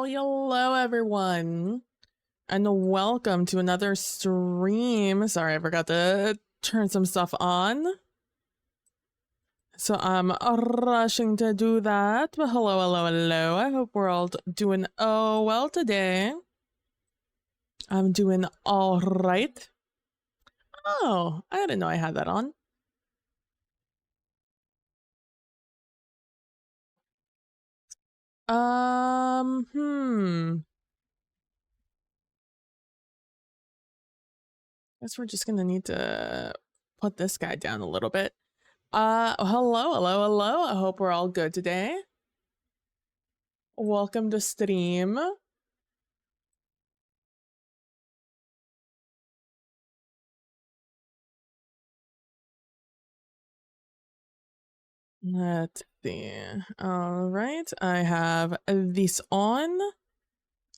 Yellow, everyone. And welcome to another stream. Sorry, I forgot to turn some stuff on. So I'm rushing to do that. But hello. I hope we're all doing well today. I'm doing all right. Oh, I didn't know I had that on. Guess we're just gonna need to put this guy down a little bit. Hello. I hope we're all good today. Welcome to stream. Let's see. All right, I have this on.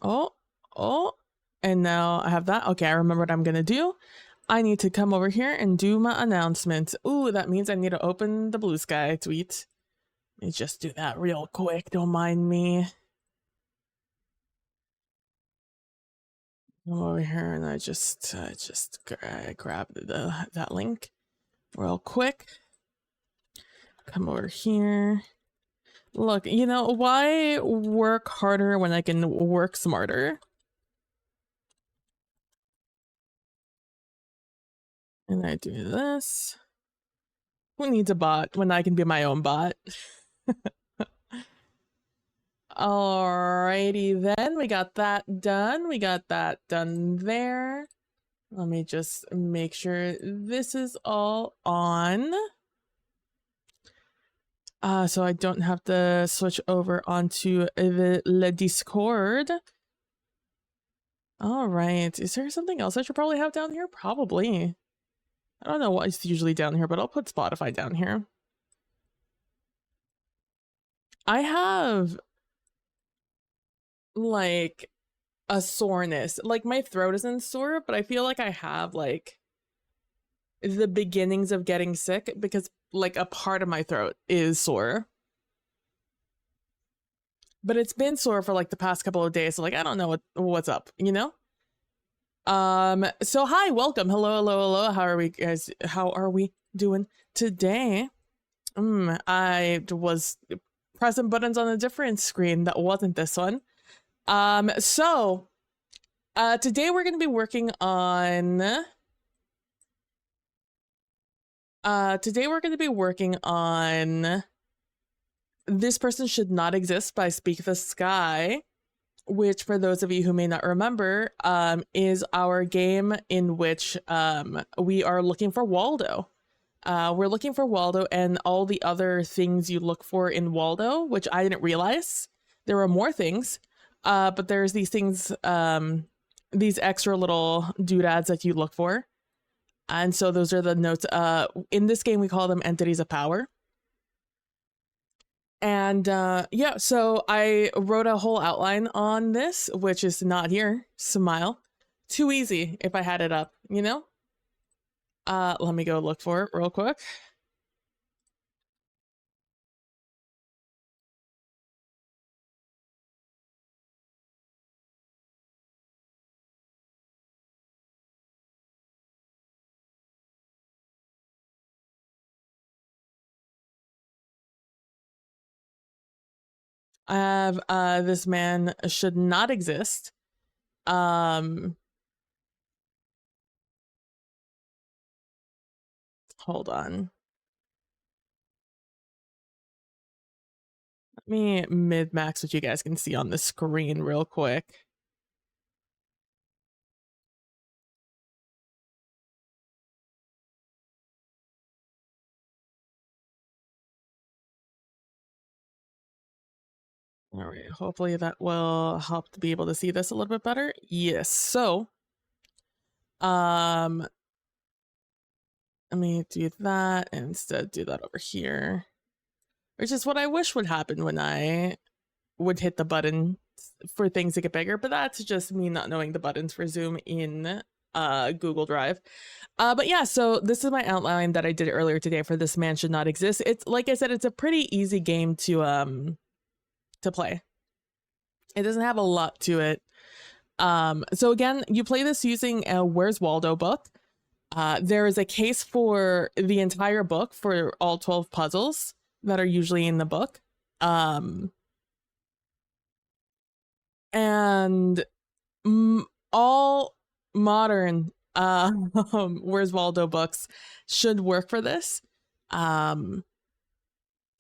Oh, and now I have that. Okay, I remember what I'm gonna do. I need to come over here and do my announcement. Ooh, that means I need to open the Blue Sky tweet. Let me just do that real quick. Don't mind me. Come over here and I just grab that link real quick. Come over here. Look, you know, why work harder when I can work smarter? And I do this. Who needs a bot when I can be my own bot? Alrighty then, we got that done. We got that done there. Let me just make sure this is all on. So I don't have to switch over onto the Discord. All right, is there something else I should probably have down here? Probably. I don't know what's usually down here, but I'll put Spotify down here. I have like a soreness. Like my throat isn't sore, but I feel like I have like the beginnings of getting sick because like a part of my throat is sore. But it's been sore for like the past couple of days, so like I don't know what's up, you know? So hi, welcome. Hello. How are we guys? How are we doing today? I was pressing buttons on a different screen that wasn't this one. So today we're going to be working on This Person Should Not Exist by Speak the Sky, which for those of you who may not remember, is our game in which we are looking for Waldo. We're looking for Waldo and all the other things you look for in Waldo, which I didn't realize. There were more things, but there's these things, these extra little doodads that you look for. And so those are the notes. In this game, we call them entities of power. And yeah, so I wrote a whole outline on this, which is not here. Smile. Too easy if I had it up, you know? Let me go look for it real quick. I have This Man Should Not Exist. Hold on. Let me mid-max what you guys can see on the screen real quick. All right, hopefully that will help to be able to see this a little bit better. Yes, so let me do that and instead do that over here, which is what I wish would happen when I would hit the button for things to get bigger, but that's just me not knowing the buttons for Zoom in Google Drive. But yeah, so this is my outline that I did earlier today for This Man Should Not Exist. It's like I said, it's a pretty easy game to play. It doesn't have a lot to it. So again, you play this using a Where's Waldo book. There is a case for the entire book for all 12 puzzles that are usually in the book. And all modern Where's Waldo books should work for this.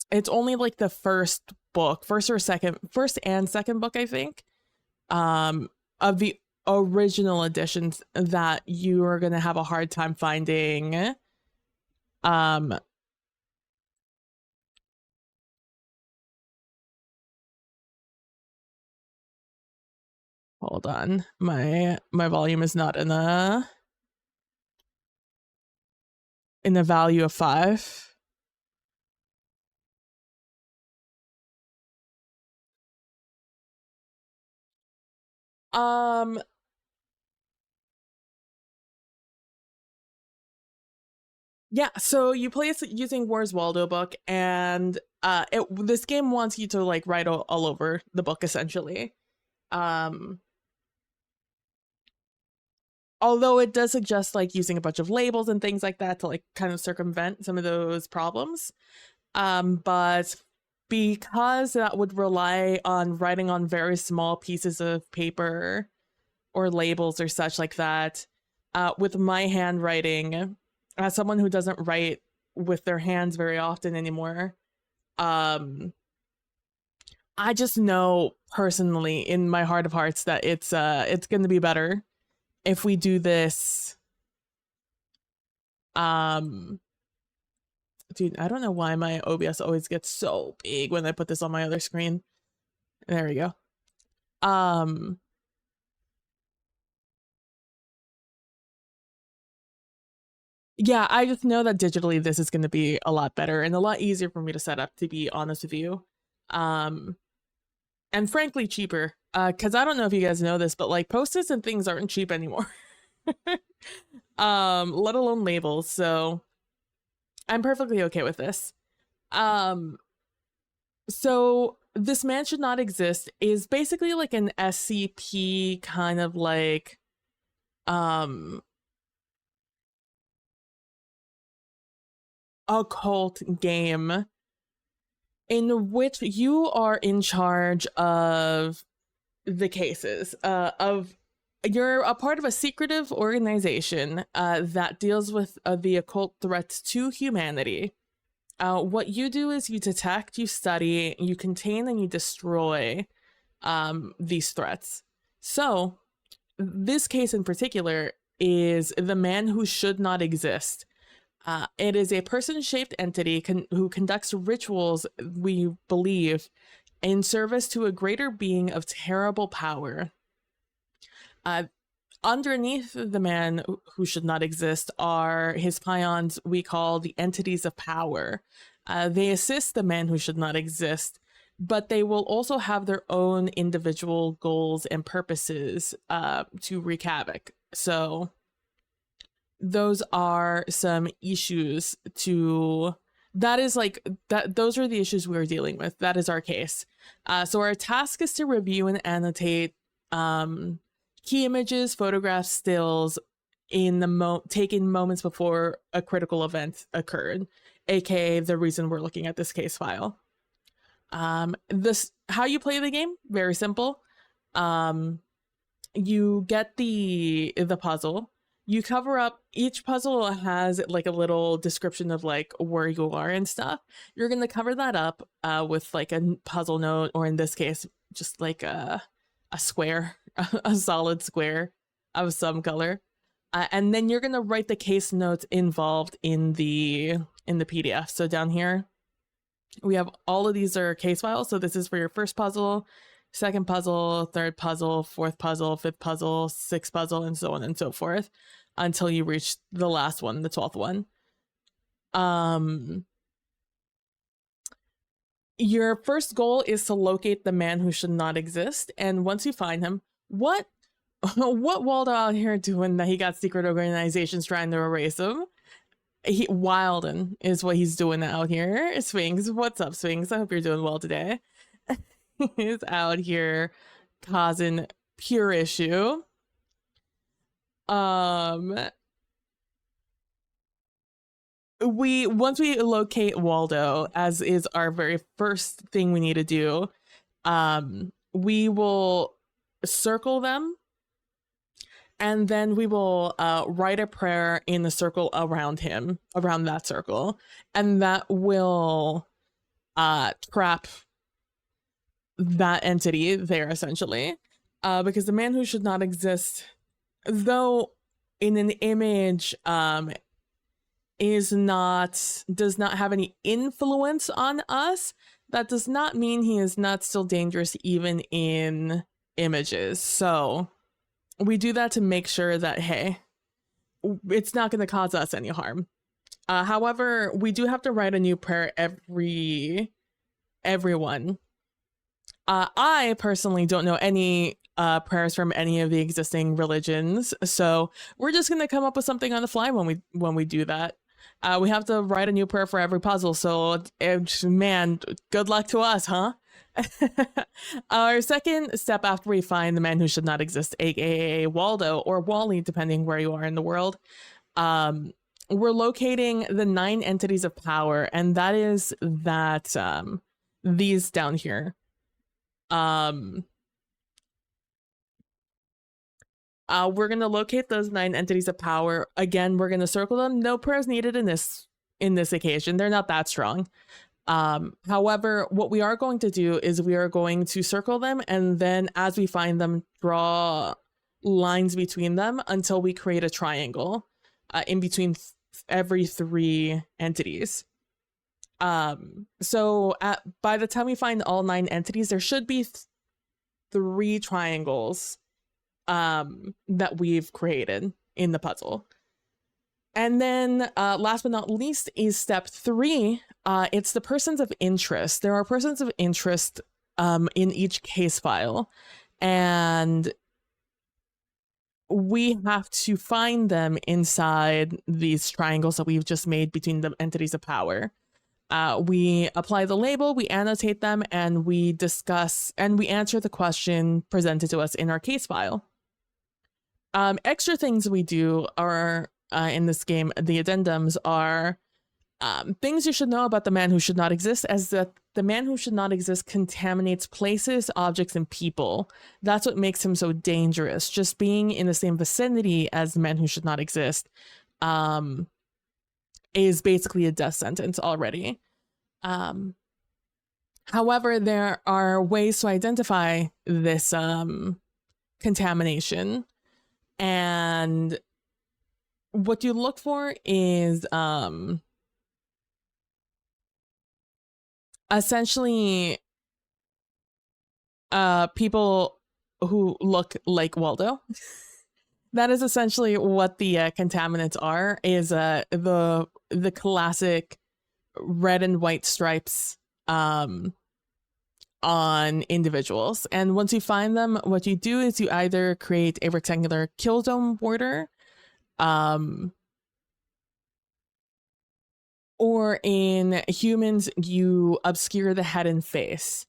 It's only like the first and second book, I think, of the original editions that you are going to have a hard time finding. Hold on, my volume is not in a value of 5. Yeah, so you play it using Where's Waldo book, and this game wants you to like write all over the book essentially. Although it does suggest like using a bunch of labels and things like that to like kind of circumvent some of those problems. But because that would rely on writing on very small pieces of paper or labels or such like that, with my handwriting, as someone who doesn't write with their hands very often anymore, I just know personally in my heart of hearts that it's going to be better if we do this. Dude, I don't know why my OBS always gets so big when I put this on my other screen. There we go. Yeah, I just know that digitally this is going to be a lot better and a lot easier for me to set up, to be honest with you. And frankly, cheaper. Because I don't know if you guys know this, but like Post-its and things aren't cheap anymore. Let alone labels. So I'm perfectly okay with this. So This Man Should Not Exist is basically like an SCP kind of like occult game in which you are in charge of the cases you're a part of a secretive organization that deals with the occult threats to humanity. What you do is you detect, you study, you contain, and you destroy these threats. So this case in particular is The Man Who Should Not Exist. It is a person-shaped entity who conducts rituals, we believe, in service to a greater being of terrible power. Underneath the Man Who Should Not Exist are his pions we call the entities of power. They assist the Man Who Should Not Exist, but they will also have their own individual goals and purposes to wreak havoc. So those are some issues those are the issues we're dealing with. That is our case. So our task is to review and annotate key images, photographs, stills taken moments before a critical event occurred, aka the reason we're looking at this case file. How you play the game, very simple. You get the puzzle. You cover up, each puzzle has like a little description of like where you are and stuff. You're going to cover that up with like a puzzle note, or in this case, just like a square, a solid square of some color. And then you're going to write the case notes involved in the PDF. So down here, We have all of these are case files. So this is for your first puzzle, second puzzle, third puzzle, fourth puzzle, fifth puzzle, sixth puzzle, and so on and so forth until you reach the last one, the 12th one. Your first goal is to locate the man who should not exist. And once you find him, what Waldo out here doing that he got secret organizations trying to erase him? Wilden is what he's doing out here. Sphinx, what's up, Sphinx? I hope you're doing well today. He's out here causing pure issue. Once we locate Waldo, as is our very first thing we need to do, we will circle them, and then we will write a prayer in the circle around him, around that circle, and that will trap that entity there, essentially. Because the man who should not exist, though in an image, does not have any influence on us, that does not mean he is not still dangerous even in images. So we do that to make sure that, hey, it's not going to cause us any harm. However, we do have to write a new prayer everyone. I personally don't know any prayers from any of the existing religions, so we're just going to come up with something on the fly when we do that. We have to write a new prayer for every puzzle, so man, good luck to us, huh? Our second step after we find the man who should not exist, aka Waldo or Wally, depending where you are in the world, we're locating the 9 entities of power, and that is that these down here. We're gonna locate those 9 entities of power. Again, we're gonna circle them. No prayers needed in this occasion. They're not that strong. However, what we are going to do is we are going to circle them, and then as we find them, draw lines between them until we create a triangle in between every 3 entities. So by the time we find all 9 entities, there should be 3 triangles that we've created in the puzzle. And then last but not least is step 3. It's the persons of interest. There are persons of interest in each case file, and we have to find them inside these triangles that we've just made between the entities of power. We apply the label, we annotate them, and we discuss and we answer the question presented to us in our case file. Extra things we do are in this game, the addendums are things you should know about the man who should not exist, as that the man who should not exist contaminates places, objects, and people. That's what makes him so dangerous. Just being in the same vicinity as the man who should not exist is basically a death sentence already. However, there are ways to identify this contamination, and what you look for is essentially people who look like Waldo. That is essentially what the contaminants are, is the classic red and white stripes on individuals. And once you find them, what you do is you either create a rectangular kill zone border, or in humans, you obscure the head and face,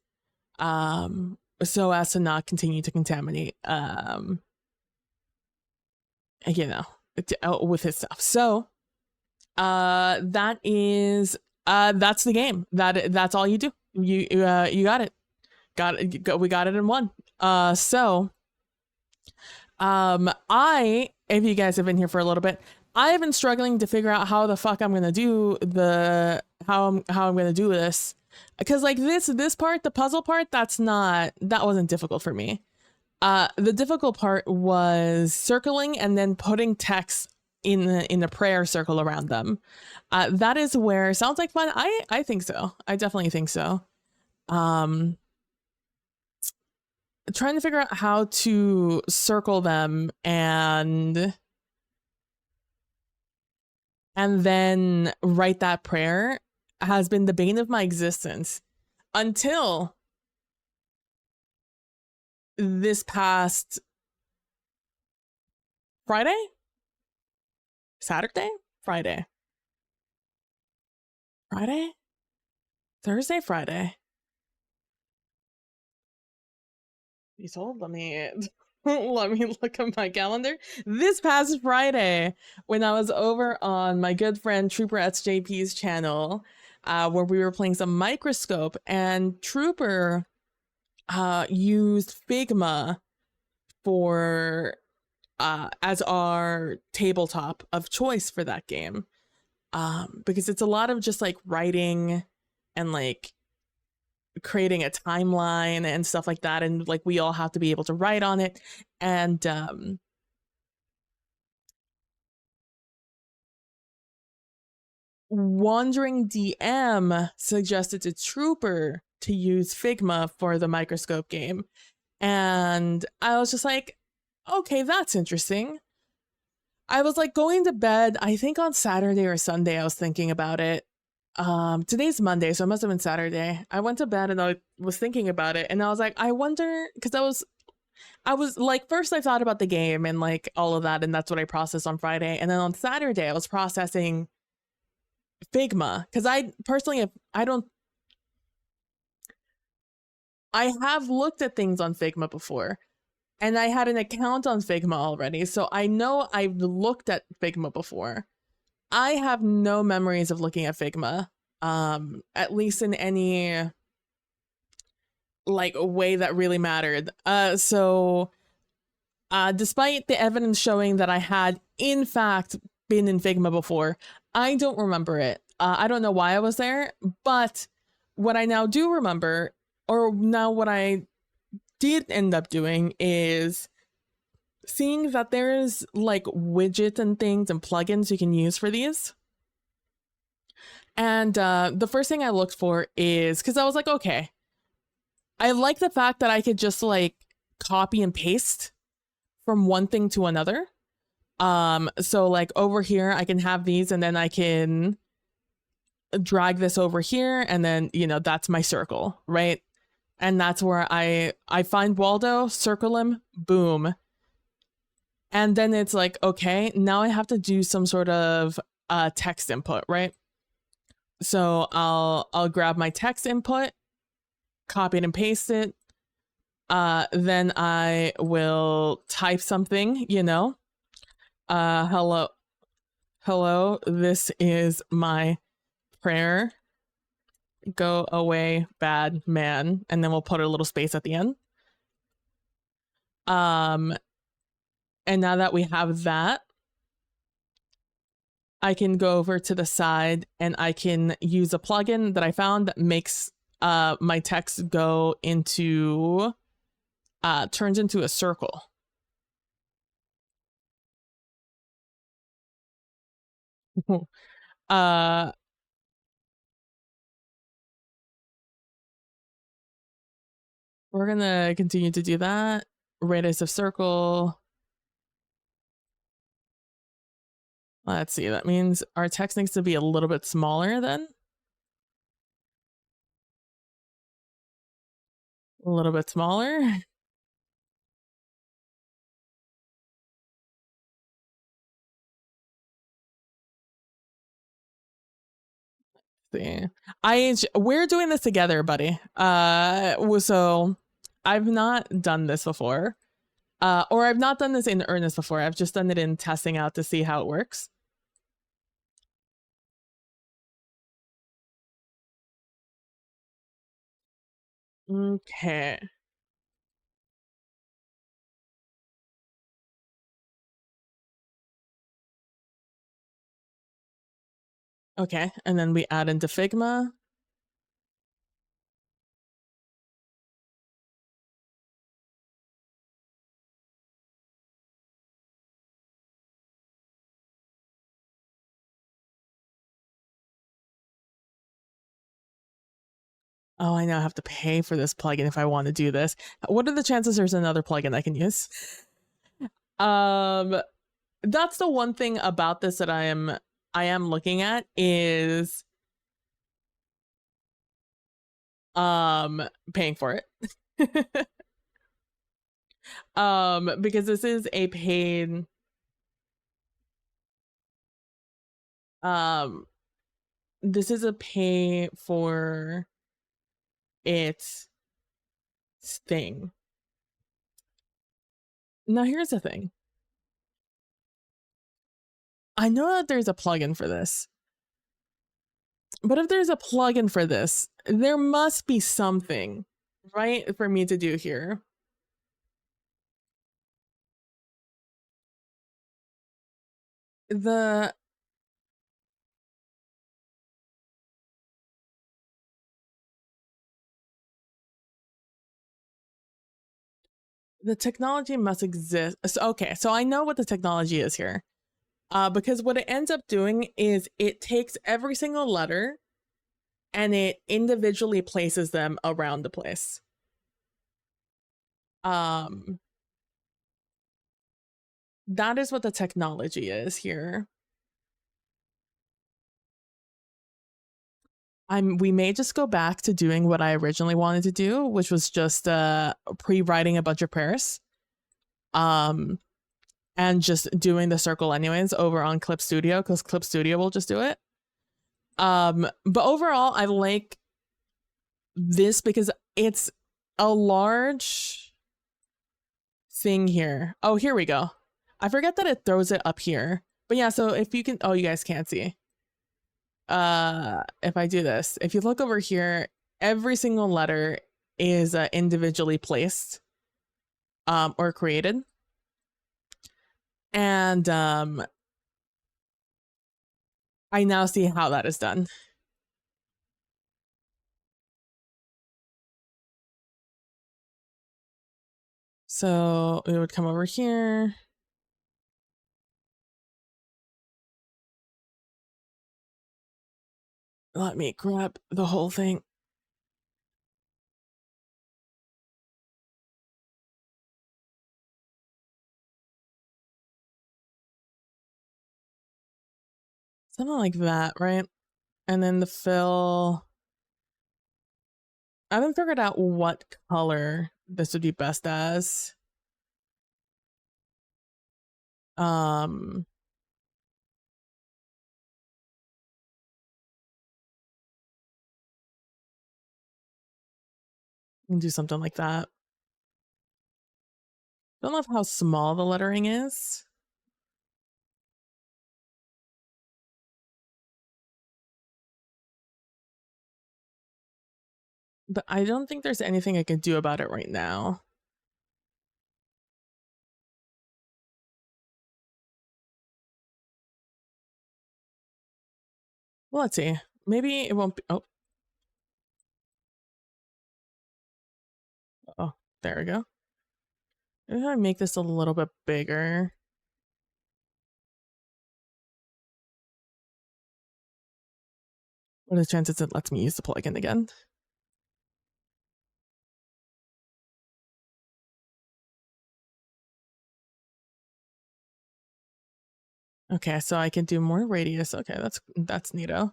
so as to not continue to contaminate, with his stuff. So, that's the game. That's all you do. You got it. We got it in one. If you guys have been here for a little bit, I have been struggling to figure out how the fuck I'm gonna do how I'm gonna do this, because like this part, the puzzle part, that wasn't difficult for me. The difficult part was circling and then putting text in the prayer circle around them. That is where sounds like fun. I think so. I definitely think so. Trying to figure out how to circle them and then write that prayer has been the bane of my existence until this past Friday, Saturday, Friday, Thursday, Friday. You told? Let me let me look at my calendar. This past Friday, when I was over on my good friend Trooper SJP's channel, where we were playing some Microscope, and Trooper used Figma for as our tabletop of choice for that game, because it's a lot of just like writing and like creating a timeline and stuff like that, and like we all have to be able to write on it. And Wandering DM suggested to Trooper to use Figma for the Microscope game, and I was just like, okay, that's interesting. I was like going to bed, I think on Saturday or Sunday, I was thinking about it. Today's Monday, so it must have been Saturday. I went to bed and I was thinking about it, and I was like, I wonder, because I was like, first I thought about the game and like all of that, and that's what I processed on Friday. And then on Saturday, I was processing Figma, because I personally I have looked at things on Figma before, and I had an account on Figma already, so I know I've looked at Figma before. I have no memories of looking at Figma, at least in any like way that really mattered. So despite the evidence showing that I had in fact been in Figma before, I don't remember it. I don't know why I was there, but what I now do remember, or now what I did end up doing, is seeing that there's like widgets and things and plugins you can use for these. And the first thing I looked for is, because I was like, okay, I like the fact that I could just like copy and paste from one thing to another. So like over here, I can have these, and then I can drag this over here, and then, you know, that's my circle, right? And that's where I find Waldo, circle him, boom. And then it's like, okay, now I have to do some sort of text input, right? So I'll grab my text input, copy it and paste it. Then I will type something, you know, hello, this is my prayer. Go away, bad man. And then we'll put a little space at the end. And now that we have that, I can go over to the side and I can use a plugin that I found that makes my text go into, turns into a circle. uh, we're gonna continue to do that. Radius of circle. Let's see, that means our text needs to be a little bit smaller then. A little bit smaller. See, we're doing this together, buddy. So I've not done this before, or I've not done this in earnest before. I've just done it in testing out to see how it works. Okay. Okay, and then we add into Figma. Oh, I now have to pay for this plugin if I want to do this. What are the chances there's another plugin I can use? Um, that's the one thing about this that I am looking at is paying for it. Because this is a paid this is a pay for it thing. Now here's the thing. I know that there's a plugin for this. But if there's a plugin for this, there must be something, right, for me to do here. The technology must exist. Okay, so I know what the technology is here. Because what it ends up doing is it takes every single letter and it individually places them around the place. That is what the technology is here. We may just go back to doing what I originally wanted to do, which was just pre-writing a bunch of prayers. And just doing the circle anyways over on Clip Studio, because Clip Studio will just do it. But overall, I like this because it's a large thing here. Oh, here we go. I forget that it throws it up here. But yeah, so if you can, oh, you guys can't see. If I do this, if you look over here, every single letter is individually placed or created. And I now see how that is done. So we would come over here. Let me grab the whole thing. Something like that, right? And then the fill. I haven't figured out what color this would be best as. And do something like that. Don't love how small the lettering is. But I don't think there's anything I can do about it right now. Well, let's see. Maybe it won't be. Oh. Oh, there we go. Maybe I make this a little bit bigger. What are the chances it lets me use the plugin again? Okay, so I can do more radius. Okay, that's neato.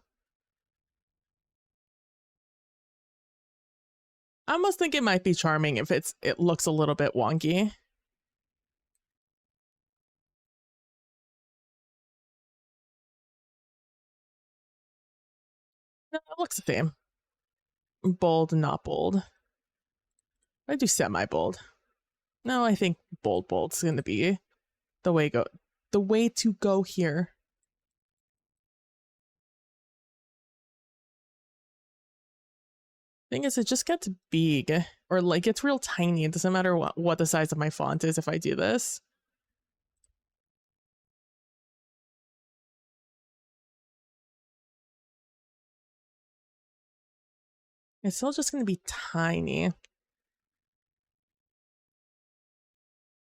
I almost think it might be charming if it looks a little bit wonky. No, it looks the same. Bold, not bold. I do semi-bold. No, I think bold's gonna be the way to go here. Thing is, it just gets big, or like it's real tiny. It doesn't matter what the size of my font is if I do this. It's still just gonna be tiny.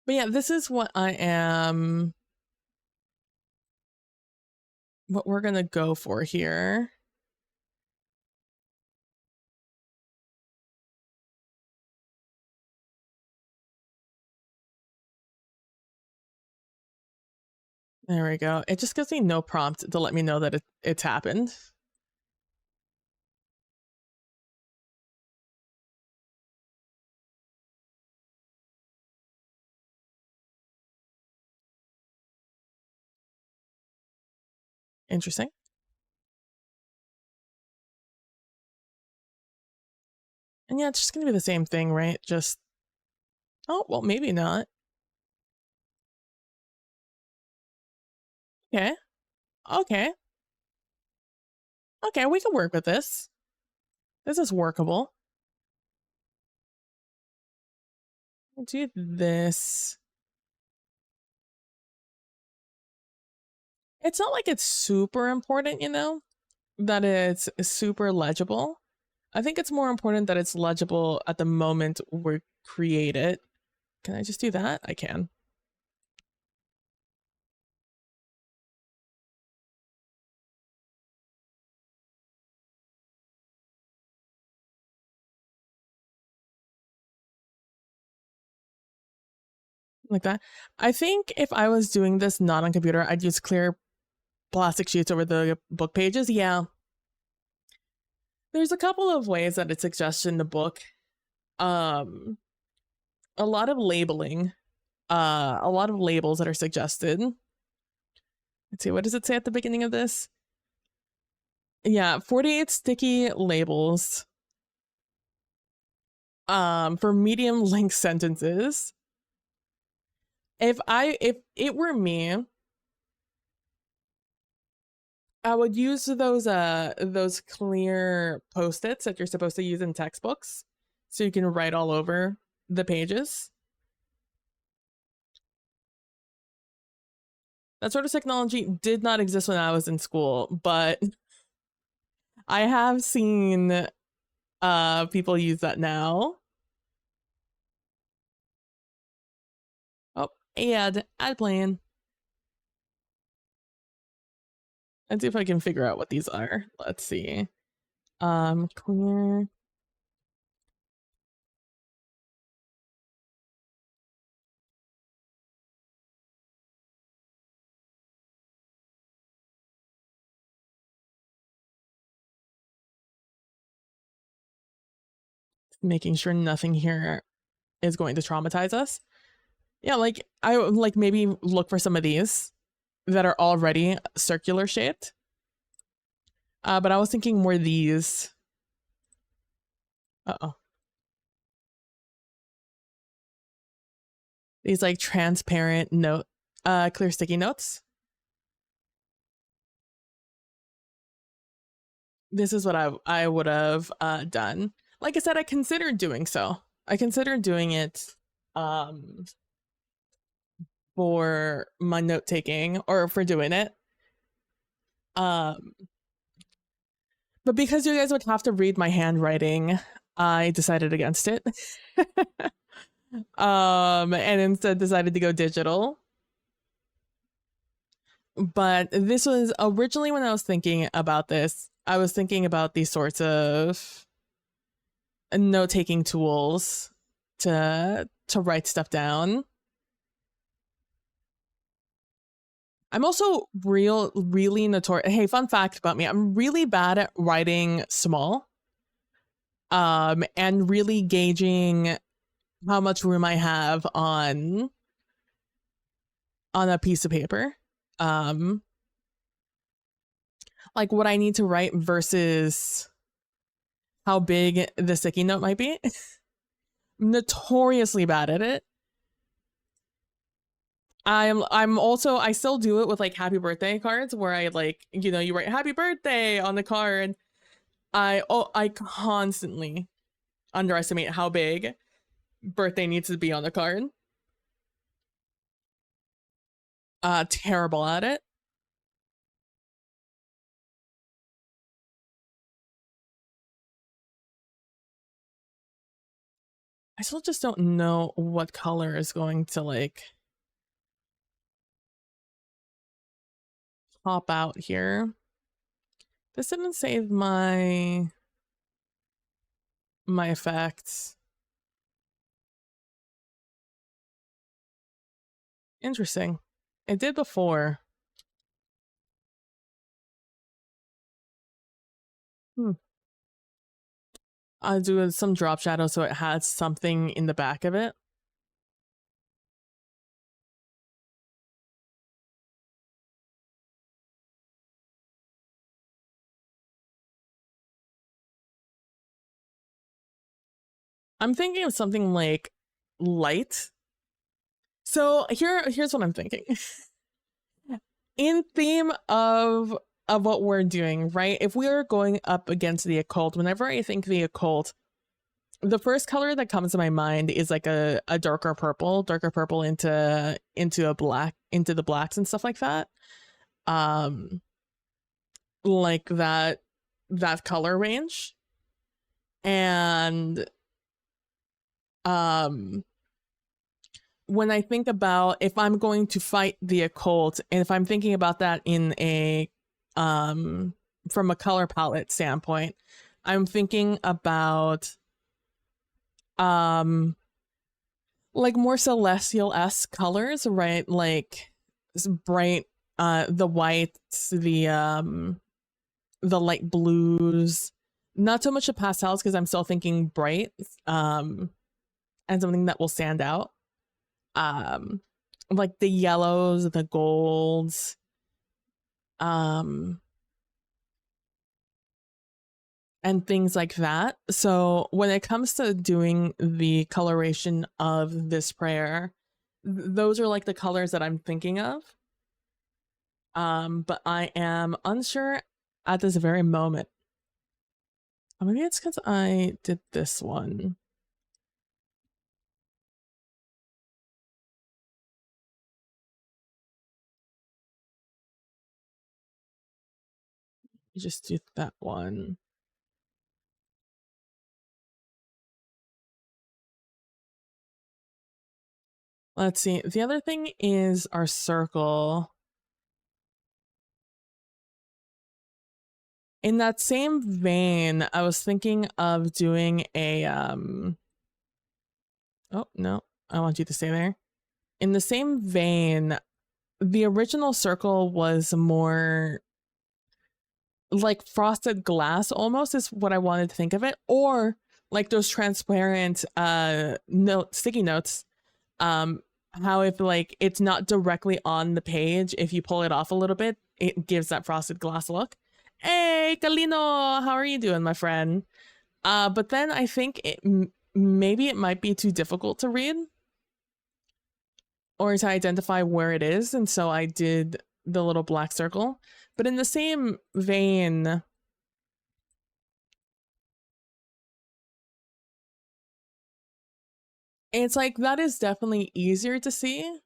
But yeah, this is what what we're gonna go for here. There we go. It just gives me no prompt to let me know that it's happened. Interesting. And yeah, it's just gonna be the same thing, right? Just, oh, well, maybe not. Okay. Okay. Okay, we can work with this. This is workable. We'll do this. It's not like it's super important, you know, that it's super legible. I think it's more important that it's legible at the moment we create it. Can I just do that? I can. Like that. I think if I was doing this not on computer, I'd use clear plastic sheets over the book pages. Yeah. There's a couple of ways that it suggests in the book. A lot of labeling. A lot of labels that are suggested. Let's see, what does it say at the beginning of this? Yeah, 48 sticky labels. For medium length sentences. If it were me, I would use those clear post-its that you're supposed to use in textbooks, so you can write all over the pages. That sort of technology did not exist when I was in school, but I have seen people use that now. Oh, ad playing. Let's see if I can figure out what these are. Let's see. Clear. Making sure nothing here is going to traumatize us. Yeah, like I would like maybe look for some of these that are already circular shaped. But I was thinking more these. Uh-oh. These like transparent note, clear sticky notes. This is what I would have done. Like I said, I considered doing so. I considered doing it for my note taking or for doing it. But because you guys would have to read my handwriting, I decided against it. And instead decided to go digital. But this was originally when I was thinking about this, I was thinking about these sorts of note-taking tools to write stuff down. I'm also really notorious. Hey, fun fact about me, I'm really bad at writing small. And really gauging how much room I have on a piece of paper. Like what I need to write versus how big the sticky note might be. Notoriously bad at it. I'm also, I still do it with like happy birthday cards where I like, you know, you write happy birthday on the card. I constantly underestimate how big birthday needs to be on the card. Terrible at it. I still just don't know what color is going to like pop out here. This didn't save my effects. Interesting. It did before. Hmm. I'll do some drop shadow so it has something in the back of it. I'm thinking of something like light. So here's what I'm thinking. In theme of what we're doing, right? If we are going up against the occult, whenever I think the occult, the first color that comes to my mind is like a darker purple into a black, into the blacks and stuff like that. Um like that color range. And um when I think about if I'm going to fight the occult, and if I'm thinking about that in a from a color palette standpoint, I'm thinking about like more celestial-esque colors, right? Like bright the whites, the light blues, not so much the pastels because I'm still thinking bright, and something that will stand out. Like the yellows, the golds, and things like that. So when it comes to doing the coloration of this prayer, those are like the colors that I'm thinking of. But I am unsure at this very moment. Maybe it's because I did this one. You just do that one. Let's see. The other thing is our circle. In that same vein, I was thinking of doing a oh no, I want you to stay there. In the same vein, the original circle was more like frosted glass almost is what I wanted to think of it, or like those transparent sticky notes. How if like it's not directly on the page, if you pull it off a little bit, it gives that frosted glass look. Hey, Kalino, how are you doing, my friend? But then I think maybe it might be too difficult to read or to identify where it is, and so I did the little black circle. But in the same vein, it's like that is definitely easier to see,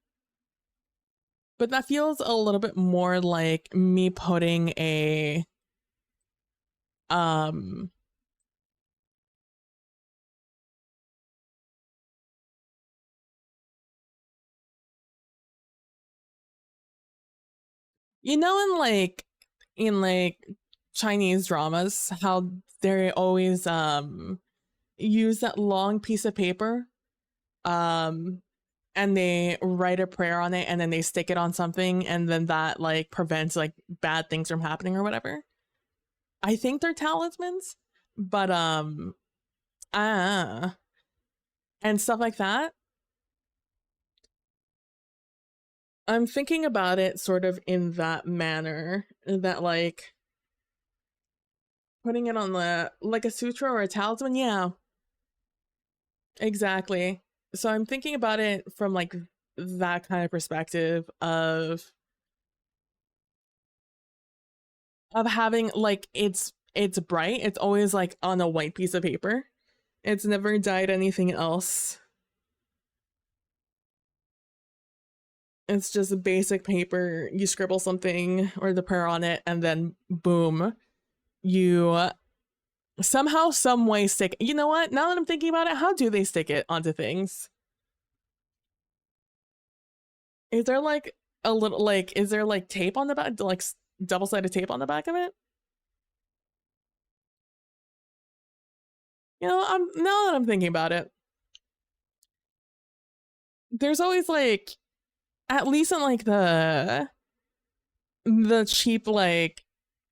but that feels a little bit more like me putting a you know, in like Chinese dramas, how they always use that long piece of paper, um and they write a prayer on it and then they stick it on something, and then that like prevents like bad things from happening or whatever. I think they're talismans, but and stuff like that. I'm thinking about it sort of in that manner, that like putting it on the like a sutra or a talisman. Yeah, exactly. So I'm thinking about it from like that kind of perspective of having like it's bright. It's always like on a white piece of paper. It's never dyed anything else. It's just basic paper. You scribble something or the prayer on it, and then boom, you somehow, some way stick. You know what? Now that I'm thinking about it, how do they stick it onto things? Is there like a little like? Is there like tape on the back, like double-sided tape on the back of it? You know, I'm now that I'm thinking about it, there's always like, at least in like the cheap like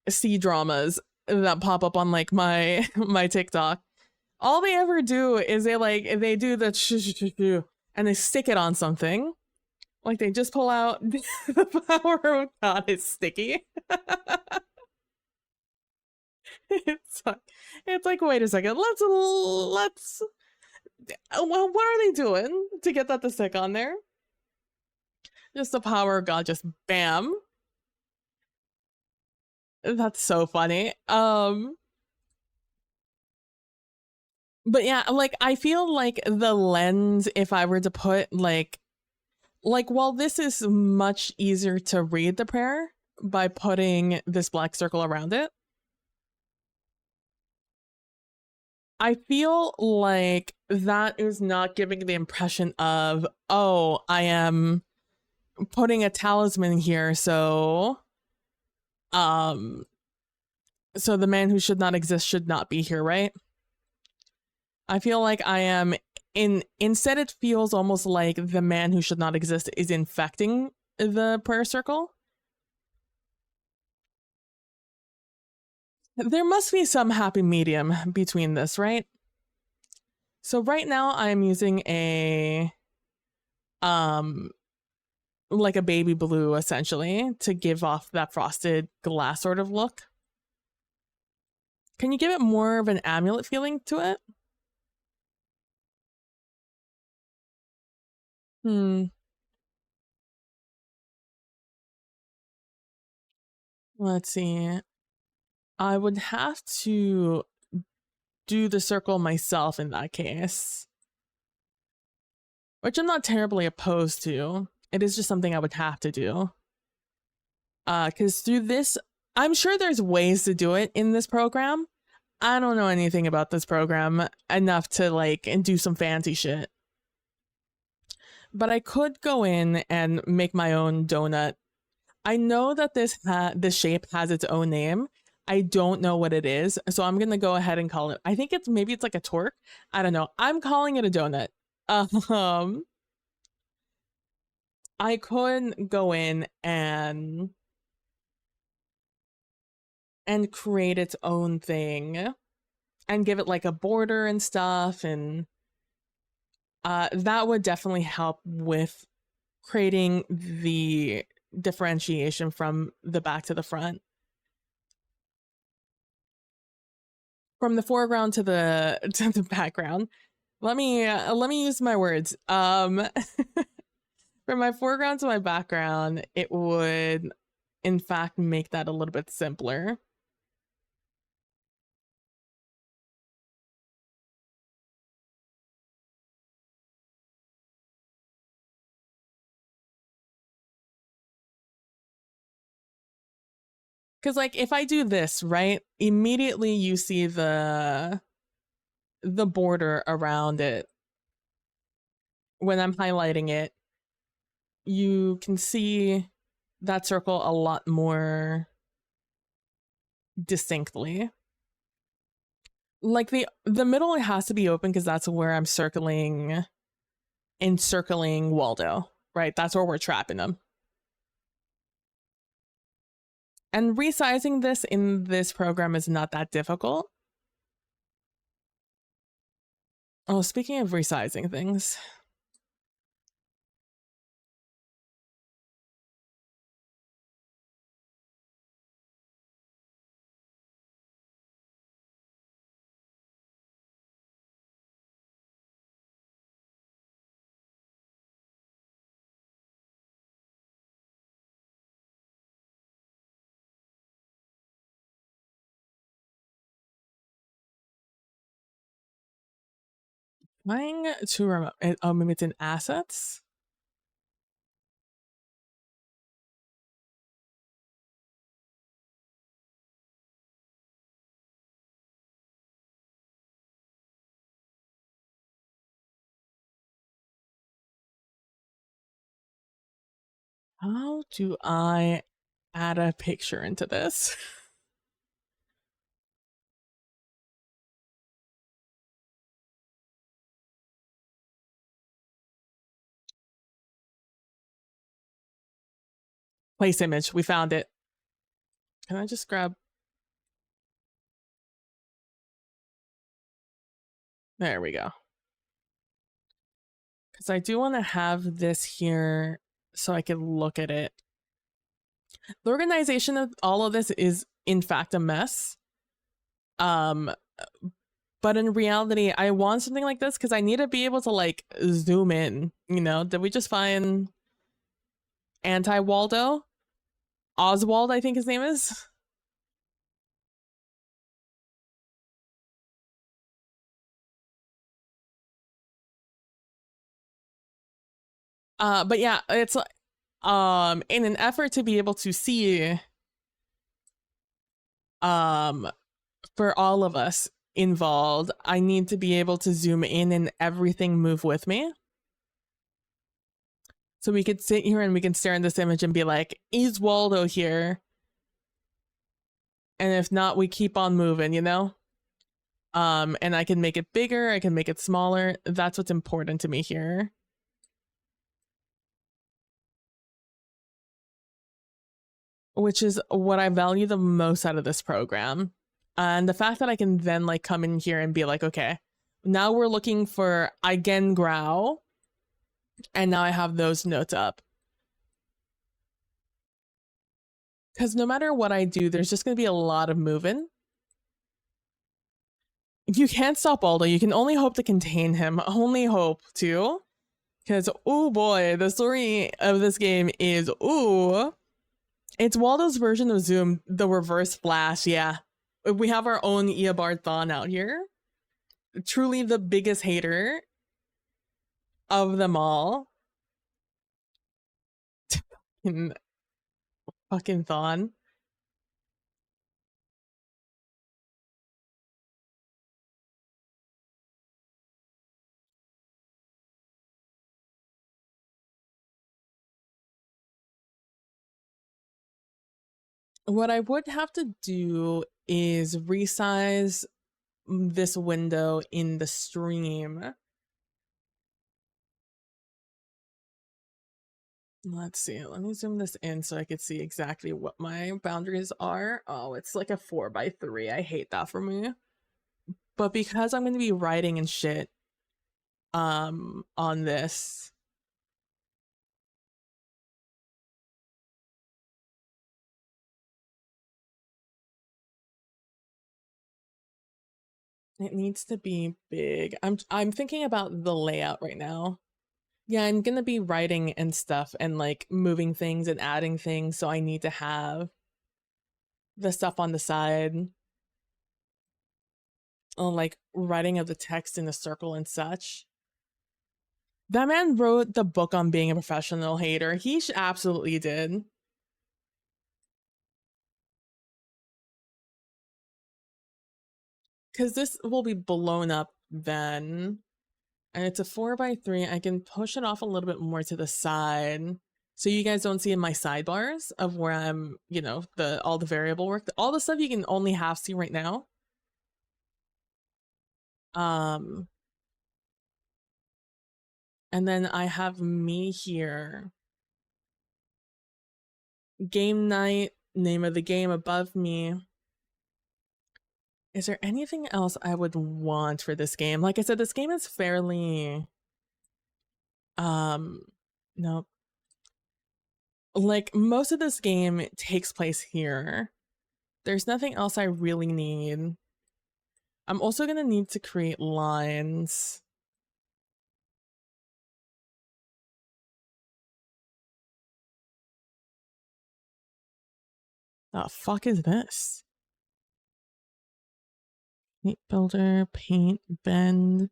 C dramas, that pop up on like my my TikTok. All they ever do is they do the and they stick it on something. Like they just pull out the power of God is sticky. it's like wait a second. Let's well, what are they doing to get that to stick on there? Just the power of God, just bam. That's so funny. But yeah, like I feel like the lens, if I were to put like while this is much easier to read the prayer by putting this black circle around it, I feel like that is not giving the impression of, oh, I am putting a talisman here, um so the man who should not exist should not be here, right? I feel like I am instead it feels almost like the man who should not exist is infecting the prayer circle. There must be some happy medium between this, right? So right now I am using a like a baby blue essentially to give off that frosted glass sort of look. Can you give it more of an amulet feeling to it? Let's see. I would have to do the circle myself in that case, which I'm not terribly opposed to. It is just something I would have to do. Because through this, I'm sure there's ways to do it in this program. I don't know anything about this program enough to like and do some fancy shit. But I could go in and make my own donut. I know that this shape has its own name. I don't know what it is, so I'm gonna go ahead and call it. I think maybe it's like a torque. I don't know. I'm calling it a donut. Um, I could go in and create its own thing and give it like a border and stuff, and that would definitely help with creating the differentiation from the back to the front. From the foreground to the background. Let me use my words. From my foreground to my background, it would in fact make that a little bit simpler. Because like if I do this, right, immediately you see the border around it. When I'm highlighting it, you can see that circle a lot more distinctly. Like the middle has to be open because that's where I'm encircling Waldo, right? That's where we're trapping him. And resizing this in this program is not that difficult. Oh, speaking of resizing things. Trying to remember. Oh, maybe it's in assets. How do I add a picture into this? Place image. We found it. Can I just grab There we go. Because I do want to have this here so I can look at it. The organization of all of this is in fact a mess. But in reality, I want something like this because I need to be able to like zoom in. You know, did we just find Anti-Waldo? Oswald, I think his name is. But yeah, it's in an effort to be able to see for all of us involved, I need to be able to zoom in and everything move with me. So we could sit here and we can stare at this image and be like, is Waldo here? And if not, we keep on moving, you know? And I can make it bigger, I can make it smaller. That's what's important to me here. Which is what I value the most out of this program. And the fact that I can then like come in here and be like, okay, now we're looking for Eigengrau. And now I have those notes up. Because no matter what I do, there's just going to be a lot of moving. You can't stop Waldo. You can only hope to contain him. Only hope to. Because, oh boy, the story of this game is, ooh. It's Waldo's version of Zoom, the reverse flash, yeah. We have our own Eobard Thawne out here. Truly the biggest hater of them all. Fucking Thawne. What I would have to do is resize this window in the stream. Let's see. Let me zoom this in so I could see exactly what my boundaries are. Oh, it's like a 4x3. I hate that for me. But because I'm going to be writing and shit on this, it needs to be big. I'm thinking about the layout right now. Yeah, I'm gonna be writing and stuff and like moving things and adding things, so I need to have the stuff on the side. Like writing of the text in a circle and such. That man wrote the book on being a professional hater. He absolutely did. Because this will be blown up then. And it's a 4x3. I can push it off a little bit more to the side. So you guys don't see in my sidebars of where I'm, you know, all the variable work. All the stuff you can only half see right now. And then I have me here. Game night, name of the game above me. Is there anything else I would want for this game? Like I said, this game is fairly no. Like most of this game takes place here. There's nothing else I really need. I'm also gonna need to create lines. The fuck is this? Paint builder, paint, bend.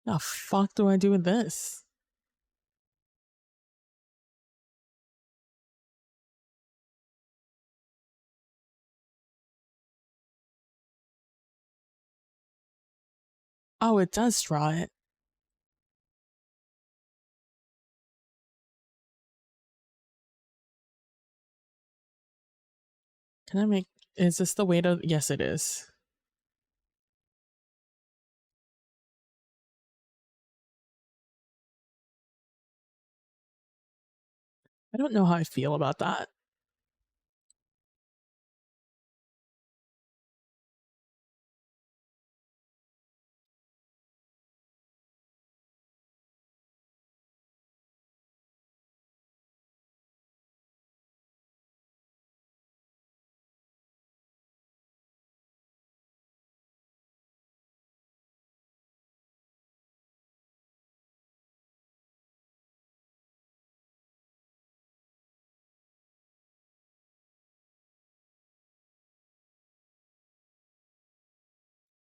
The fuck do I do with this? Oh, it does draw it. Can I make, is this the way to, yes it is. I don't know how I feel about that.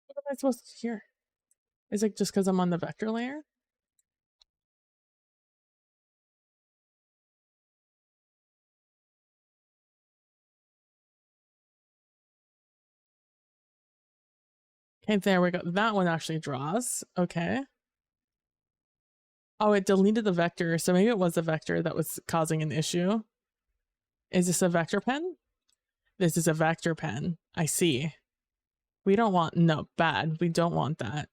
What am I supposed to hear? Is it just because I'm on the vector layer? Okay, there we go. That one actually draws. Okay. Oh, it deleted the vector, so maybe it was the vector that was causing an issue. Is this a vector pen? This is a vector pen. I see. We don't want, no, bad. We don't want that.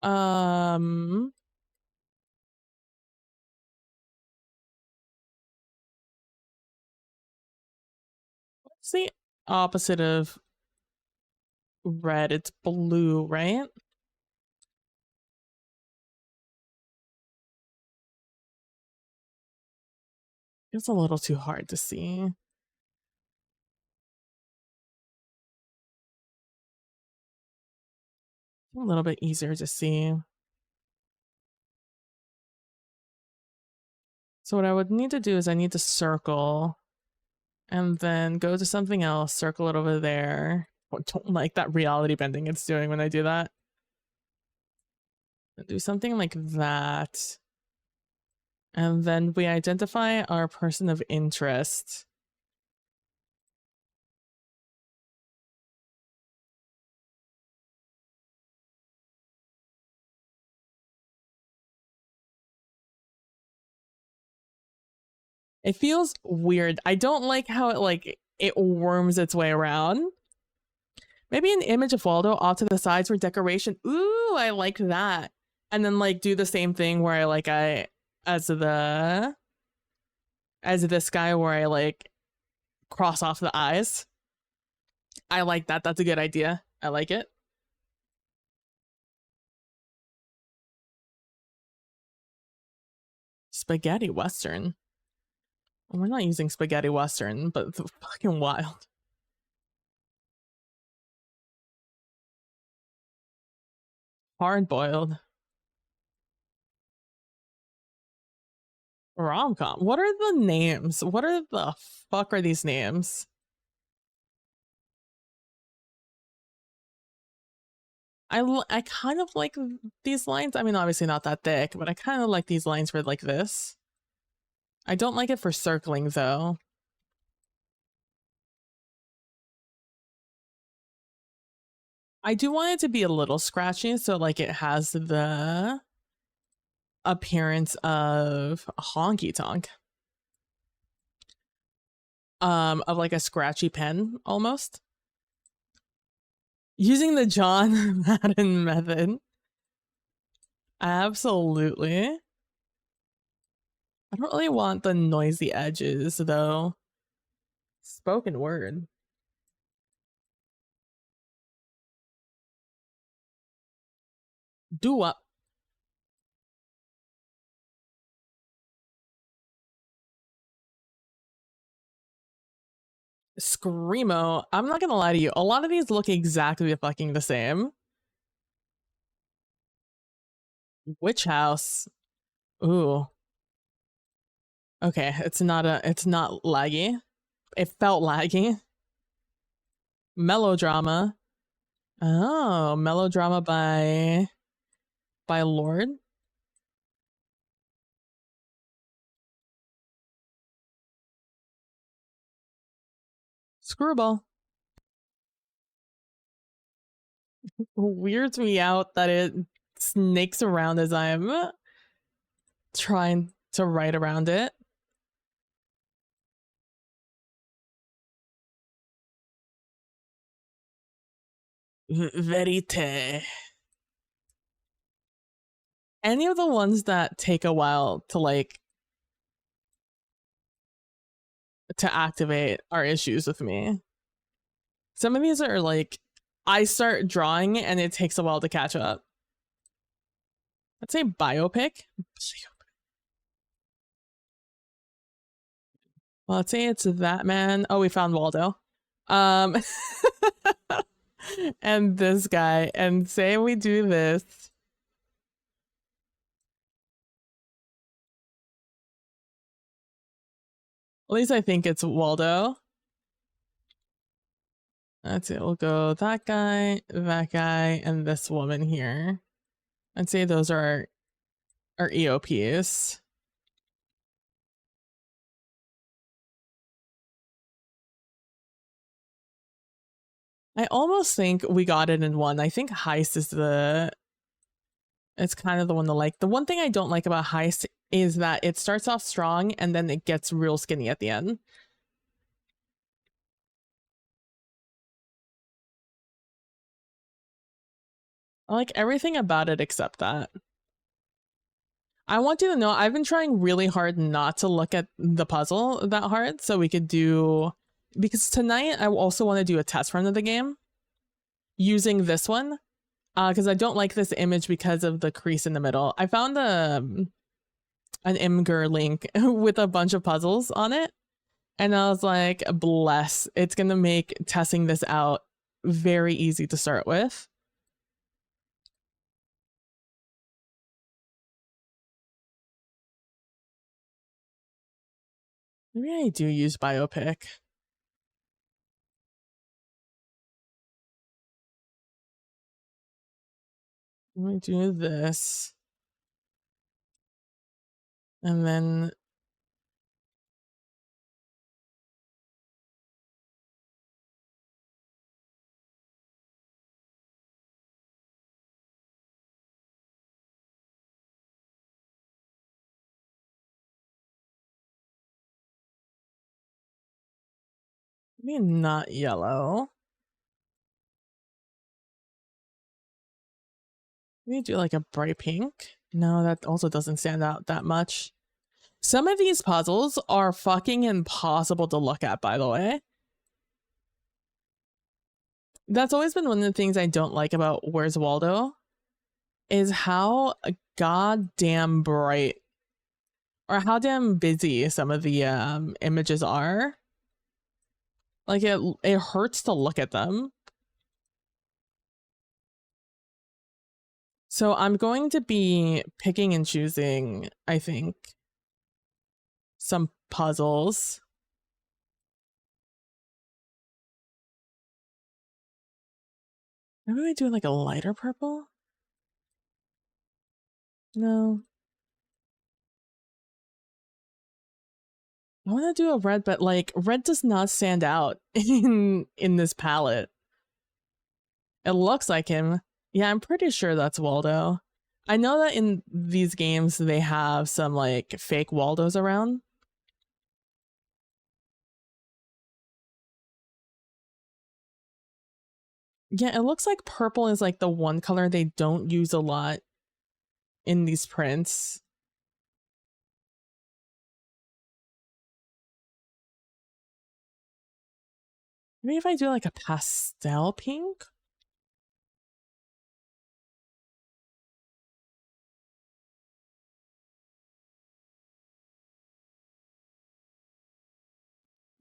Um, what's the opposite of red? It's blue, right? It's a little too hard to see. A little bit easier to see. So what I would need to do is I need to circle and then go to something else, circle it over there. I don't like that reality bending it's doing when I do that. Do something like that. And then we identify our person of interest. It feels weird. I don't like how it worms its way around. Maybe an image of Waldo off to the sides for decoration. Ooh, I like that. And then do the same thing where I as this guy where I cross off the eyes. I like that. That's a good idea. I like it. Spaghetti Western. We're not using spaghetti Western, but it's fucking wild. Hard boiled. Rom-com. What are the names? What are the fuck are these names? I kind of like these lines. I mean, obviously not that thick, but I kind of like these lines for this. I don't like it for circling though. I do want it to be a little scratchy, so it has the appearance of a honky tonk. Of a scratchy pen almost. Using the John Madden method. Absolutely. I don't really want the noisy edges though. Spoken word. Do up. Screamo. I'm not gonna lie to you. A lot of these look exactly fucking the same. Witch House. Ooh. Okay, it's not laggy. It felt laggy. Melodrama. Oh, melodrama by Lord. Screwball. Weirds me out that it snakes around as I'm trying to write around it. VTT. Any of the ones that take a while to like to activate are issues with me. Some of these are like I start drawing and it takes a while to catch up. Let's say biopic. Well, let's say it's that man. Oh, we found Waldo. Um and this guy. And say we do this. At least I think it's Waldo. That's it. We'll go that guy, and this woman here. I'd say those are our EOPs. I almost think we got it in one. I think Heist is it's kind of the one to like. The one thing I don't like about Heist is that it starts off strong and then it gets real skinny at the end. I like everything about it except that. I want you to know I've been trying really hard not to look at the puzzle that hard so we could do, because tonight I also want to do a test run of the game using this one because I don't like this image because of the crease in the middle. I found an Imgur link with a bunch of puzzles on it and I was like, bless, it's gonna make testing this out very easy to start with. Maybe I do use biopic. Let me do this. And then maybe not yellow. Maybe do like a bright pink. No, that also doesn't stand out that much. Some of these puzzles are fucking impossible to look at, by the way. That's always been one of the things I don't like about Where's Waldo is how goddamn bright or how damn busy some of the images are. Like it hurts to look at them. So I'm going to be picking and choosing, I think, some puzzles. Maybe we do like a lighter purple? No. I want to do a red, but like red does not stand out in this palette. It looks like him. Yeah, I'm pretty sure that's Waldo. I know that in these games they have some like fake Waldos around. Yeah, it looks like purple is like the one color they don't use a lot in these prints. Maybe if I do like a pastel pink?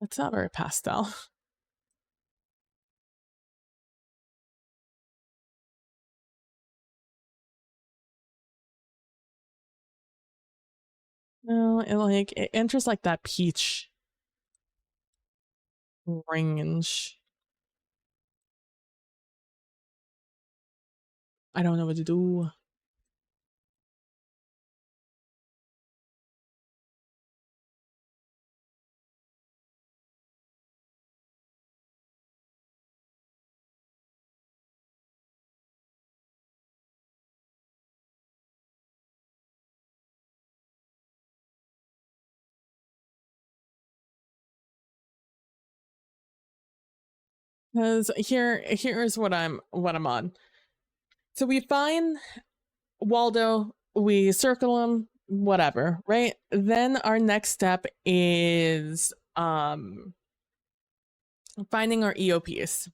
That's not very pastel. No, it enters like that peach range. I don't know what to do. Because here's what I'm on. So we find Waldo, we circle him, whatever, right? Then our next step is finding our EOPs.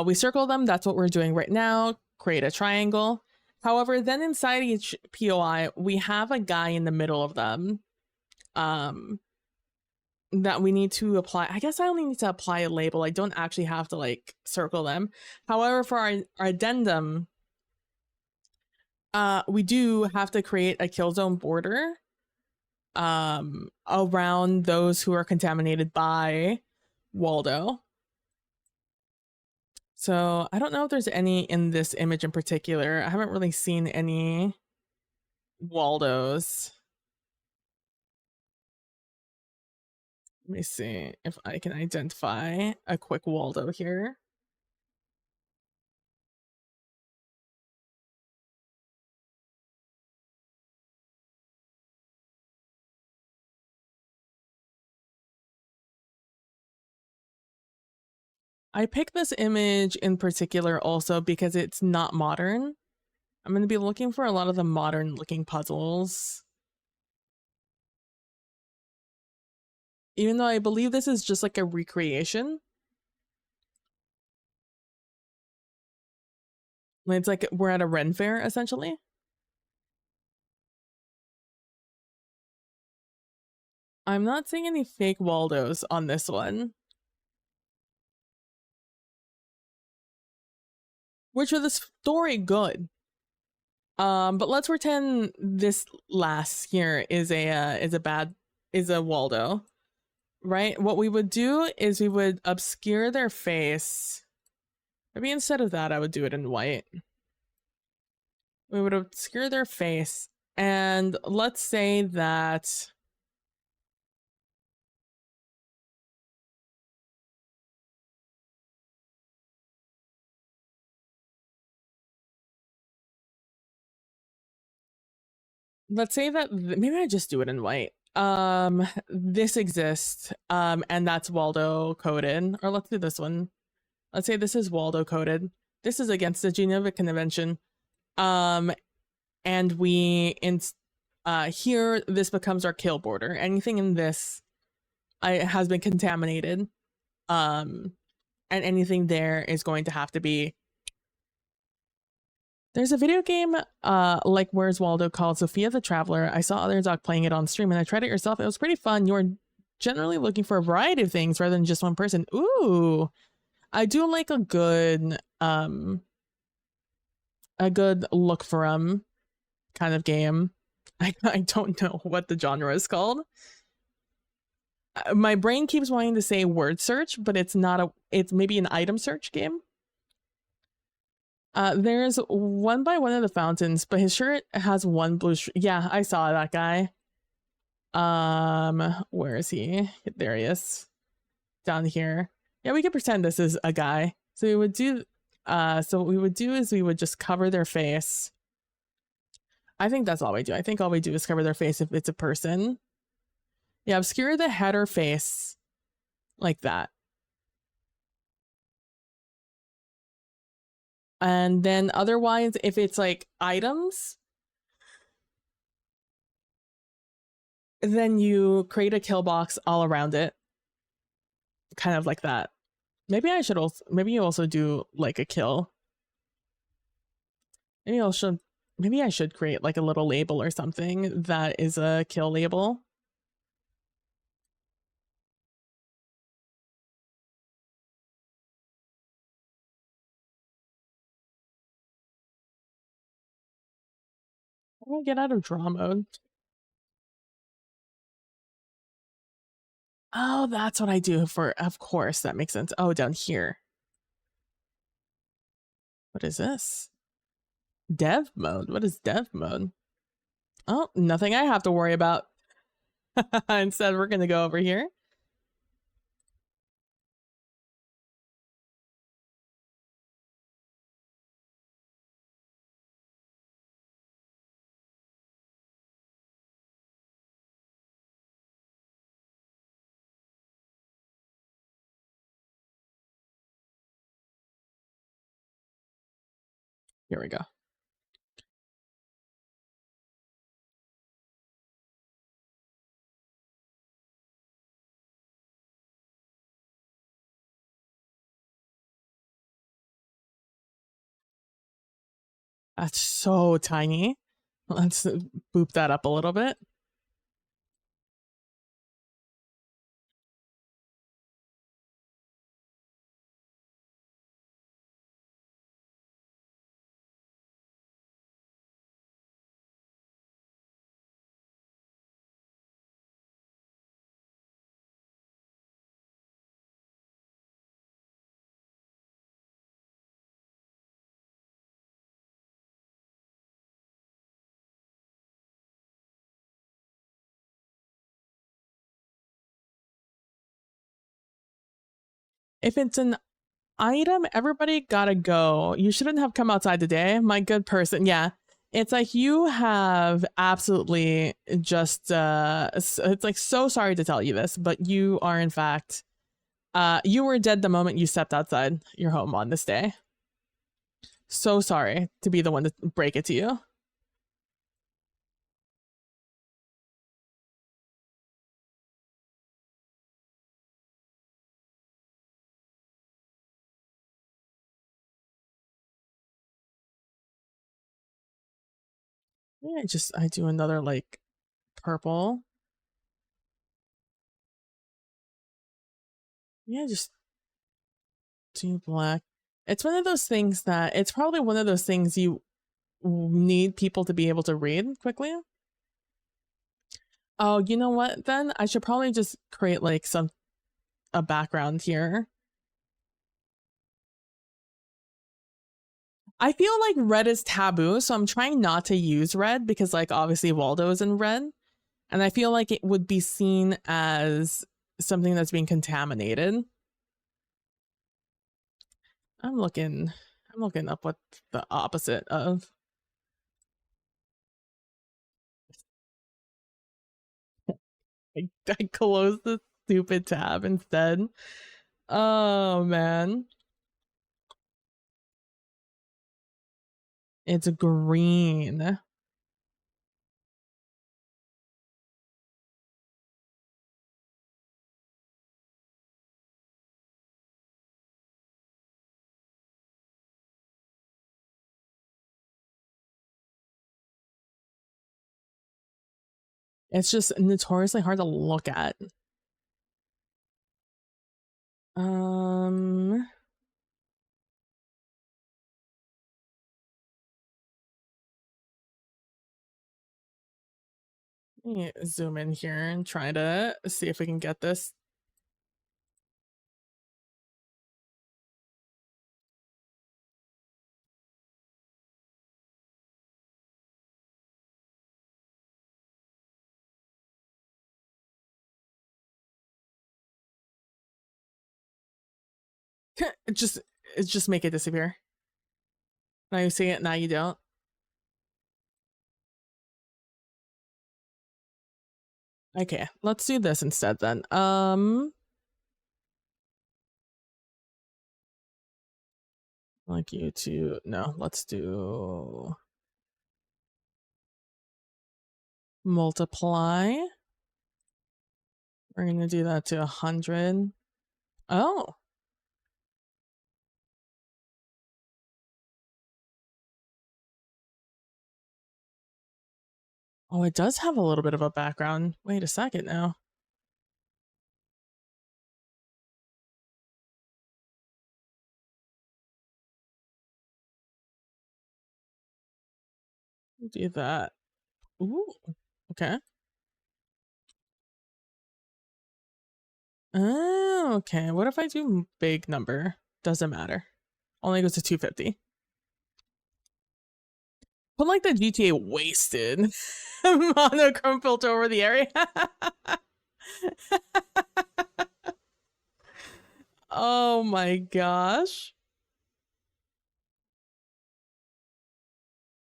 We circle them, that's what we're doing right now, create a triangle. However, then inside each POI, we have a guy in the middle of them that we need to apply. I guess I only need to apply a label. I don't actually have to like circle them. However, for our addendum, we do have to create a kill zone border around those who are contaminated by Waldo. So I don't know if there's any in this image in particular. I haven't really seen any Waldos. Let me see if I can identify a quick Waldo here. I picked this image in particular also because it's not modern. I'm going to be looking for a lot of the modern looking puzzles. Even though I believe this is just like a recreation. It's like we're at a Ren fair, essentially. I'm not seeing any fake Waldos on this one. Which for the story, good. But let's pretend this last here is a Waldo, right? What we would do is we would obscure their face. Maybe instead of that, I would do it in white. We would obscure their face, and let's say that maybe I just do it in white. This exists, and that's Waldo coded. Or let's do this one. Let's say this is Waldo coded. This is against the Geneva Convention. And we here this becomes our kill border. Anything in this has been contaminated. And anything there is going to have to be. There's a video game like Where's Waldo called Sophia the Traveler. I saw other doc playing it on stream and I tried it yourself. It was pretty fun. You're generally looking for a variety of things rather than just one person. Ooh, I do like a good look for 'em kind of game. I don't know what the genre is called. My brain keeps wanting to say word search, but it's maybe an item search game. There's one by one of the fountains, but his shirt has one blue yeah, I saw that guy. Where is he? There he is. Down here. Yeah, we could pretend this is a guy. So we would do what we would do is we would just cover their face. I think that's all we do. I think all we do is cover their face if it's a person. Yeah, obscure the head or face like that. And then otherwise, if it's like items, then you create a kill box all around it. Kind of like that. Maybe you also do like a kill. Maybe I should create like a little label or something that is a kill label. How do I get out of draw mode? Oh, that's what I do of course, that makes sense. Oh, down here. What is this? Dev mode? What is dev mode? Oh, nothing I have to worry about. Instead, we're going to go over here. Here we go. That's so tiny. Let's boop that up a little bit. If it's an item, everybody gotta go. You shouldn't have come outside today, my good person. Yeah. It's like you have absolutely just it's like so sorry to tell you this, but you are in fact you were dead the moment you stepped outside your home on this day. So sorry to be the one to break it to you. Yeah, I do another like purple. Yeah, just do black. It's one of those things that it's probably one of those things you need people to be able to read quickly. Oh, you know what? Then I should probably just create like a background here. I feel like red is taboo, so I'm trying not to use red because like obviously Waldo is in red, and I feel like it would be seen as something that's being contaminated. I'm looking up what the opposite of. I closed the stupid tab instead. Oh man. It's green. It's just notoriously hard to look at. Um Let me zoom in here and try to see if we can get this. Just make it disappear. Now you see it, now you don't. Okay, let's do this instead then. Like you to no, let's do multiply. We're gonna do that to 100. Oh. Oh, it does have a little bit of a background. Wait a second now. Do that. Ooh. Okay. Oh, okay. What if I do big number? Doesn't matter. Only goes to 250. Put like the GTA wasted monochrome filter over the area. Oh my gosh.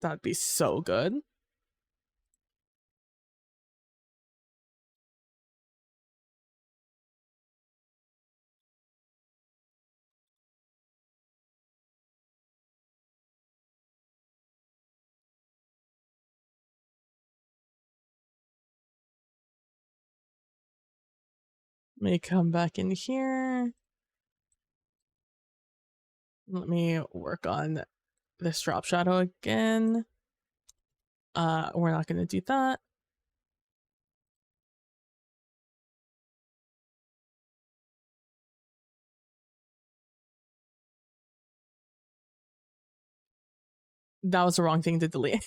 That'd be so good. Let me come back in here. Let me work on this drop shadow again. We're not going to do that. That was the wrong thing to delete.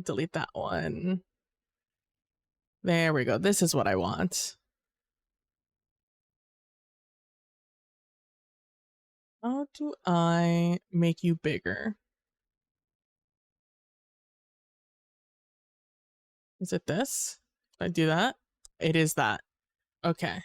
Delete that one. There we go. This is what I want. How do I make you bigger? Is it this? Can I do that? It is that. Okay.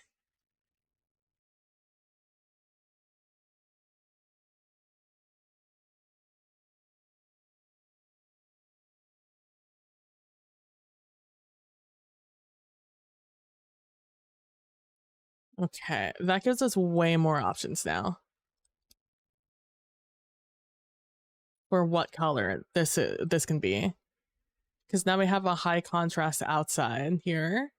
Okay, that gives us way more options now. For what color this can be. Because now we have a high contrast outside here.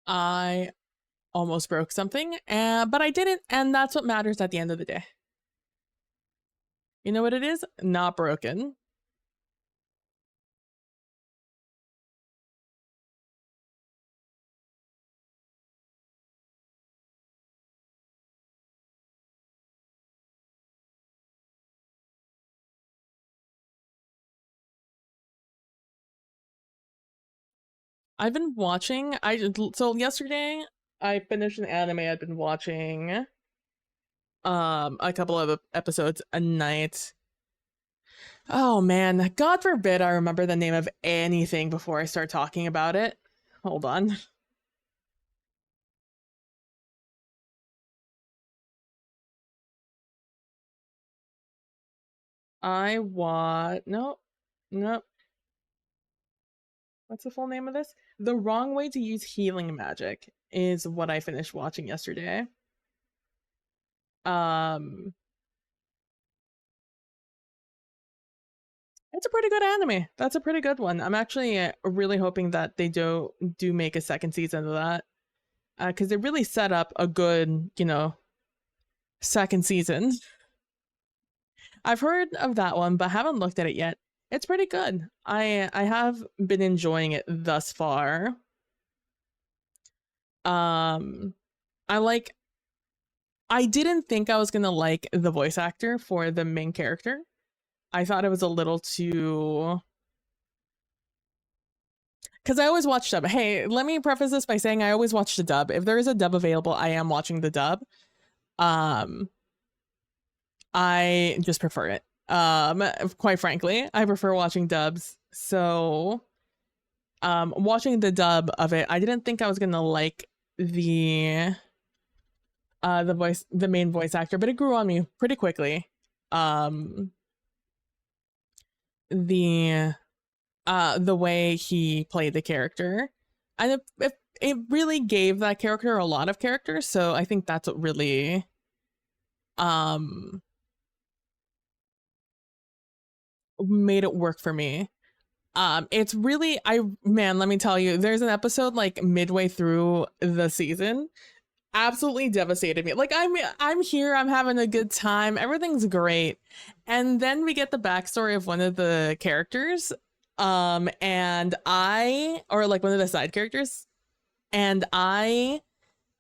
I almost broke something, but I didn't, and that's what matters at the end of the day. You know what it is? Not broken. I've been watching, so yesterday I finished an anime I'd been watching a couple of episodes a night. Oh man, God forbid I remember the name of anything before I start talking about it. Hold on. Nope. Nope. What's the full name of this? The Wrong Way to Use Healing Magic is what I finished watching yesterday. It's a pretty good anime. That's a pretty good one. I'm actually really hoping that they do make a second season of that. Because they really set up a good, second season. I've heard of that one, but haven't looked at it yet. It's pretty good. I have been enjoying it thus far. I didn't think I was gonna like the voice actor for the main character. I thought it was a little too, because I always watch dub. Hey, let me preface this by saying I always watch the dub. If there is a dub available, I am watching the dub. I just prefer it. Quite frankly, I prefer watching dubs. So, watching the dub of it, I didn't think I was gonna like the main voice actor, but it grew on me pretty quickly. The way he played the character, and it really gave that character a lot of character. So I think that's what really made it work for me. It's really, let me tell you, there's an episode like midway through the season, absolutely devastated me. Like I'm here, I'm having a good time, everything's great, and then we get the backstory of one of the characters, and or like one of the side characters, and I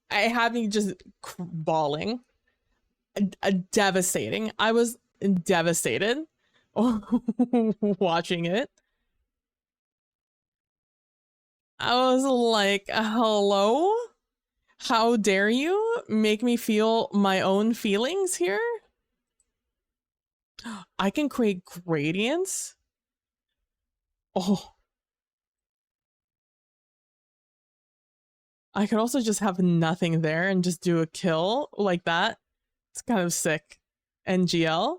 had me just bawling, devastating. I was devastated watching it. I was like, hello? How dare you make me feel my own feelings here? I can create gradients? Oh. I could also just have nothing there and just do a kill like that. It's kind of sick. NGL.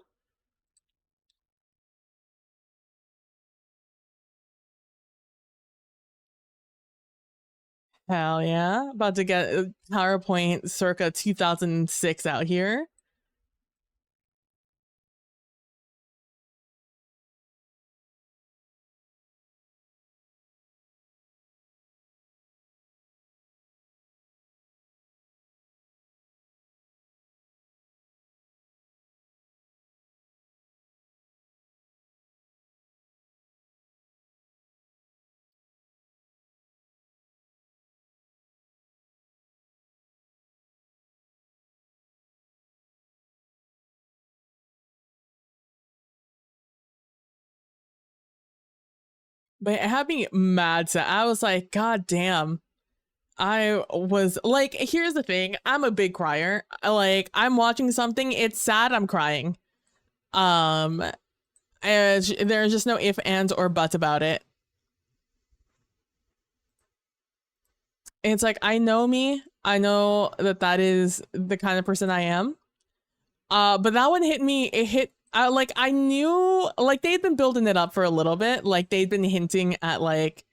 Hell yeah. About to get PowerPoint circa 2006 out here. But it had me mad sad. I was like, God damn. I was like, here's the thing. I'm a big crier. Like, I'm watching something, it's sad, I'm crying. And there's just no if, ands, or buts about it. It's like, I know me. I know that that is the kind of person I am. But that one hit me. It hit. Like I knew. Like they'd been building it up for a little bit. Like they'd been hinting at like,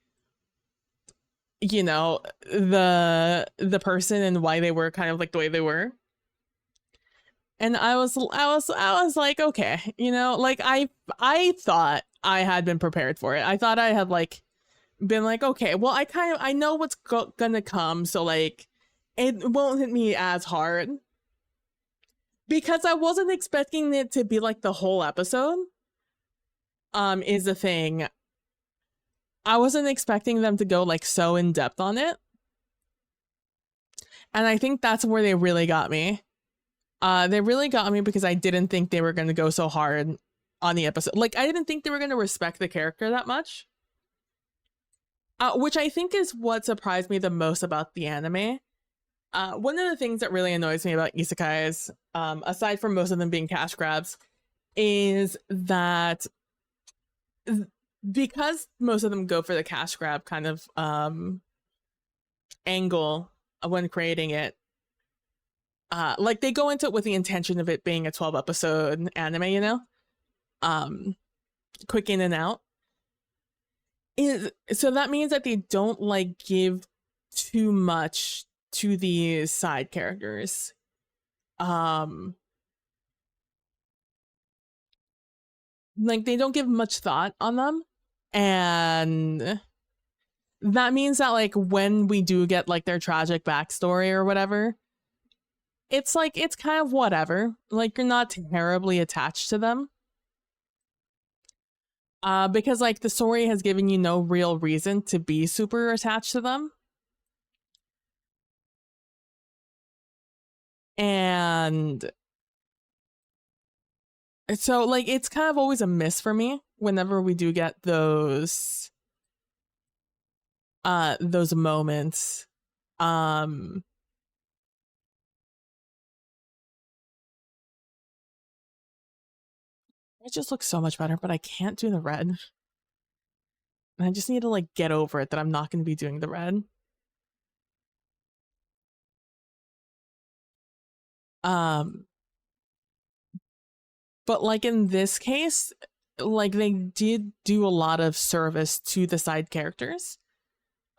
you know, the person and why they were kind of like the way they were. And I was like, okay, you know, like I thought I had been prepared for it. I thought I had like been like, okay, well, I know what's gonna come, so like it won't hit me as hard because I wasn't expecting it to be like the whole episode. Is the thing. I wasn't expecting them to go like so in depth on it, and I think that's where they really got me. They really got me because I didn't think they were gonna go so hard on the episode. Like I didn't think they were gonna respect the character that much. Which I think is what surprised me the most about the anime. One of the things that really annoys me about isekais, aside from most of them being cash grabs, is that because most of them go for the cash grab kind of angle when creating it, like they go into it with the intention of it being a 12 episode anime, you know, quick in and out. So that means that they don't like give too much to these side characters. Like they don't give much thought on them, and that means that like when we do get like their tragic backstory or whatever, it's like it's kind of whatever. Like you're not terribly attached to them. Because like the story has given you no real reason to be super attached to them. And so like it's kind of always a miss for me whenever we do get those moments. It just looks so much better, but I can't do the red. And I just need to like get over it that I'm not going to be doing the red. But like in this case, like they did do a lot of service to the side characters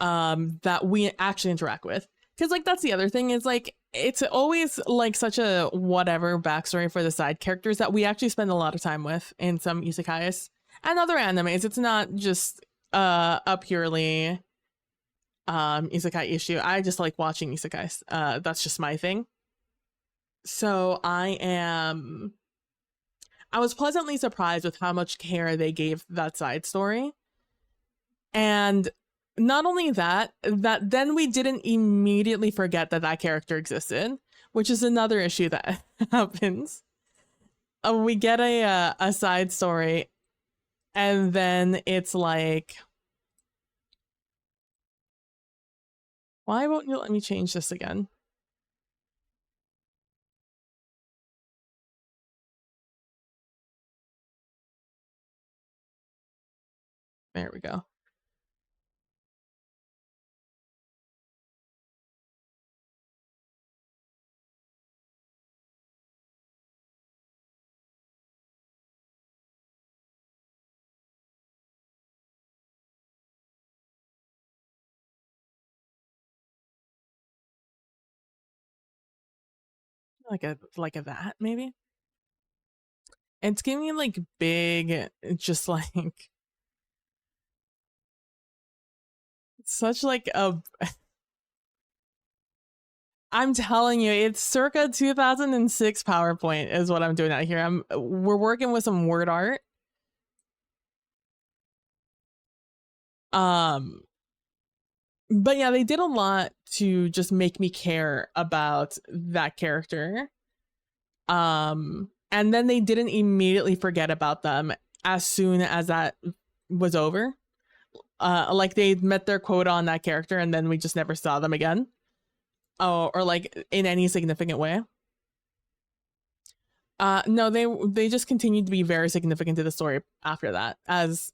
that we actually interact with. Because like that's the other thing is like it's always like such a whatever backstory for the side characters that we actually spend a lot of time with in some isekais and other animes. It's not just a purely isekai issue. I just like watching isekais. That's just my thing. So I was pleasantly surprised with how much care they gave that side story. And not only that, that then we didn't immediately forget that that character existed, which is another issue that happens. We get a side story, and then it's like, why won't you let me change this again? There we go. like a that maybe. It's giving me like big, just like such like a. I'm telling you, it's circa 2006 PowerPoint is what I'm doing out here. We're working with some word art. But yeah, they did a lot to just make me care about that character. And then they didn't immediately forget about them as soon as that was over. Like they met their quota on that character and then we just never saw them again. Oh, or like in any significant way. No, they just continued to be very significant to the story after that, as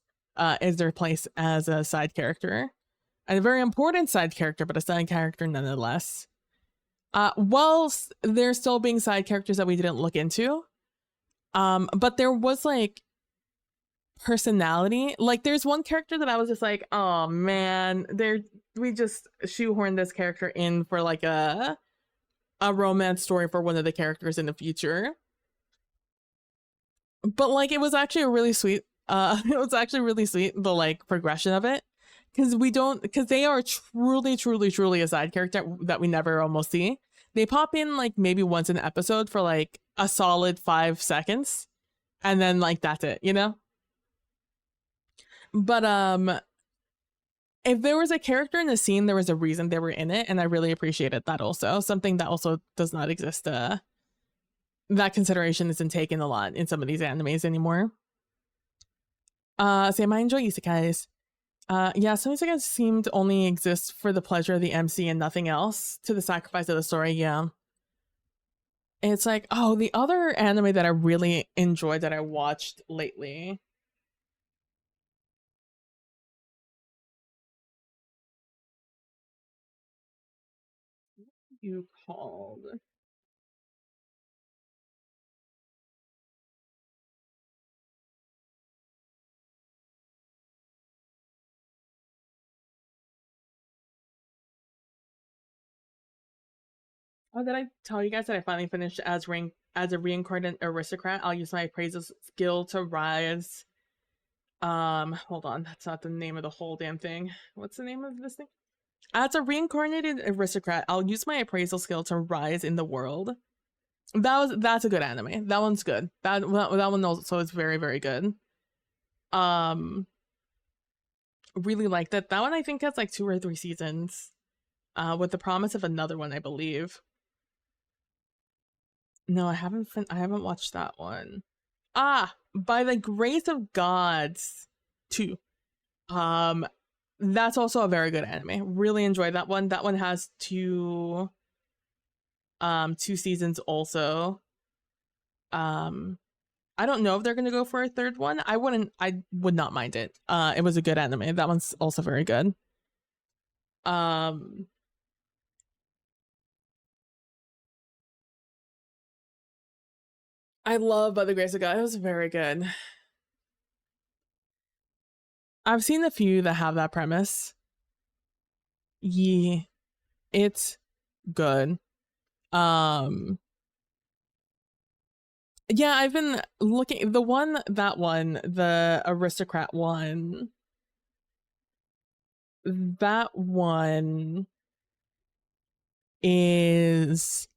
is their place as a side character. A very important side character, but a side character nonetheless. Whilst there's still being side characters that we didn't look into, but there was like personality. Like there's one character that I was just like, oh man, we just shoehorned this character in for like a romance story for one of the characters in the future. But like it was actually a really sweet it was actually really sweet, the like progression of it. Because they are truly a side character that we never almost see. They pop in like maybe once an episode for like a solid 5 seconds, and then like that's it, you know? But if there was a character in the scene, there was a reason they were in it, and I really appreciated that also. Something that also does not exist. That consideration isn't taken a lot in some of these animes anymore. Sam, I enjoy isekais. Yeah, some isekais seem to only exist for the pleasure of the MC and nothing else, to the sacrifice of the story, yeah. It's like, oh, the other anime that I really enjoyed that I watched lately. You called. Oh, did I tell you guys that I finally finished as a reincarnated aristocrat? I'll use my appraisal skill to rise. Hold on, that's not the name of the whole damn thing. What's the name of this thing? As a reincarnated aristocrat, I'll use my appraisal skill to rise in the world. That's a good anime. That one's good. That one also is very, very good. Really like that. That one I think has like 2 or 3 seasons. With the promise of another one, I believe. No, I haven't watched that one. Ah, By the Grace of Gods 2. That's also a very good anime. Really enjoyed that one. That one has 2 seasons also. I don't know if they're gonna go for a 3rd one. I would not mind it. It was a good anime. That one's also very good. I love By the Grace of God. It was very good. I've seen a few that have that premise. Yeah, it's good. Yeah, I've been looking the aristocrat one. That one is,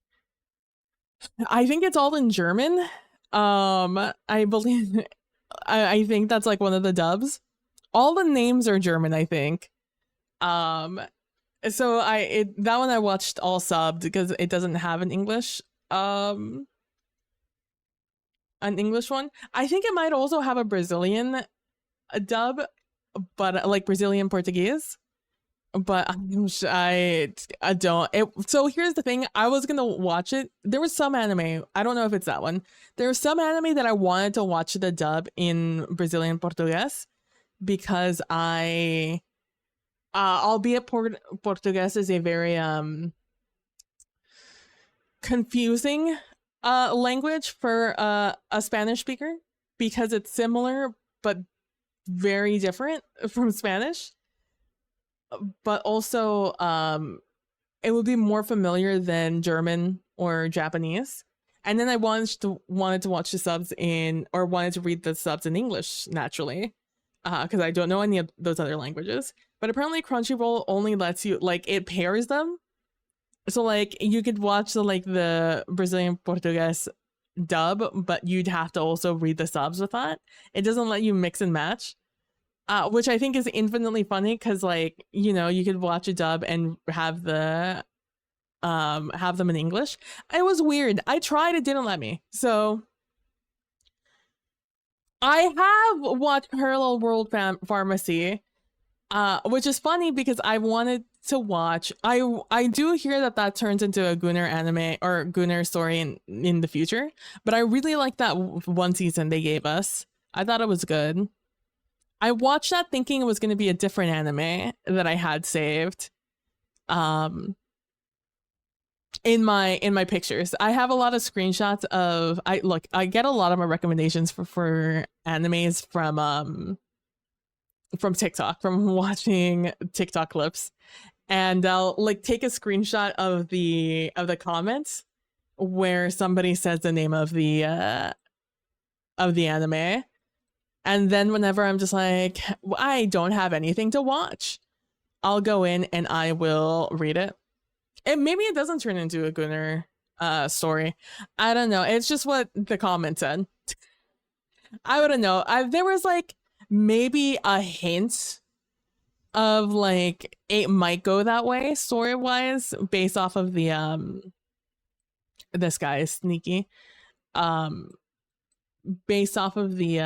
I think it's all in German. I believe I think that's like one of the dubs. All the names are German, I think. So that one I watched all subbed because it doesn't have an English one. I think it might also have a Brazilian dub, but like Brazilian Portuguese. But I don't. So here's the thing. I was gonna watch it. There was some anime. I don't know if it's that one. There was some anime that I wanted to watch the dub in Brazilian Portuguese because albeit Portuguese is a very confusing language for a Spanish speaker because it's similar but very different from Spanish. But also it would be more familiar than German or Japanese. And then I wanted to watch the subs in, or wanted to read the subs in English naturally, because I don't know any of those other languages. But apparently Crunchyroll only lets you, like, it pairs them. So like you could watch the Brazilian Portuguese dub, but you'd have to also read the subs with that. It doesn't let you mix and match. Which I think is infinitely funny because, like, you know, you could watch a dub and have them in English. It was weird. I tried, it didn't let me. So I have watched Parallel World Pharmacy, which is funny because I wanted to watch. I do hear that turns into a Gunnar anime or Gunnar story in the future, but I really like that one season they gave us. I thought it was good. I watched that thinking it was going to be a different anime that I had saved. In my pictures, I have a lot of screenshots of. I get a lot of my recommendations for animes from TikTok, from watching TikTok clips, and I'll like take a screenshot of the comments where somebody says the name of the anime. And then whenever I'm just like, I don't have anything to watch, I'll go in and I will read it. And maybe it doesn't turn into a Gunnar story. I don't know. It's just what the comment said. I wouldn't know. There was like maybe a hint of like it might go that way story wise based off of the this guy is sneaky. Based off of the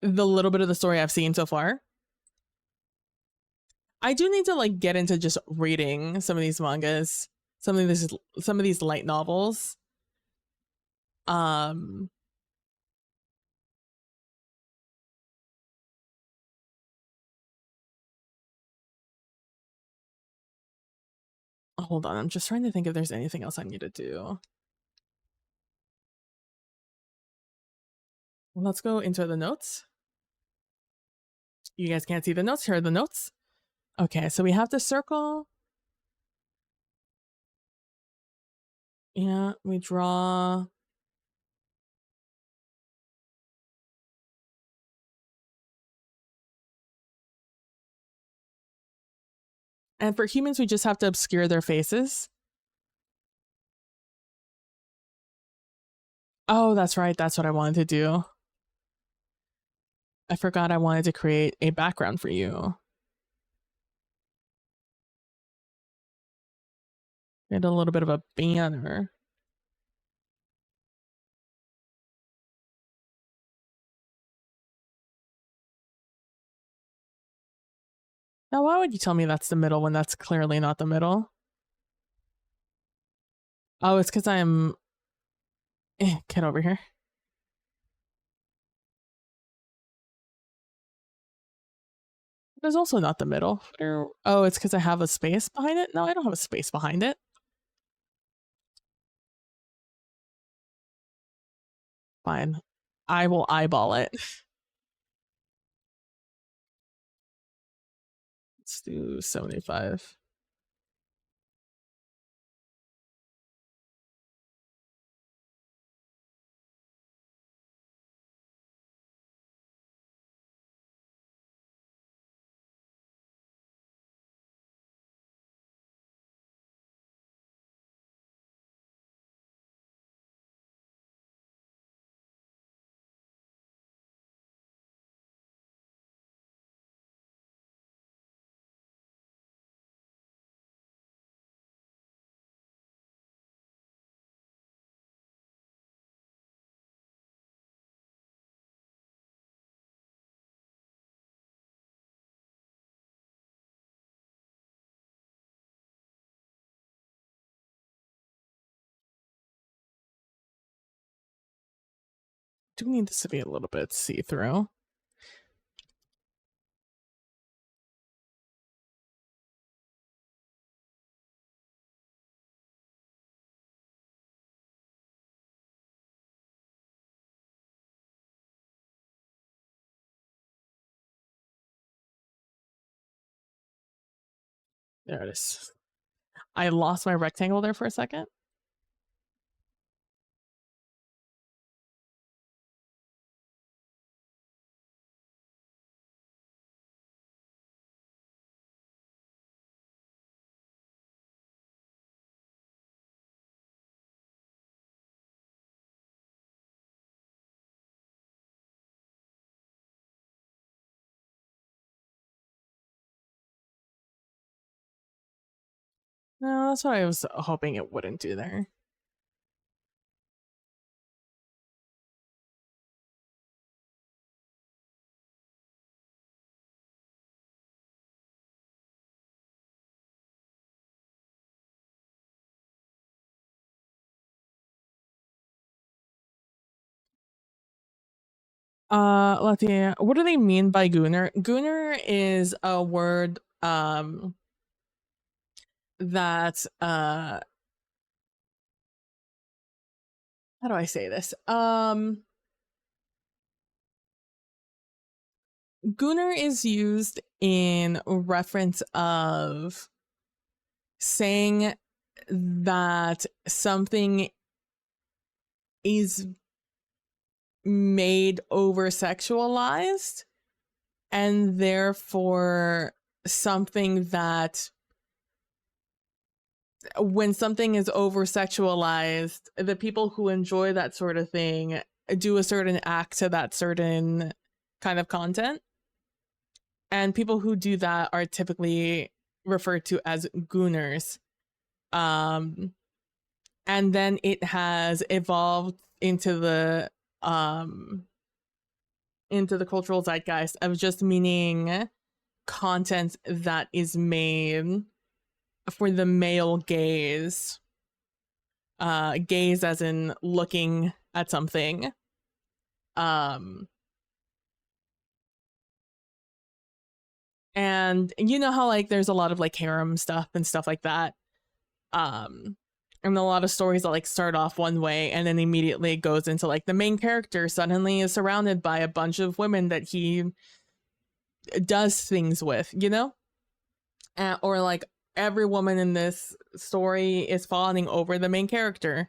little bit of the story I've seen so far. I do need to like get into just reading some of these mangas, some of these light novels. Hold on, I'm just trying to think if there's anything else I need to do. Let's go into the notes. You guys can't see the notes. Here are the notes. Okay, so we have the circle. Yeah, we draw. And for humans, we just have to obscure their faces. Oh, that's right. That's what I wanted to do. I forgot I wanted to create a background for you. Get a little bit of a banner. Now, why would you tell me that's the middle when that's clearly not the middle? Oh, it's because I'm... get over here. There's also not the middle. Oh, it's because I have a space behind it? No, I don't have a space behind it. Fine. I will eyeball it. Let's do 75. Do need this to be a little bit see-through. There it is. I lost my rectangle there for a second. No, that's what I was hoping it wouldn't do there. Let's see. What do they mean by gooner? Gooner is a word that how do I say this? Gooner is used in reference of saying that something is made over sexualized, and therefore something that when something is over sexualized, the people who enjoy that sort of thing do a certain act to that certain kind of content, and people who do that are typically referred to as gooners. And then it has evolved into the cultural zeitgeist of just meaning content that is made for the male gaze. Gaze as in looking at something. And you know how like there's a lot of like harem stuff and stuff like that. And a lot of stories that like start off one way and then immediately it goes into like the main character suddenly is surrounded by a bunch of women that he does things with, you know? Or like every woman in this story is fawning over the main character.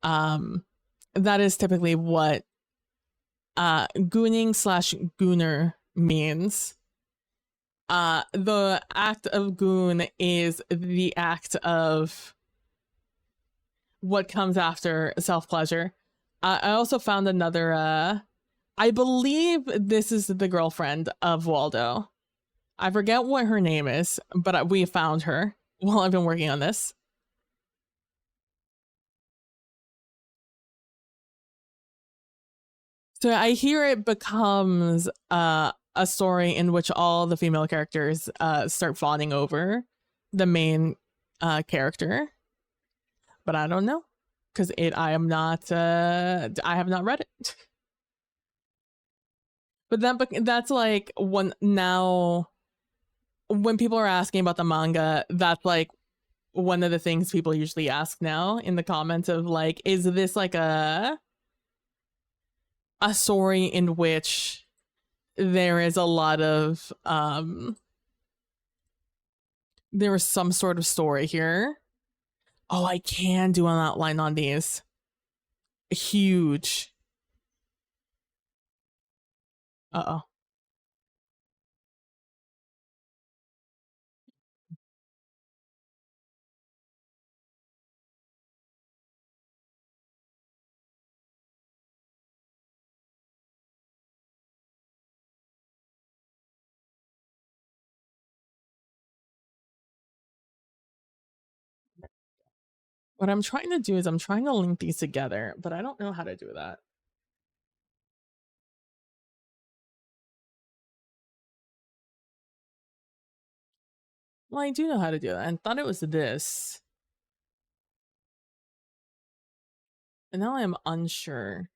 That is typically what gooning / gooner means. The act of goon is the act of what comes after self-pleasure. I also found another I believe this is the girlfriend of Waldo. I forget what her name is, but we found her while I've been working on this. So I hear it becomes a story in which all the female characters start fawning over the main character, but I don't know because I am not I have not read it. But that's like now when people are asking about the manga, that's like one of the things people usually ask now in the comments of like, is this like a story in which there is a lot of there is some sort of story here. Oh, I can do an outline on these. Huge. Uh-oh. What I'm trying to do is I'm trying to link these together, but I don't know how to do that. Well, I do know how to do that. I thought it was this. And now I'm unsure.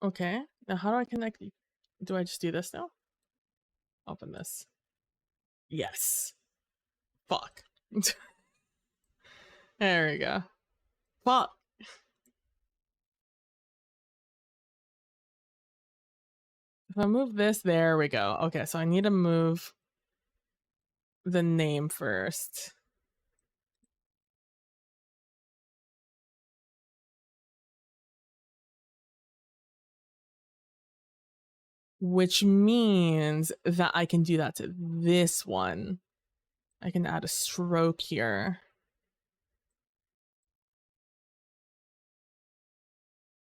Okay. Now how do I connect you? Do I just do this now? Open this. Yes. Fuck. There we go. Fuck. If I move this, there we go. Okay, so I need to move the name first. Which means that I can do that to this one. I can add a stroke here.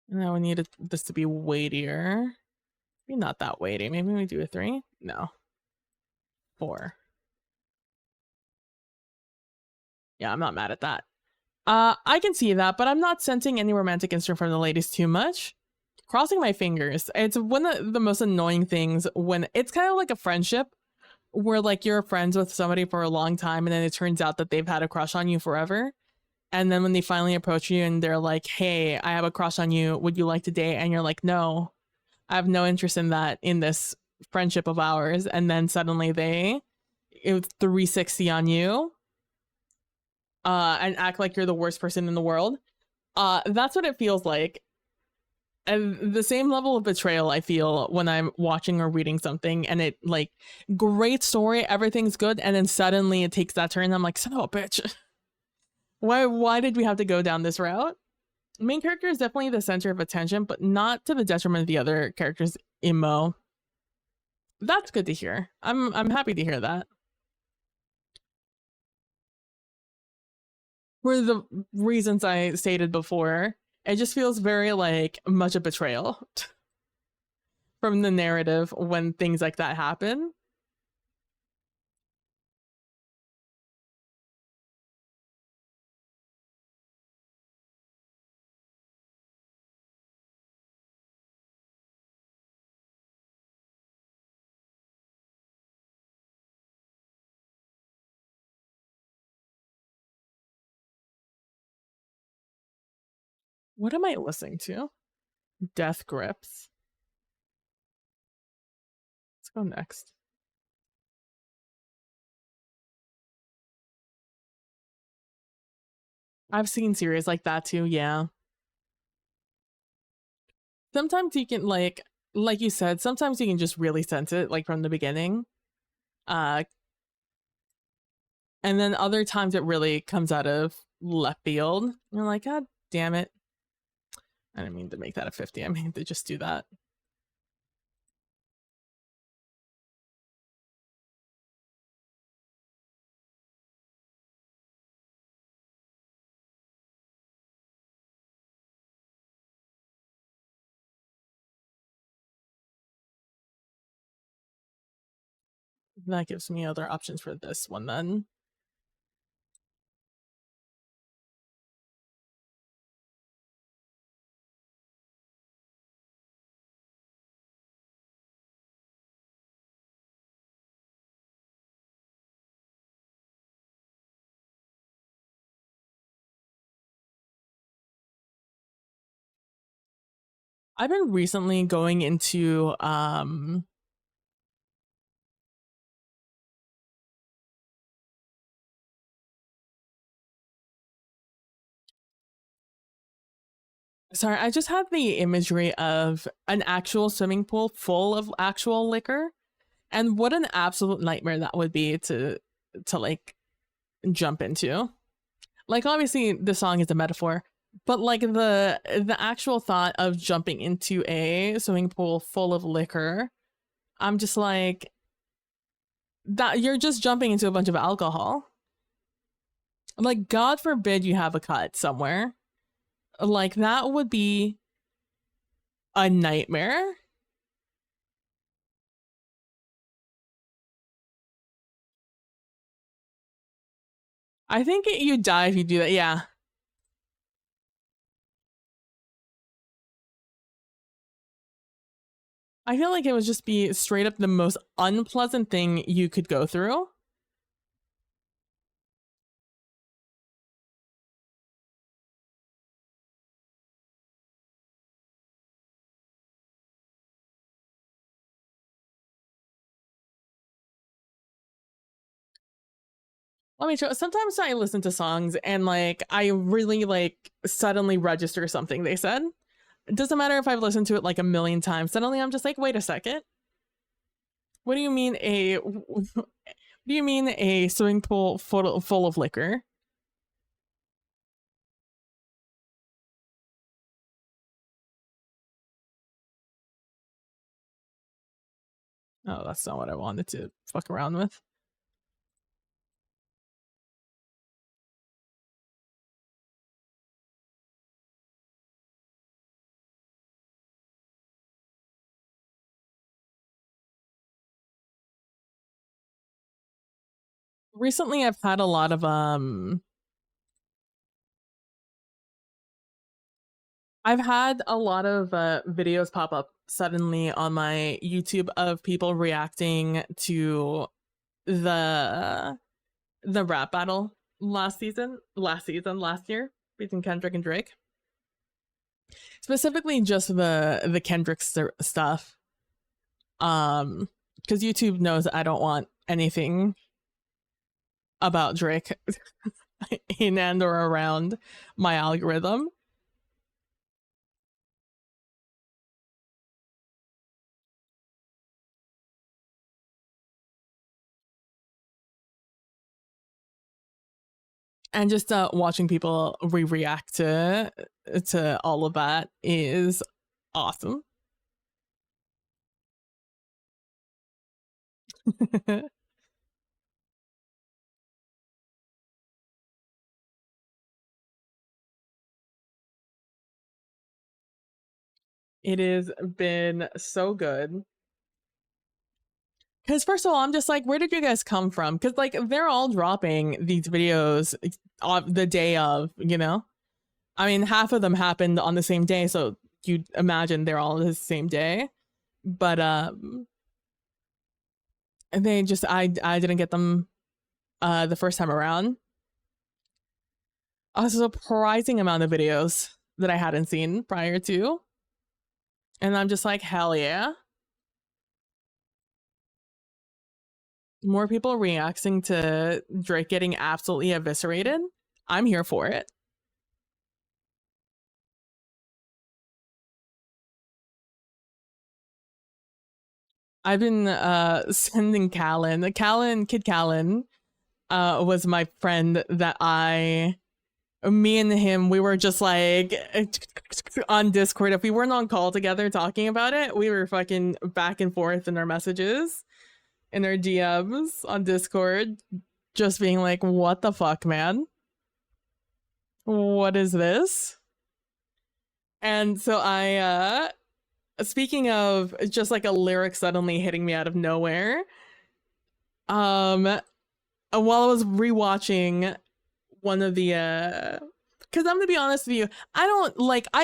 Now we need this to be weightier. Maybe not that weighty. Maybe we do a 3? No. 4. Yeah, I'm not mad at that. I can see that, but I'm not sensing any romantic instinct from the ladies too much. Crossing my fingers. It's one of the most annoying things when it's kind of like a friendship where like you're friends with somebody for a long time and then it turns out that they've had a crush on you forever. And then when they finally approach you and they're like, hey, I have a crush on you. Would you like to date? And you're like, no, I have no interest in that in this friendship of ours. And then suddenly it 360 on you and act like you're the worst person in the world. That's what it feels like. And the same level of betrayal I feel when I'm watching or reading something and it like great story, everything's good, and then suddenly it takes that turn. I'm like, son of a bitch. Why did we have to go down this route? Main character is definitely the center of attention, but not to the detriment of the other characters' emo. That's good to hear. I'm happy to hear that. For the reasons I stated before, it just feels very like much a betrayal from the narrative when things like that happen. What am I listening to? Death Grips. Let's go next. I've seen series like that too, yeah. Sometimes you can like you said, sometimes you can just really sense it like from the beginning. Uh and then other times it really comes out of left field. And you're like, God damn it. I didn't mean to make that a 50. I mean to just do that. That gives me other options for this one then. I've been recently going into sorry, I just had the imagery of an actual swimming pool full of actual liquor. And what an absolute nightmare that would be to like jump into. Like obviously the song is a metaphor, but like the actual thought of jumping into a swimming pool full of liquor, I'm just like that you're just jumping into a bunch of alcohol. Like God forbid you have a cut somewhere. Like that would be a nightmare. I think you die if you do that. Yeah. I feel like it would just be straight up the most unpleasant thing you could go through. Let me show. Sometimes I listen to songs and like I really like suddenly register something they said. It doesn't matter if I've listened to it like a million times. Suddenly I'm just like, wait a second. What do you mean a what do you mean a swimming pool full of liquor? Oh, that's not what I wanted to fuck around with. Recently I've had a lot of videos pop up suddenly on my YouTube of people reacting to the the rap battle last year between Kendrick and Drake. Specifically just the Kendrick stuff. Because YouTube knows I don't want anything about Drake in and or around my algorithm. And just watching people react to all of that is awesome. It has been so good. Because first of all, I'm just like, where did you guys come from? Because like they're all dropping these videos on the day of, you know. I mean, half of them happened on the same day, so you'd imagine they're all the same day. But they just I didn't get them the first time around. A surprising amount of videos that I hadn't seen prior to, and I'm just like, hell yeah. More people reacting to Drake getting absolutely eviscerated. I'm here for it. I've been sending Kid Callan was my friend that me and him, we were just like on Discord. If we weren't on call together talking about it, we were fucking back and forth in our messages, in our DMs on Discord, just being like, what the fuck, man? What is this? And so speaking of just like a lyric suddenly hitting me out of nowhere, while I was rewatching one of the because I'm gonna be honest with you, I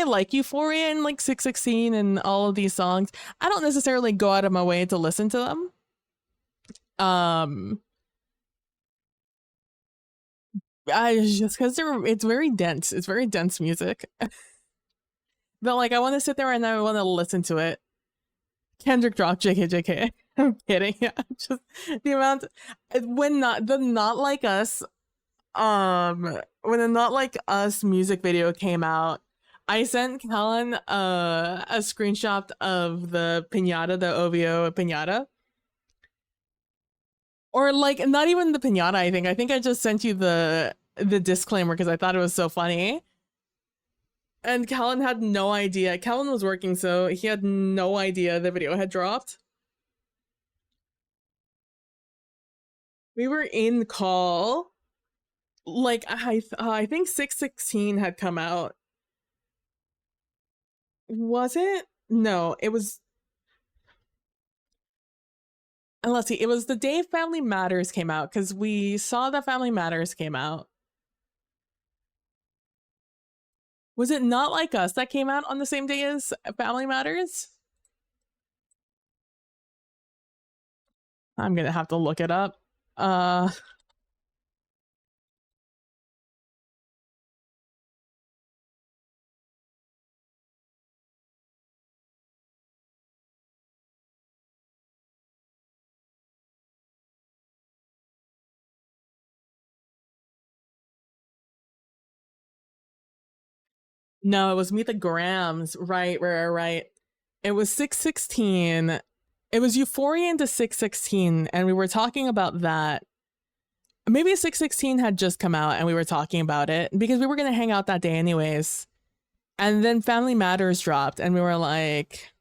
like Euphoria and like 616 and all of these songs. I don't necessarily go out of my way to listen to them. I just because it's very dense. It's very dense music. But like I want to sit there and I want to listen to it. Kendrick dropped JK. I'm kidding. Yeah, just the amount when not the not like us when the Not Like Us music video came out, I sent Callan a screenshot of the pinata, the OVO pinata. Or like not even the pinata, I think I just sent you the disclaimer because I thought it was so funny. And Callan had no idea. Callan was working, so he had no idea the video had dropped. We were in call. Like I think 616 had come out. Was it? No, it was. And let's see, it was the day Family Matters came out because we saw that Family Matters came out. Was it Not Like Us that came out on the same day as Family Matters? I'm gonna have to look it up. Uh No, it was Meet the Grams. Right. It was 616. It was Euphoria into 616, and we were talking about that. Maybe 616 had just come out and we were talking about it because we were going to hang out that day anyways. And then Family Matters dropped and we were like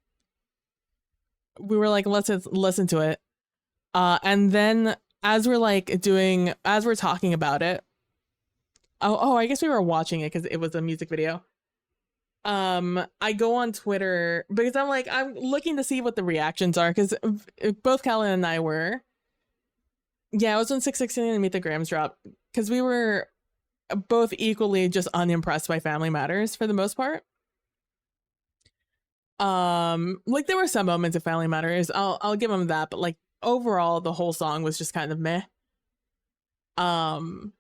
let's listen to it. And then as we're talking about it, I guess we were watching it because it was a music video. I go on Twitter because I'm looking to see what the reactions are because both Callan and I were. Yeah, it was when 616 and Meet the Grams dropped because we were both equally just unimpressed by Family Matters for the most part. Like there were some moments of Family Matters, I'll give them that, but like overall the whole song was just kind of meh. And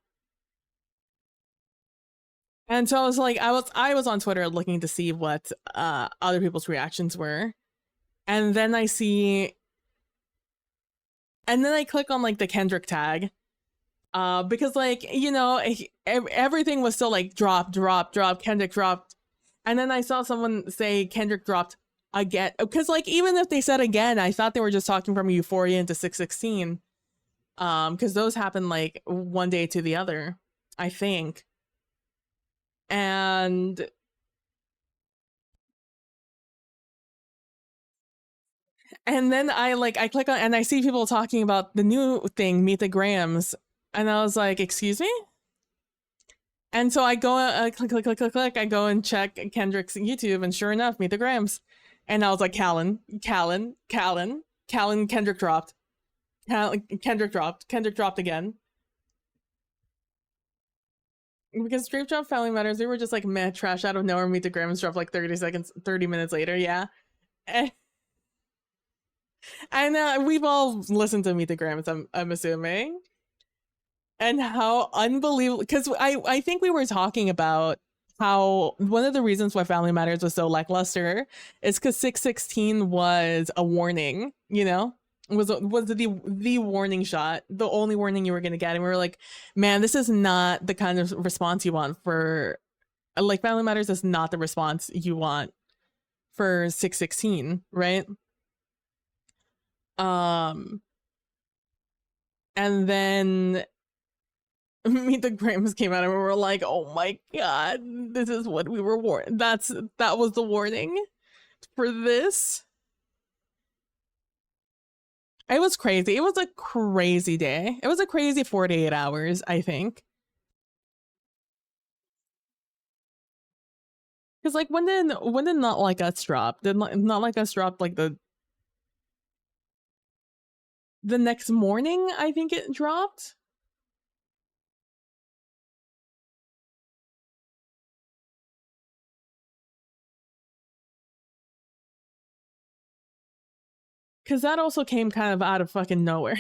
so I was like, I was on Twitter looking to see what other people's reactions were, and then I click on like the Kendrick tag, because like everything was still like drop, Kendrick dropped, and then I saw someone say Kendrick dropped again, because like even if they said again, I thought they were just talking from Euphoria into 616, because those happened like one day to the other, I think. And then I click on and I see people talking about the new thing, Meet the Grams, and I was like, excuse me? And so I go click, I go and check Kendrick's YouTube, and sure enough, Meet the Grams. And I was like, Callan, Kendrick dropped. Kendrick dropped again. Because Strape Drop Family Matters, we were just like meh, trash out of nowhere. Meet the Grams dropped like 30 minutes later, yeah. And we've all listened to Meet the Grams, I'm assuming. And how unbelievable, because I think we were talking about how one of the reasons why Family Matters was so lackluster is because 616 was a warning, was the warning shot, the only warning you were going to get. And we were like, man, this is not the kind of response you want for, like, Family Matters is not the response you want for 616, right? And then Meet the Grams came out and we were like, oh my god, this is what we were warned. That was the warning for this. It was crazy. It was a crazy day. It was a crazy 48 hours, I think. Because like when did Not Like Us drop? Did Not Like Us drop like the next morning? I think it dropped. Because that also came kind of out of fucking nowhere.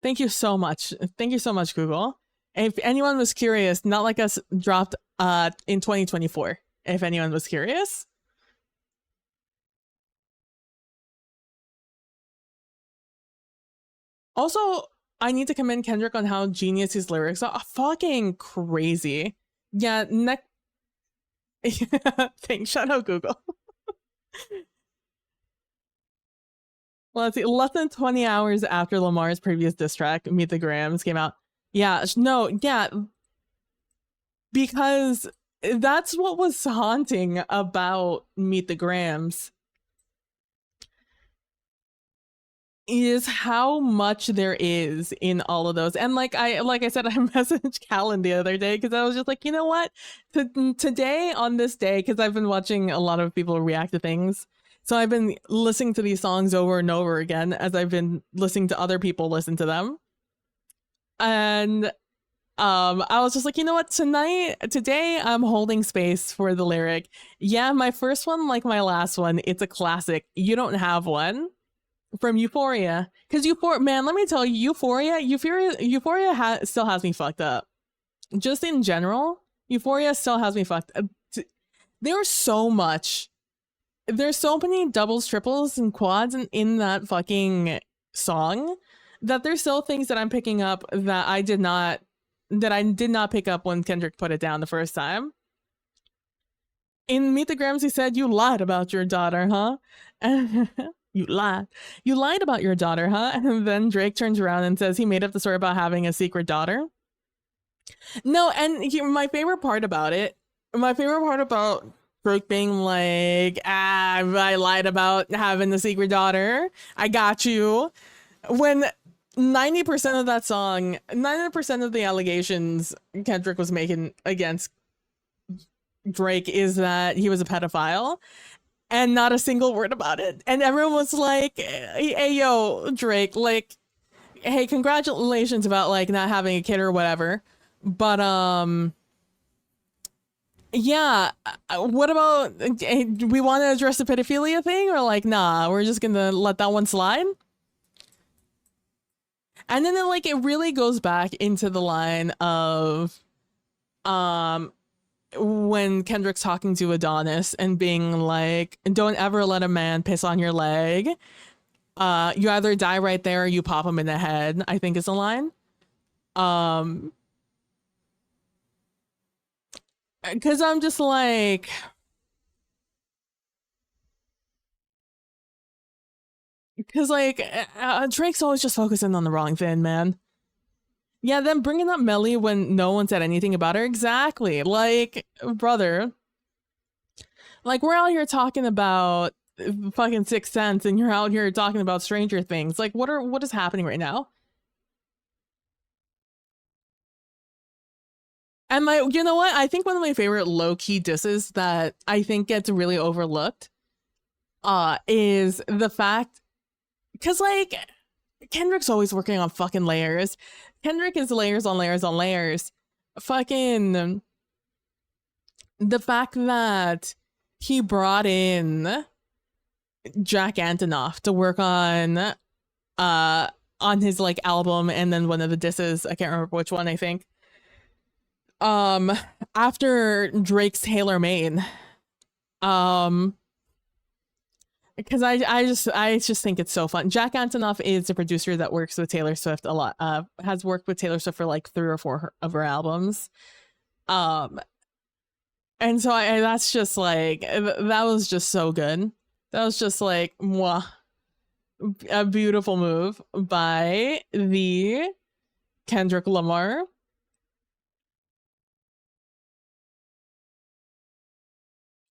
Thank you so much. Thank you so much, Google. And if anyone was curious, Not Like Us dropped in 2024. If anyone was curious. Also, I need to commend Kendrick on how genius his lyrics are. Fucking crazy. Yeah, thanks. Shout out Google. Well, let's see. Less than 20 hours after Lamar's previous diss track, Meet the Grams, came out. Yeah, no, yeah. Because that's what was haunting about Meet the Grams. Is how much there is in all of those. And like I said, I messaged Callan the other day because I was just like, you know what? Today, on this day, because I've been watching a lot of people react to things. So I've been listening to these songs over and over again as I've been listening to other people listen to them. And I was just like, you know what? Today, I'm holding space for the lyric. Yeah, my first one, like my last one, it's a classic. You don't have one. From Euphoria, because Euphoria, man, let me tell you, Euphoria still has me fucked up. Just in general, Euphoria still has me fucked up. There was so much there's so many doubles, triples, and quads in that fucking song that there's still things that I'm picking up that I did not pick up when Kendrick put it down the first time. In Meet the Grams, he said, "You lied about your daughter, huh?" You lied. You lied about your daughter, huh? And then Drake turns around and says he made up the story about having a secret daughter. No, and my favorite part about Drake being like, I lied about having the secret daughter. I got you. When 90% of that song, 90% of the allegations Kendrick was making against Drake is that he was a pedophile, and not a single word about it. And everyone was like, hey, yo, Drake, like, hey, congratulations about like not having a kid or whatever. But yeah, what about, we want to address the pedophilia thing, or like, nah, we're just gonna let that one slide? And then it really goes back into the line of when Kendrick's talking to Adonis and being like, don't ever let a man piss on your leg. You either die right there or you pop him in the head, I think is the line. Because I'm just like, Drake's always just focusing on the wrong thing, man. Yeah, then bringing up Melly when no one said anything about her. Exactly. Like, brother. Like, we're out here talking about fucking Sixth Sense and you're out here talking about Stranger Things. Like, what is happening right now? And you know what? I think one of my favorite low-key disses that I think gets really overlooked is the fact, because like, Kendrick's always working on fucking layers. Kendrick is layers on layers on layers. Fucking the fact that he brought in Jack Antonoff to work on his like album, and then one of the disses, I can't remember which one, I think. After Drake's Tailor Made. Because I just think it's so fun. Jack Antonoff is a producer that works with Taylor Swift a lot. Has worked with Taylor Swift for like 3 or 4 of her albums. And so that's just like, that was just so good. That was just like, mwah, a beautiful move by the Kendrick Lamar.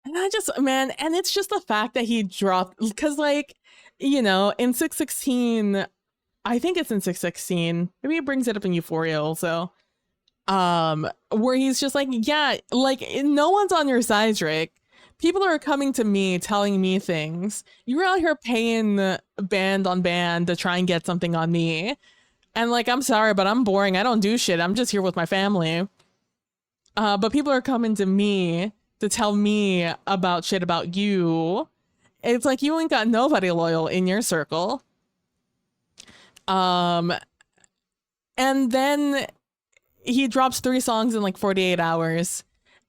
And I just, man, and it's just the fact that he dropped, because like, you know, in 616, I think it's in 616, maybe he brings it up in Euphoria also, where he's just like, yeah, like, no one's on your side, Drake. People are coming to me, telling me things. You're out here paying band on band to try and get something on me. And like, I'm sorry, but I'm boring. I don't do shit. I'm just here with my family. But people are coming to me to tell me about shit about you. It's like, you ain't got nobody loyal in your circle. And then he drops 3 songs in like 48 hours.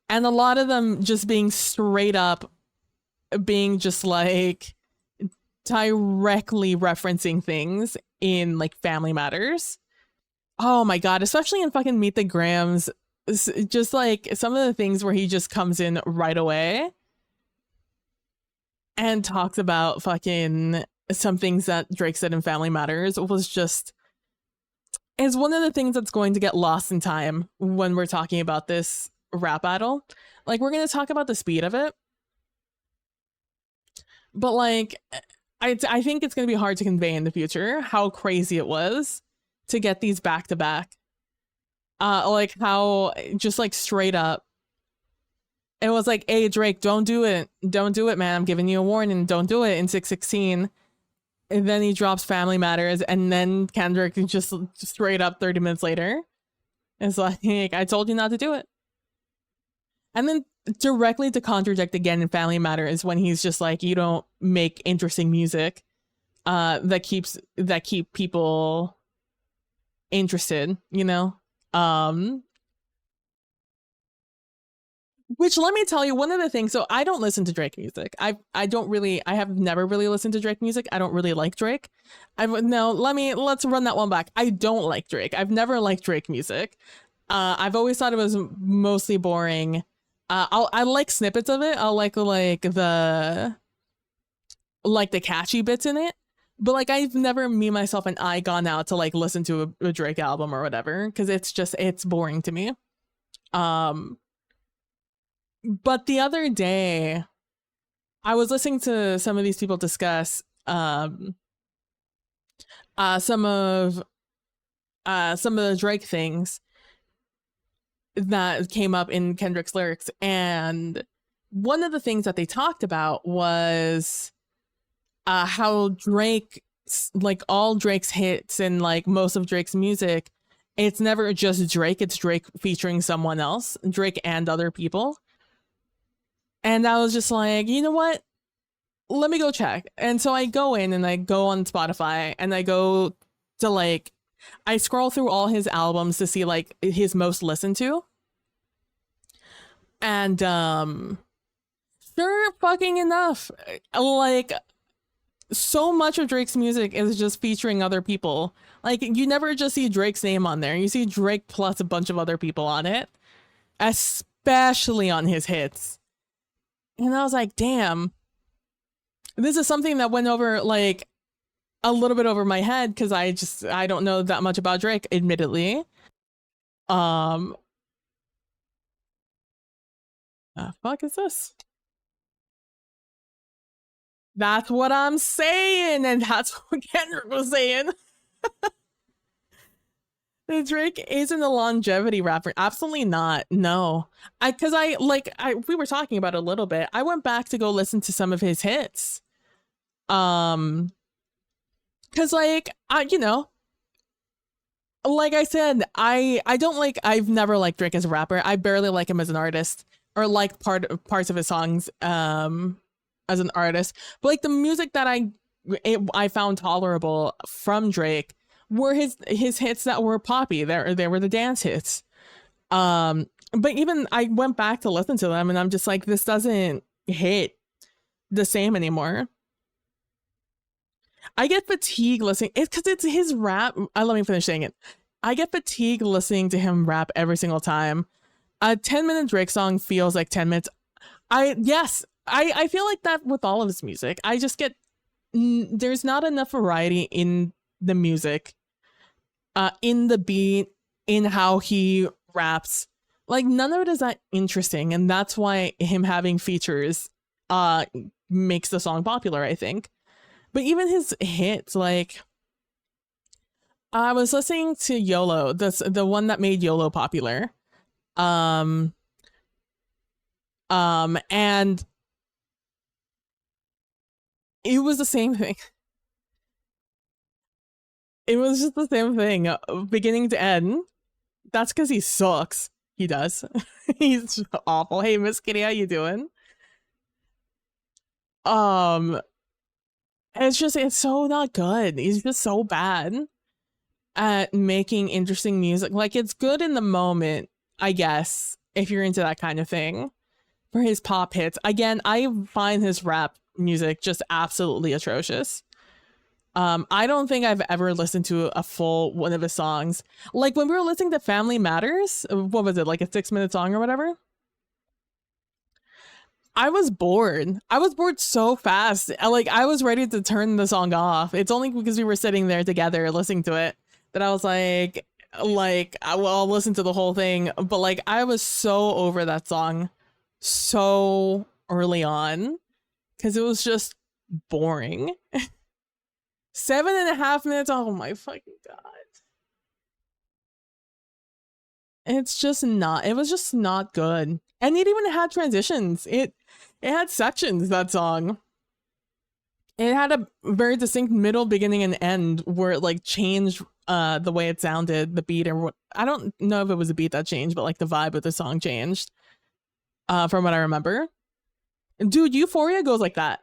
And a lot of them just being straight up, being just like directly referencing things in like Family Matters. Oh my God, especially in fucking Meet the Grams. Just like some of the things where he just comes in right away and talks about fucking some things that Drake said in Family Matters was just, is one of the things that's going to get lost in time when we're talking about this rap battle. Like, we're going to talk about the speed of it, but like, I think it's going to be hard to convey in the future how crazy it was to get these back to back. Like how just like straight up it was like, hey Drake, don't do it, man, I'm giving you a warning, don't do it in 616. And then he drops Family Matters, and then Kendrick just straight up 30 minutes later is like, I told you not to do it. And then directly to contradict again in Family Matters when he's just like, you don't make interesting music that keep people interested, you know. Which, let me tell you, one of the things, so I don't listen to Drake music. I have never really listened to Drake music. I don't really like Drake. Let's run that one back. I don't like Drake. I've never liked Drake music. I've always thought it was mostly boring. I like snippets of it. I'll like the catchy bits in it. But like, I've never, me, myself, and I gone out to like listen to a Drake album or whatever, because it's boring to me. But the other day, I was listening to some of these people discuss some of the Drake things that came up in Kendrick's lyrics, and one of the things that they talked about was how Drake, like all Drake's hits and like most of Drake's music, it's never just Drake, it's Drake featuring someone else, Drake and other people. And I was just like, you know what? Let me go check. And so I go in and I go on Spotify and I go to like, I scroll through all his albums to see like his most listened to. And sure fucking enough, like so much of Drake's music is just featuring other people. Like you never just see Drake's name on there. You see Drake plus a bunch of other people on it, especially on his hits. And I was like, damn, this is something that went over like a little bit over my head because I don't know that much about Drake, admittedly. Fuck is this? That's what I'm saying, and that's what Kendrick was saying. Drake isn't a longevity rapper. Absolutely not. No. We were talking about it a little bit. I went back to go listen to some of his hits. Cause like I said, I've never liked Drake as a rapper. I barely like him as an artist, or liked parts of his songs as an artist. But like the music that I found tolerable from Drake were his hits that were poppy. They were the dance hits. But even I went back to listen to them and I'm just like, this doesn't hit the same anymore. I get fatigue listening. It's because it's his rap. Let me finish saying it. I get fatigue listening to him rap every single time. A 10-minute Drake song feels like 10 minutes. I feel like that with all of his music. I just get, there's not enough variety in the music, in the beat, in how he raps. Like none of it is that interesting. And that's why him having features makes the song popular, I think. But even his hits, like I was listening to YOLO, the one that made YOLO popular. And it was the same thing. It was just the same thing, beginning to end. That's because he sucks. He does. He's awful. Hey, Miss Kitty, how you doing? It's so not good. He's just so bad at making interesting music. Like, it's good in the moment, I guess, if you're into that kind of thing. For his pop hits. Again, I find his rap music just absolutely atrocious. I don't think I've ever listened to a full one of his songs. Like when we were listening to Family Matters, what was it, like a 6-minute song or whatever? I was bored. I was bored so fast. Like I was ready to turn the song off. It's only because we were sitting there together listening to it that I was like, I'll listen to the whole thing. But like, I was so over that song so early on because it was just boring. 7.5 minutes. Oh my fucking god. It was just not good. And it even had transitions. It had sections, that song. It had a very distinct middle, beginning, and end where it like changed the way it sounded, the beat, and what I don't know if it was a beat that changed, but like the vibe of the song changed. From what I remember. Dude, Euphoria goes like that.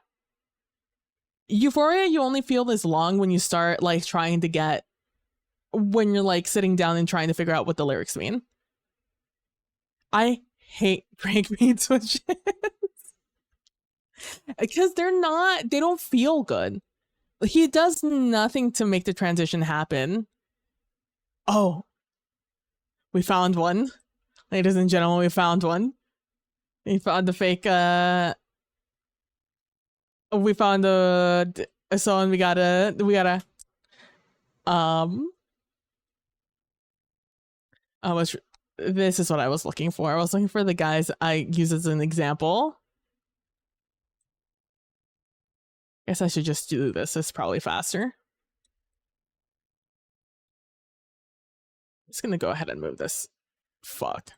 Euphoria, you only feel this long when you start like when you're like sitting down and trying to figure out what the lyrics mean. I hate breakbeat switches because they don't feel good. He does nothing to make the transition happen. Oh, we found one. Ladies and gentlemen, we found one. We found the fake, we found the someone we gotta, I was, this is what I was looking for. I was looking for the guys I use as an example. Guess I should just do this. It's probably faster. I'm just gonna go ahead and move this. Fuck.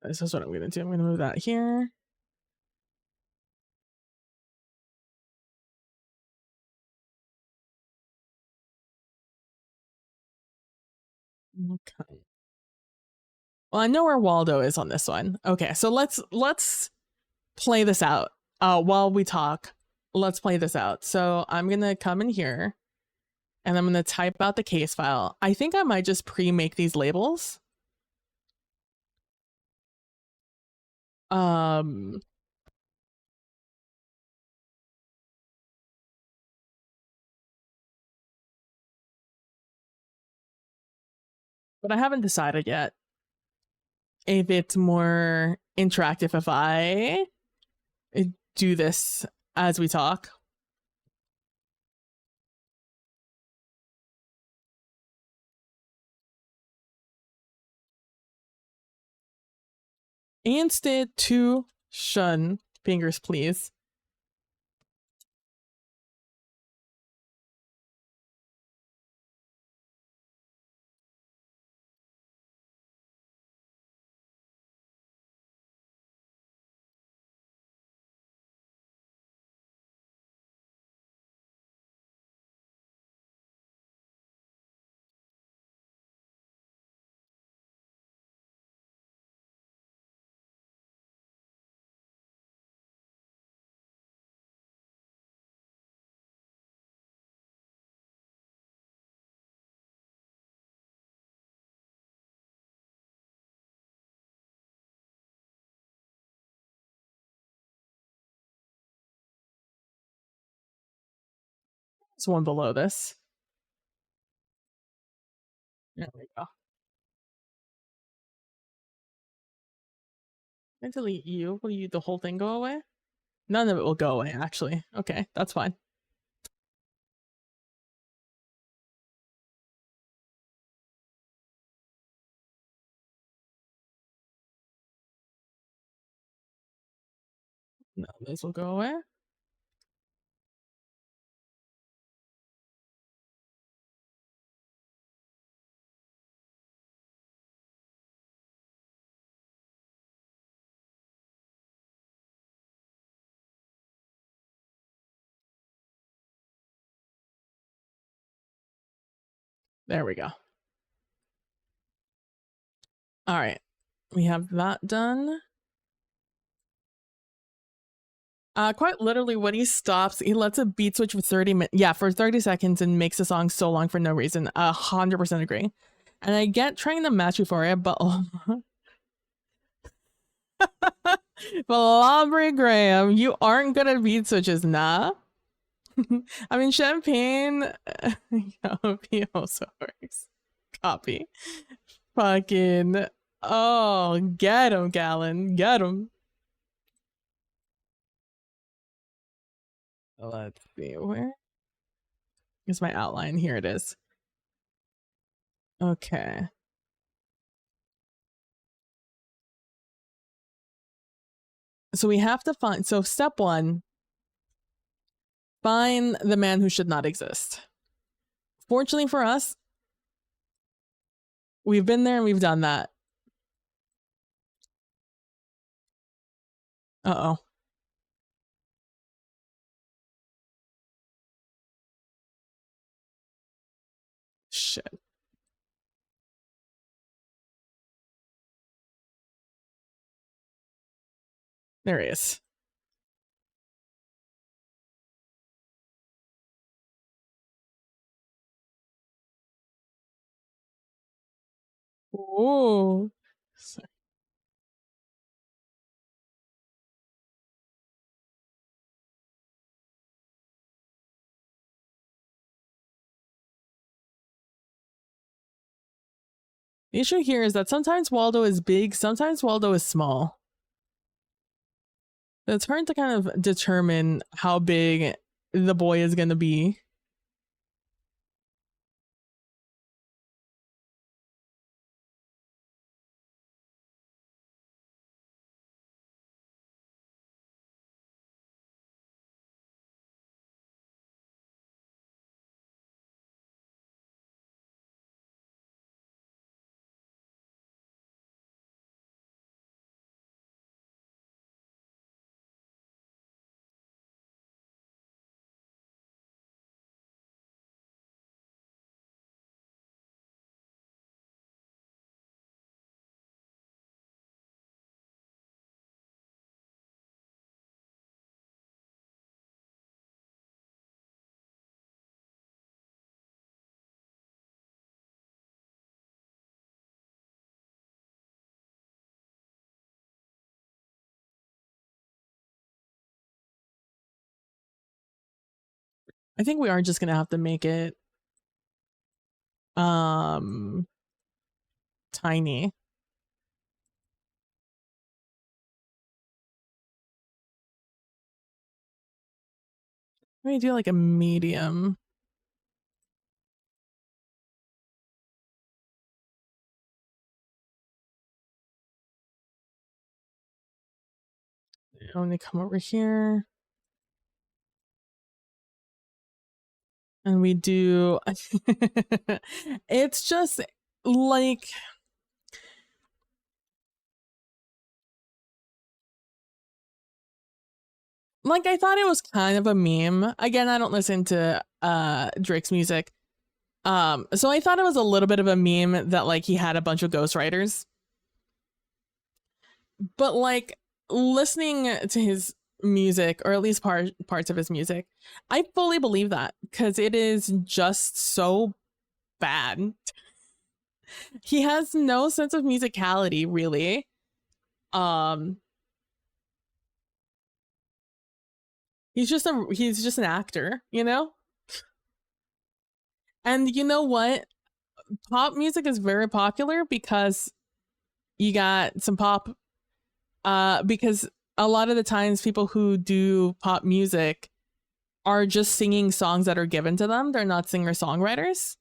This is what I'm gonna do. I'm gonna move that here. Okay. Well, I know where Waldo is on this one. Okay, so let's play this out. While we talk, let's play this out. So I'm gonna come in here and I'm gonna type out the case file. I think I might just pre-make these labels. But I haven't decided yet if it's more interactive if I do this as we talk. Institution, fingers please. There's one below this. There we go. I delete you. Will you the whole thing go away? None of it will go away, actually. Okay, that's fine. No, those will go away. There we go. All right, we have that done. Quite literally, when he stops, he lets a beat switch for 30 minutes. Yeah, for 30 seconds and makes the song so long for no reason. 100% agree. And I get trying to match you for it, but but Aubrey Graham, you aren't good at beat switches, nah. I mean, Champagne, he also works. Copy. Fucking, oh, get him, Gallon, get him. Let's see, where is my outline? Here it is. Okay. So we have to find, so step one, find the man who should not exist. Fortunately for us, we've been there and we've done that. Uh-oh. Shit. There he is. Oh. The issue here is that sometimes Waldo is big, sometimes Waldo is small. It's hard to kind of determine how big the boy is going to be. I think we are just going to have to make it tiny. Let me do like a medium. I'm going to come over here. And we do. It's just like. Like, I thought it was kind of a meme. Again, I don't listen to Drake's music. So I thought it was a little bit of a meme that like he had a bunch of ghostwriters. But like listening to his music, or at least parts of his music, I fully believe that because it is just so bad. He has no sense of musicality, really. He's just an actor, you know? And you know what? Pop music is very popular because you got some pop because a lot of the times people who do pop music are just singing songs that are given to them. They're not singer-songwriters.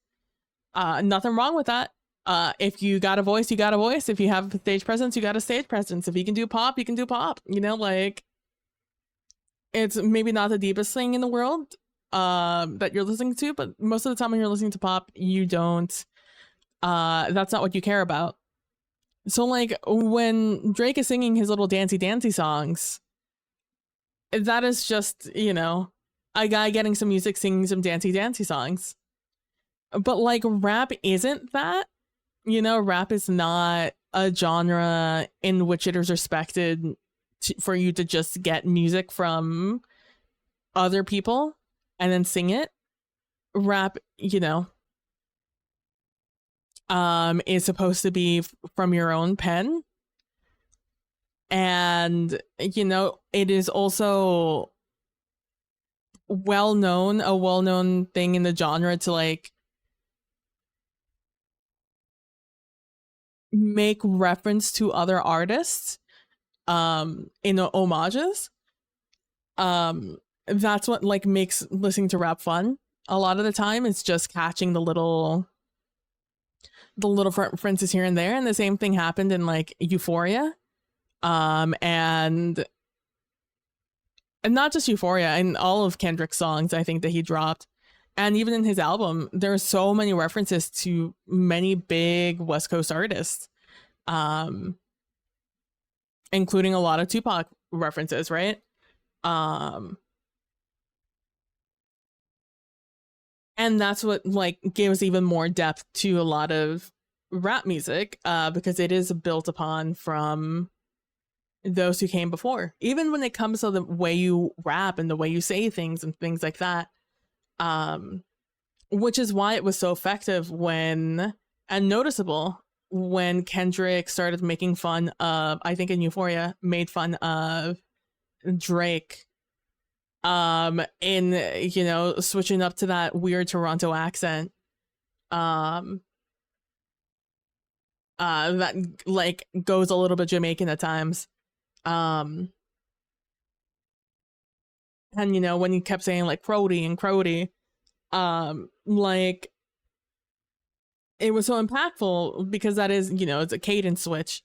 Nothing wrong with that. If you got a voice, you got a voice. If you have a stage presence, you got a stage presence. If you can do pop, you can do pop. You know, like it's maybe not the deepest thing in the world that you're listening to, but most of the time when you're listening to pop, you don't that's not what you care about. So like when Drake is singing his little dancey songs, that is just, you know, a guy getting some music singing some dancey songs. But like rap isn't that. You know, rap is not a genre in which it is respected for you to just get music from other people and then sing it. Rap, you know, is supposed to be from your own pen. And, you know, it is also a well-known thing in the genre to like make reference to other artists in homages. That's what like makes listening to rap fun. A lot of the time it's just catching the little references here and there, and the same thing happened in like Euphoria. And not just Euphoria, in all of Kendrick's songs I think that he dropped. And even in his album, there are so many references to many big West Coast artists, including a lot of Tupac references, right? And that's what like gives even more depth to a lot of rap music, because it is built upon from those who came before. Even when it comes to the way you rap and the way you say things and things like that. Which is why it was so effective and noticeable when Kendrick started making fun of, I think in Euphoria, made fun of Drake in, you know, switching up to that weird Toronto accent. That like goes a little bit Jamaican at times. And you know, when he kept saying like Crody and Crody, like it was so impactful because that is, you know, it's a cadence switch.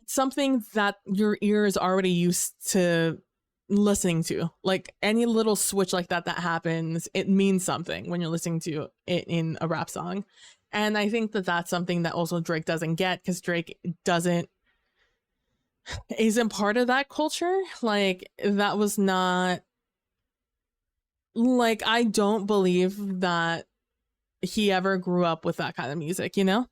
Something that your ear is already used to listening to. Like any little switch like that that happens, it means something when you're listening to it in a rap song. And I think that that's something that also Drake doesn't get, because Drake isn't part of that culture. Like that was not, like, I don't believe that he ever grew up with that kind of music, you know?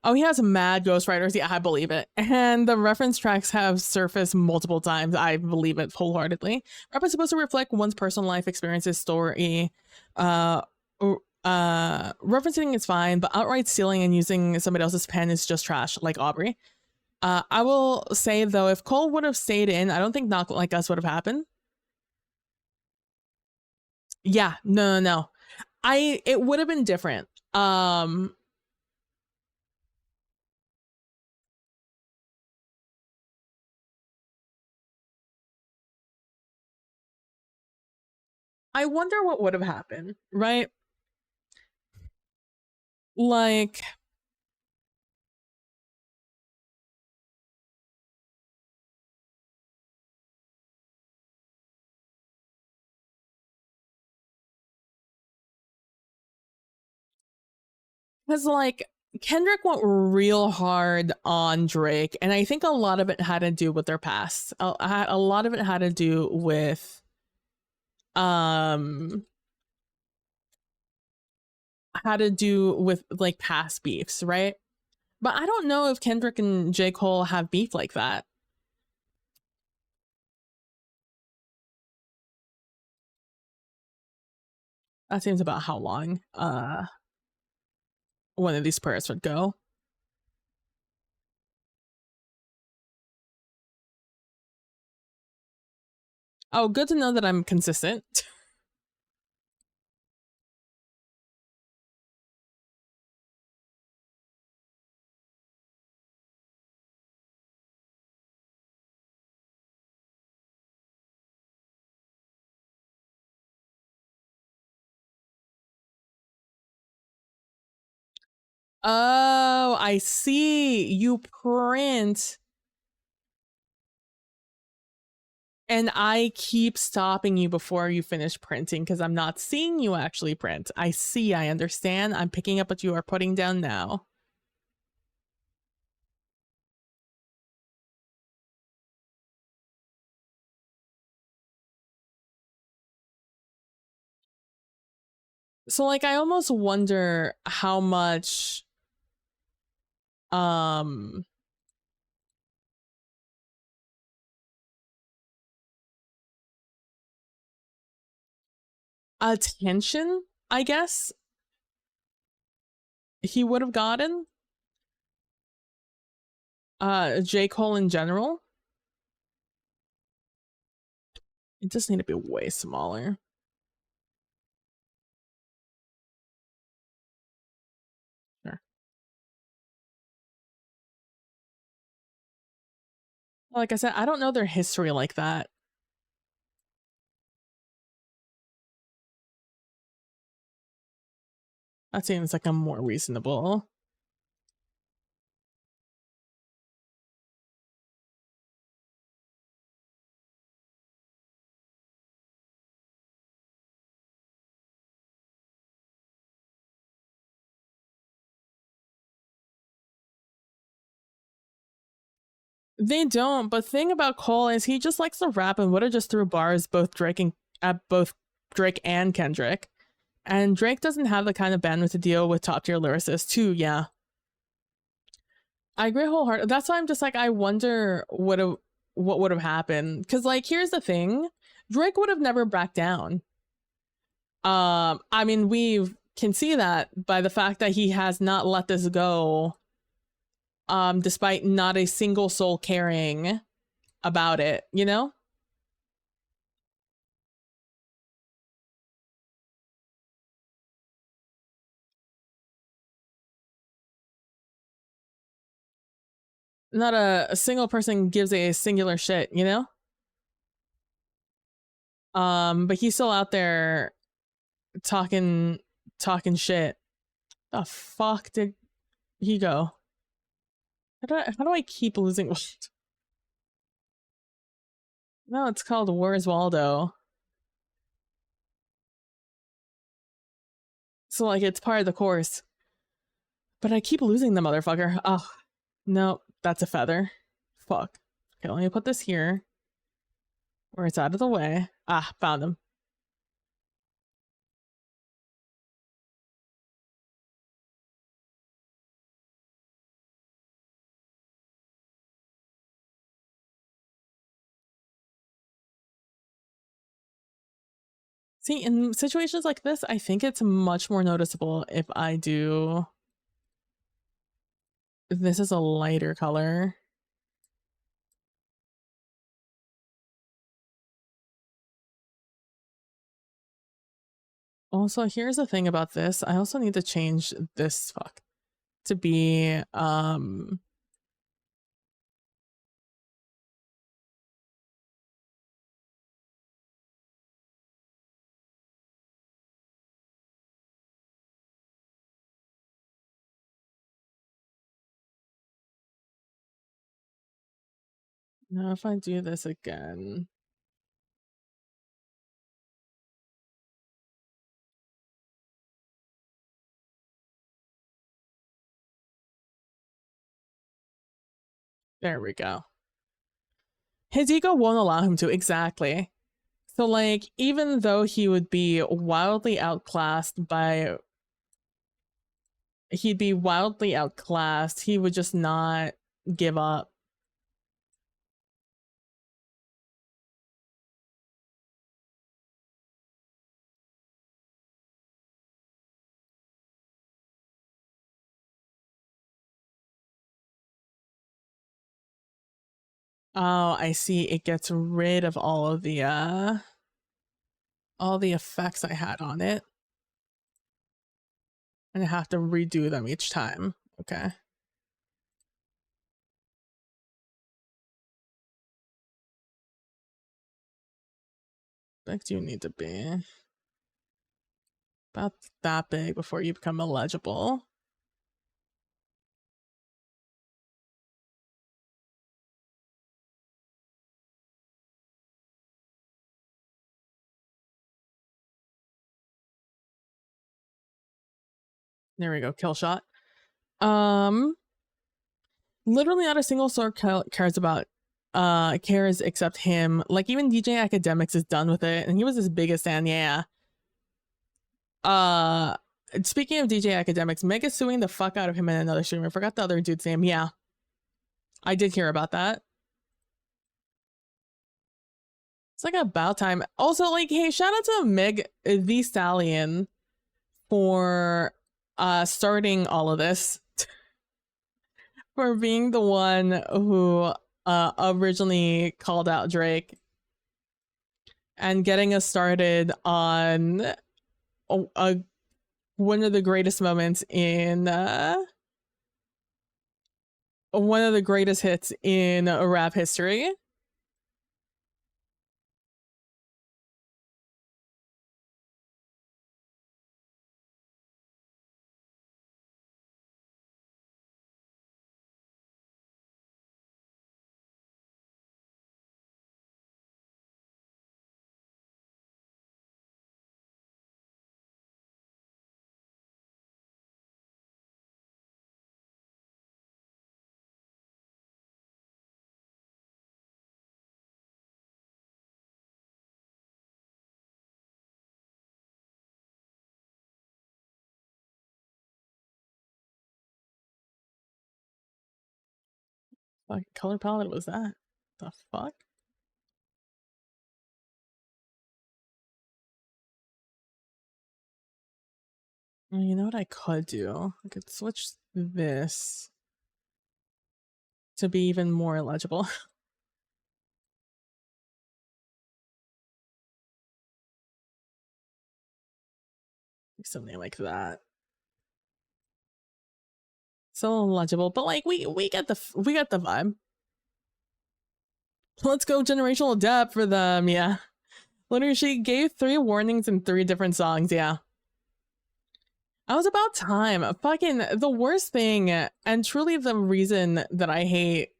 Oh, he has mad ghostwriters. Yeah, I believe it. And the reference tracks have surfaced multiple times. I believe it wholeheartedly. Rap is supposed to reflect one's personal life experiences, story. Referencing is fine, but outright stealing and using somebody else's pen is just trash, like Aubrey. I will say, though, if Cole would have stayed in, I don't think Not Like Us would have happened. Yeah, no. It would have been different. I wonder what would have happened, right? Like, because like Kendrick went real hard on Drake, and I think a lot of it had to do with their past. A lot of it had to do with like past beefs, right? But I don't know if Kendrick and J. Cole have beef like that. That seems about how long one of these prayers would go. Oh, good to know that I'm consistent. Oh, I see. You print. And I keep stopping you before you finish printing because I'm not seeing you actually print. I see, I understand. I'm picking up what you are putting down now. So like I almost wonder how much attention, I guess, he would have gotten. J. Cole in general. It just need to be way smaller. Sure. Like I said, I don't know their history like that. That seems like a more reasonable. They don't, but thing about Cole is he just likes to rap and would have just threw bars both Drake and at both Drake and Kendrick. And Drake doesn't have the kind of bandwidth to deal with top tier lyricists too, yeah. I agree wholeheartedly. That's why I'm just like, I wonder what would have happened. Cause like here's the thing. Drake would have never backed down. I mean, we can see that by the fact that he has not let this go, despite not a single soul caring about it, you know? Not a single person gives a singular shit, you know? But he's still out there talking shit. The fuck did he go? How do I keep losing? No, it's called Where's Waldo. So like it's part of the course. But I keep losing the motherfucker. Oh, no, that's a feather. Fuck. Okay, let me put this here where it's out of the way. Ah, found him. See, in situations like this, I think it's much more noticeable if I do. This is a lighter color. Also, here's the thing about this. I also need to change this to be now if I do this again. There we go. His ego won't allow him to, exactly. So like even though he would be wildly outclassed by he would just not give up. Oh, I see. It gets rid of all the effects I had on it. And I have to redo them each time. Okay. Big do you need to be? About that big before you become illegible. There we go. Kill shot. Literally not a single soul cares about cares except him. Like even DJ Academics is done with it, and he was his biggest fan. Yeah. Speaking of DJ Academics, Meg is suing the fuck out of him in another stream. I forgot the other dude's name. Yeah, I did hear about that. It's like about time. Also, like, hey, shout out to Meg the Stallion for starting all of this. For being the one who originally called out Drake and getting us started on one of the greatest moments in one of the greatest hits in rap history. What color palette was that? The fuck? Well, you know what I could do? I could switch this to be even more illegible. Something like that. So illegible, but like we get the vibe. Let's go generational depth for them, yeah. Literally, she gave 3 warnings in 3 different songs, yeah. I was about time. Fucking the worst thing, and truly the reason that I hate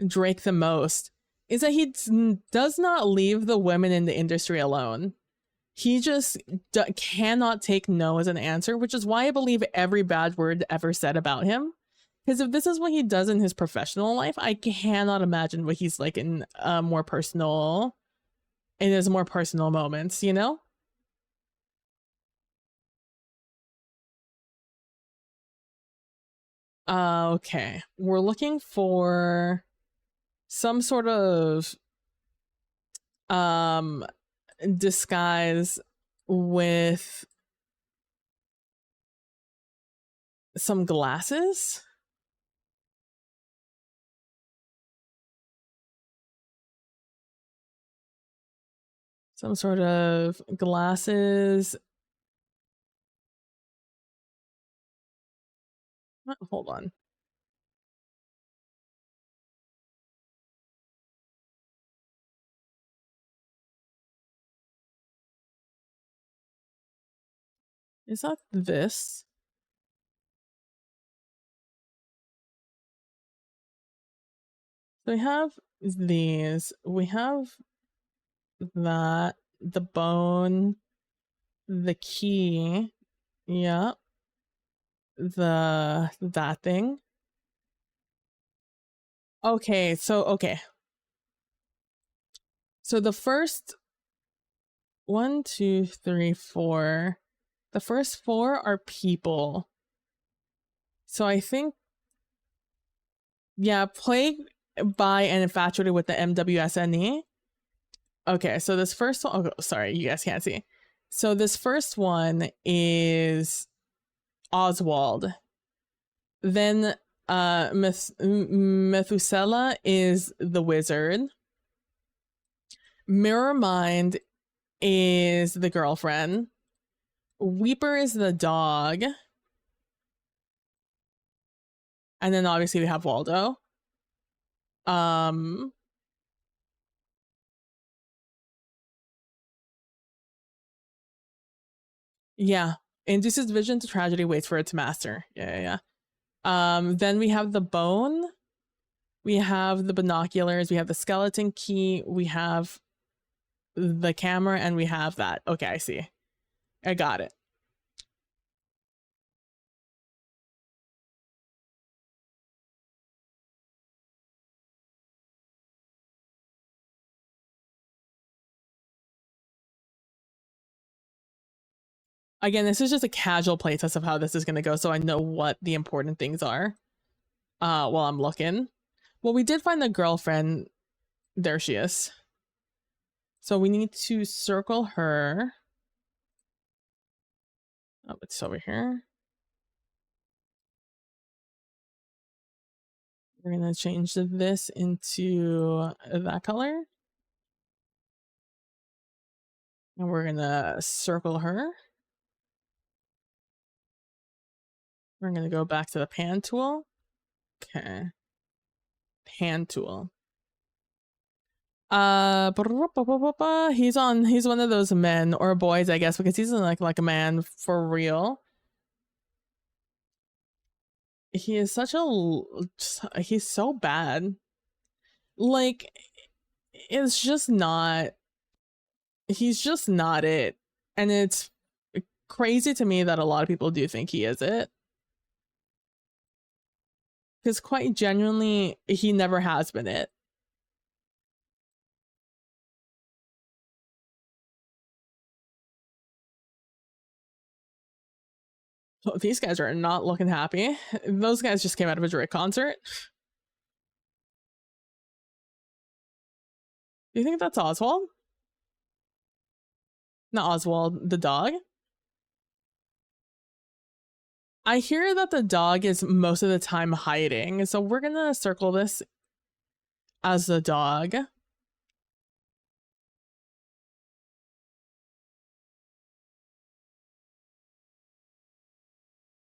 Drake the most, is that he does not leave the women in the industry alone. He just cannot take no as an answer, which is why I believe every bad word ever said about him. Because if this is what he does in his professional life, I cannot imagine what he's like in more personal, in his more personal moments, you know? Okay. We're looking for some sort of um disguise with some glasses. Some sort of glasses. Hold on. Is that this? So we have these. We have that. The bone. The key. Yeah. That thing. Okay, okay. So the first 1, 2, 3, 4. The first 4 are people. So I think, yeah, plagued by and infatuated with the MWSNE. Okay, so this first one, oh, sorry, you guys can't see. So this first one is Oswald. Then Methuselah is the wizard. Mirror Mind is the girlfriend. Weeper is the dog. And then obviously we have Waldo. Yeah. Induces vision to tragedy, waits for it to master. Yeah. Then we have the bone. We have the binoculars. We have the skeleton key. We have the camera, and we have that. Okay, I see. I got it. Again, this is just a casual playtest of how this is going to go, so I know what the important things are while I'm looking. Well, we did find the girlfriend. There she is. So we need to circle her. Oh, it's over here. We're going to change this into that color. And we're going to circle her. We're going to go back to the pan tool. Okay. Pan tool. He's one of those men or boys, I guess, because he's like a man for real. He is he's so bad. Like, it's just not, he's just not it. And it's crazy to me that a lot of people do think he is it. Because quite genuinely, he never has been it. Oh, these guys are not looking happy. Those guys just came out of a Drake concert. Do you think that's Oswald? Not Oswald, the dog? I hear that the dog is most of the time hiding, so we're gonna circle this as the dog.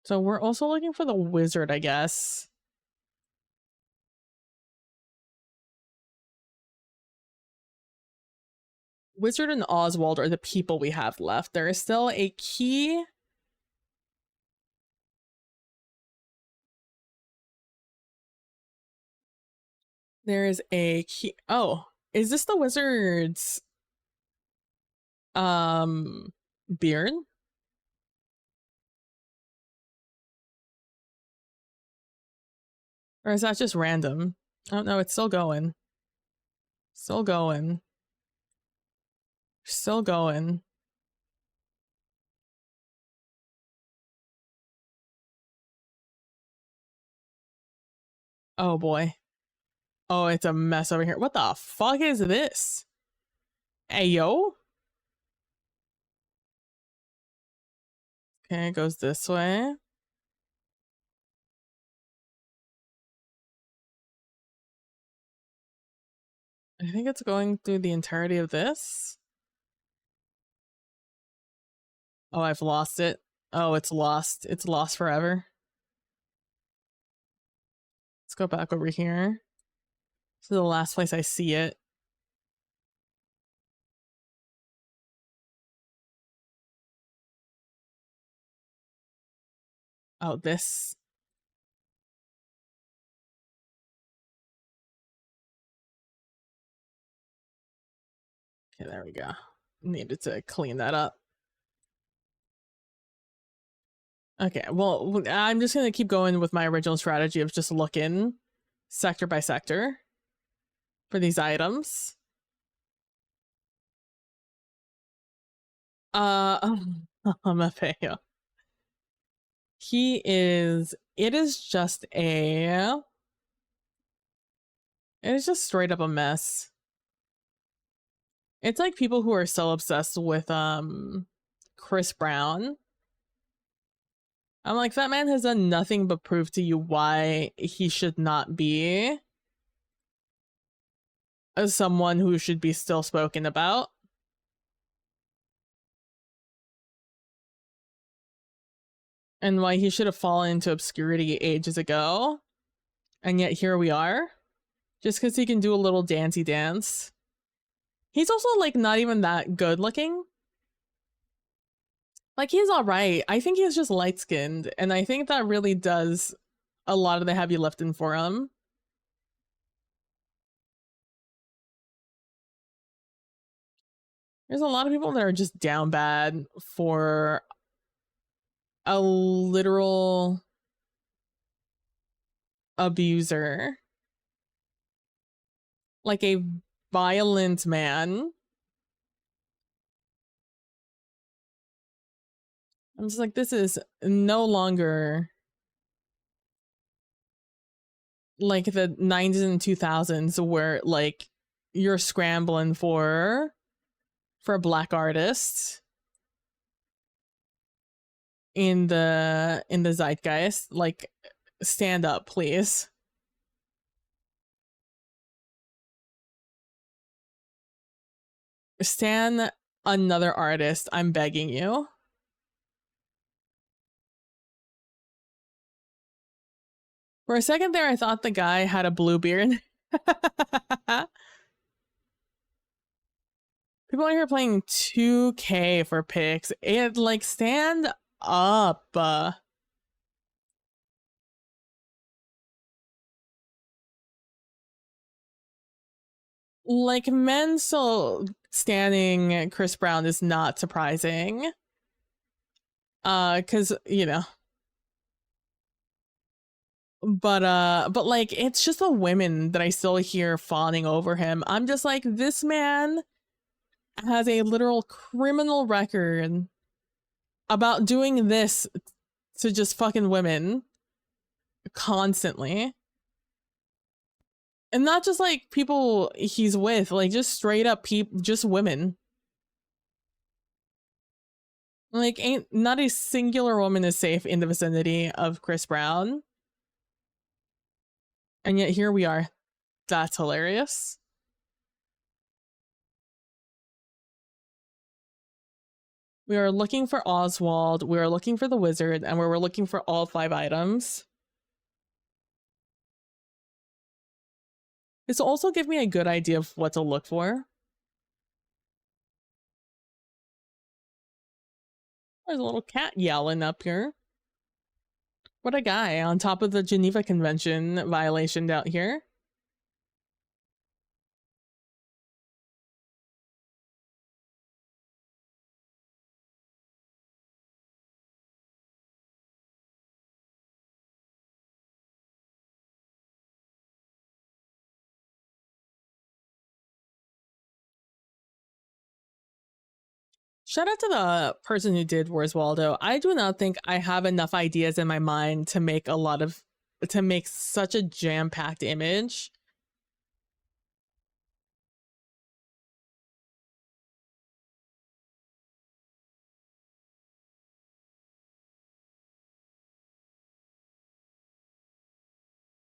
So we're also looking for the wizard, I guess. Wizard and Oswald are the people we have left. There is still a key. There is a key. Oh, is this the wizard's beard? Or is that just random? Oh no, it's still going. Still going. Still going. Oh boy. Oh, it's a mess over here. What the fuck is this? Hey, yo? Okay, it goes this way. I think it's going through the entirety of this. Oh, I've lost it. Oh, it's lost. It's lost forever. Let's go back over here. This is the last place I see it. Oh, this. Okay, there we go. Needed to clean that up. Okay, well, I'm just gonna keep going with my original strategy of just looking sector by sector for these items. Mafeo. He is, it is just straight up a mess. It's like people who are so obsessed with Chris Brown. I'm like, that man has done nothing but prove to you why he should not be as someone who should be still spoken about. And why he should have fallen into obscurity ages ago. And yet here we are. Just because he can do a little dancey dance. He's also like not even that good looking. Like he's alright. I think he's just light skinned. And I think that really does a lot of the heavy lifting for him. There's a lot of people that are just down bad for a literal abuser. Like a violent man. I'm just like, this is no longer like the 90s and 2000s where like you're scrambling for black artists in the zeitgeist. Like, stand up, please. Stand another artist, I'm begging you. For a second there, I thought the guy had a blue beard. People are here playing 2K for picks. It like, stand up. Like, men still standing Chris Brown is not surprising. Cause, you know. But like, it's just the women that I still hear fawning over him. I'm just like, this man has a literal criminal record about doing this to just fucking women constantly. And not just like people he's with, like just straight up just women. Like, ain't not a singular woman is safe in the vicinity of Chris Brown. And yet here we are. That's hilarious. We are looking for Oswald, we are looking for the wizard, and we're looking for all 5 items. This will also give me a good idea of what to look for. There's a little cat yowling up here. What a guy on top of the Geneva Convention violation out here. Shout out to the person who did Where's Waldo. I do not think I have enough ideas in my mind to make such a jam-packed image.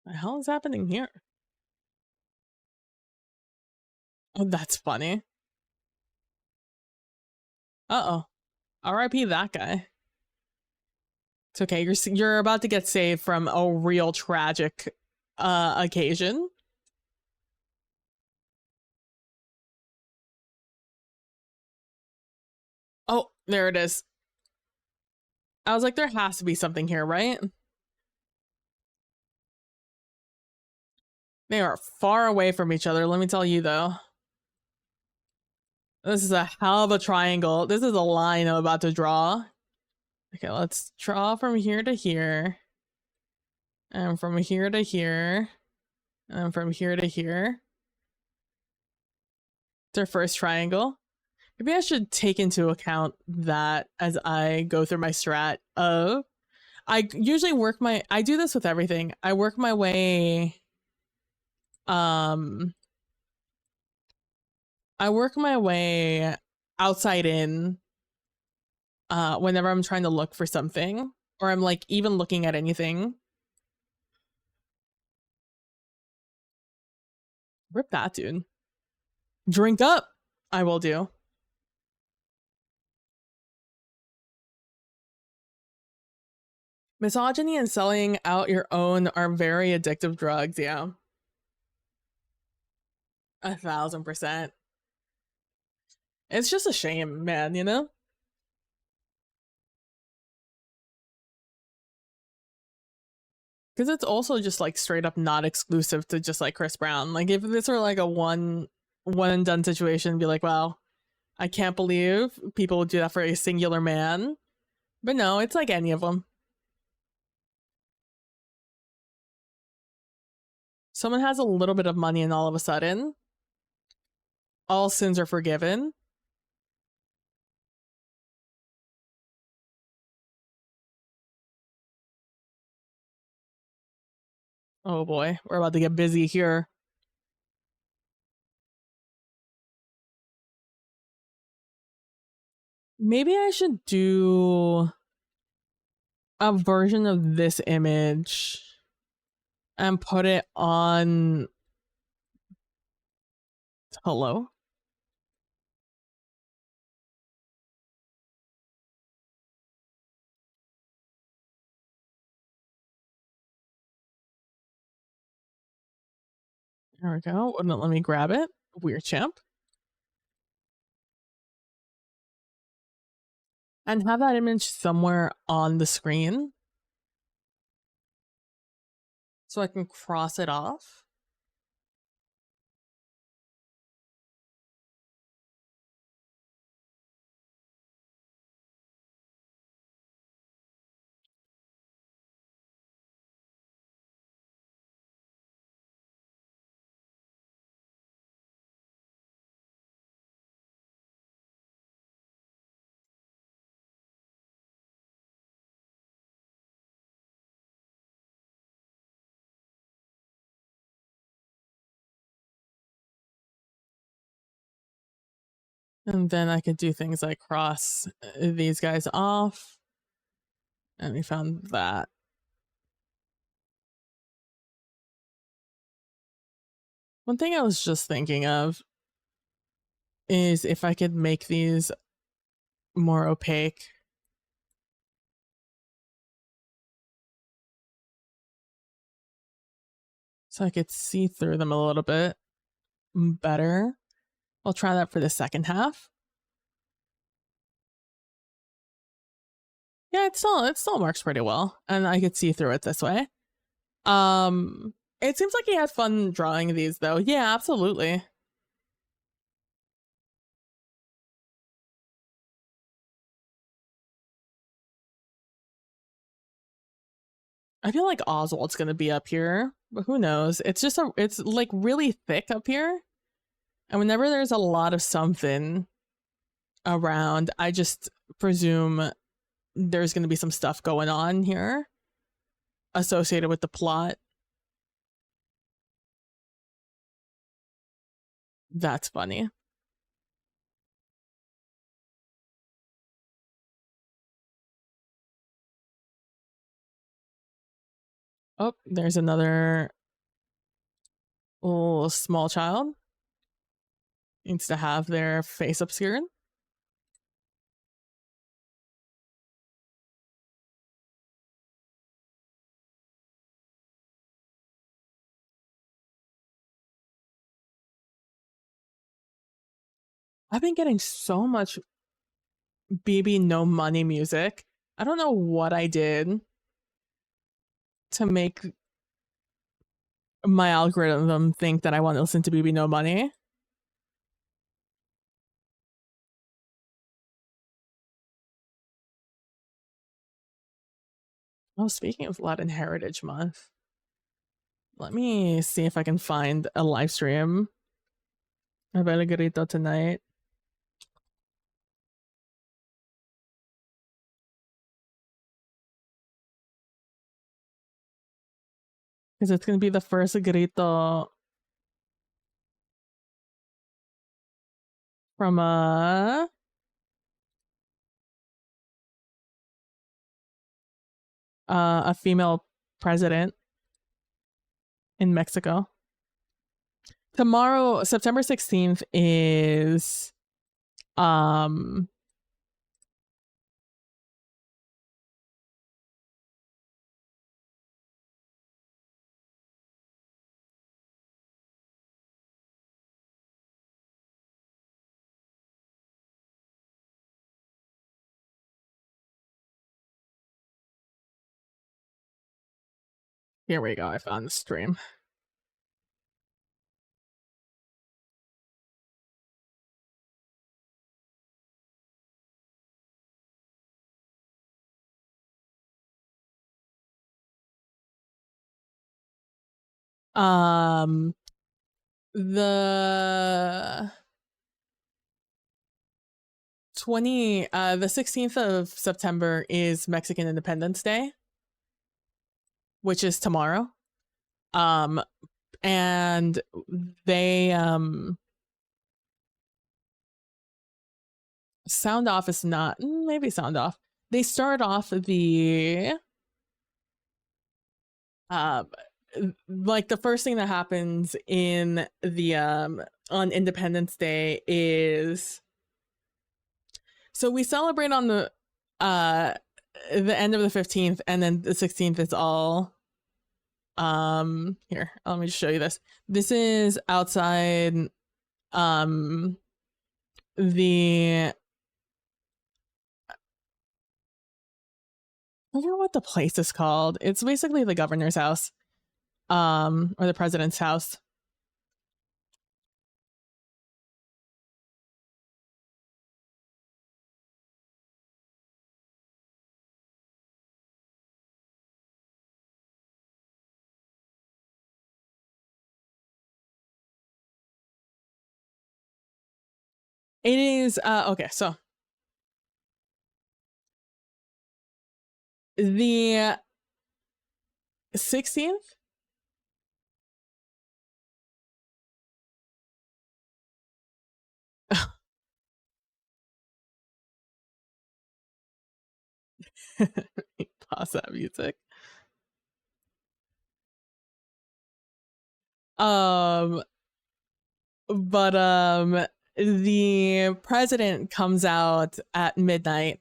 What the hell is happening here? Oh, that's funny. Uh-oh. R.I.P. that guy. It's okay. You're about to get saved from a real tragic occasion. Oh, there it is. I was like, there has to be something here, right? They are far away from each other, let me tell you though. This is a hell of a triangle. This is a line I'm about to draw. Okay, let's draw from here to here. And from here to here. And from here to here. It's our first triangle. Maybe I should take into account that as I go through my strat of... I usually I do this with everything. I work my way... I work my way outside in whenever I'm trying to look for something, or I'm like even looking at anything. Rip that, dude. Drink up. I will do. Misogyny and selling out your own are very addictive drugs, yeah. 1000%. It's just a shame, man, you know? Because it's also just like straight up not exclusive to just like Chris Brown. Like if this were like a one and done situation, be like, wow, I can't believe people would do that for a singular man. But no, it's like any of them. Someone has a little bit of money and all of a sudden, all sins are forgiven. Oh boy, we're about to get busy here. Maybe I should do a version of this image and put it on... Hello? There we go. Wouldn't let me grab it. Weird champ. And have that image somewhere on the screen so I can cross it off. And then I could do things like cross these guys off. And we found that. One thing I was just thinking of is if I could make these more opaque. So I could see through them a little bit better. I'll try that for the second half. Yeah, it still works pretty well, and I could see through it this way. It seems like he had fun drawing these though. Yeah, absolutely. I feel like Oswald's gonna be up here, but who knows? It's like really thick up here. And whenever there's a lot of something around, I just presume there's gonna be some stuff going on here associated with the plot. That's funny. Oh, there's another little small child. Needs to have their face obscured. I've been getting so much BB No Money music. I don't know what I did to make my algorithm think that I want to listen to BB No Money. Oh, speaking of Latin Heritage Month, let me see if I can find a live stream of El Grito tonight. Because it's going to be the first grito from a female president in Mexico. Tomorrow, September 16th, is here we go. I found the stream. The 16th of September is Mexican Independence Day, which is tomorrow. And they sound off is not maybe sound off. They start off the like the first thing that happens in the on Independence Day is, so we celebrate on the end of the 15th, and then the 16th is all here, let me just show you this. This is outside the, I don't know what the place is called. It's basically the governor's house, or the president's house. It is okay, so the 16th Pause that music. Um, but the president comes out at midnight.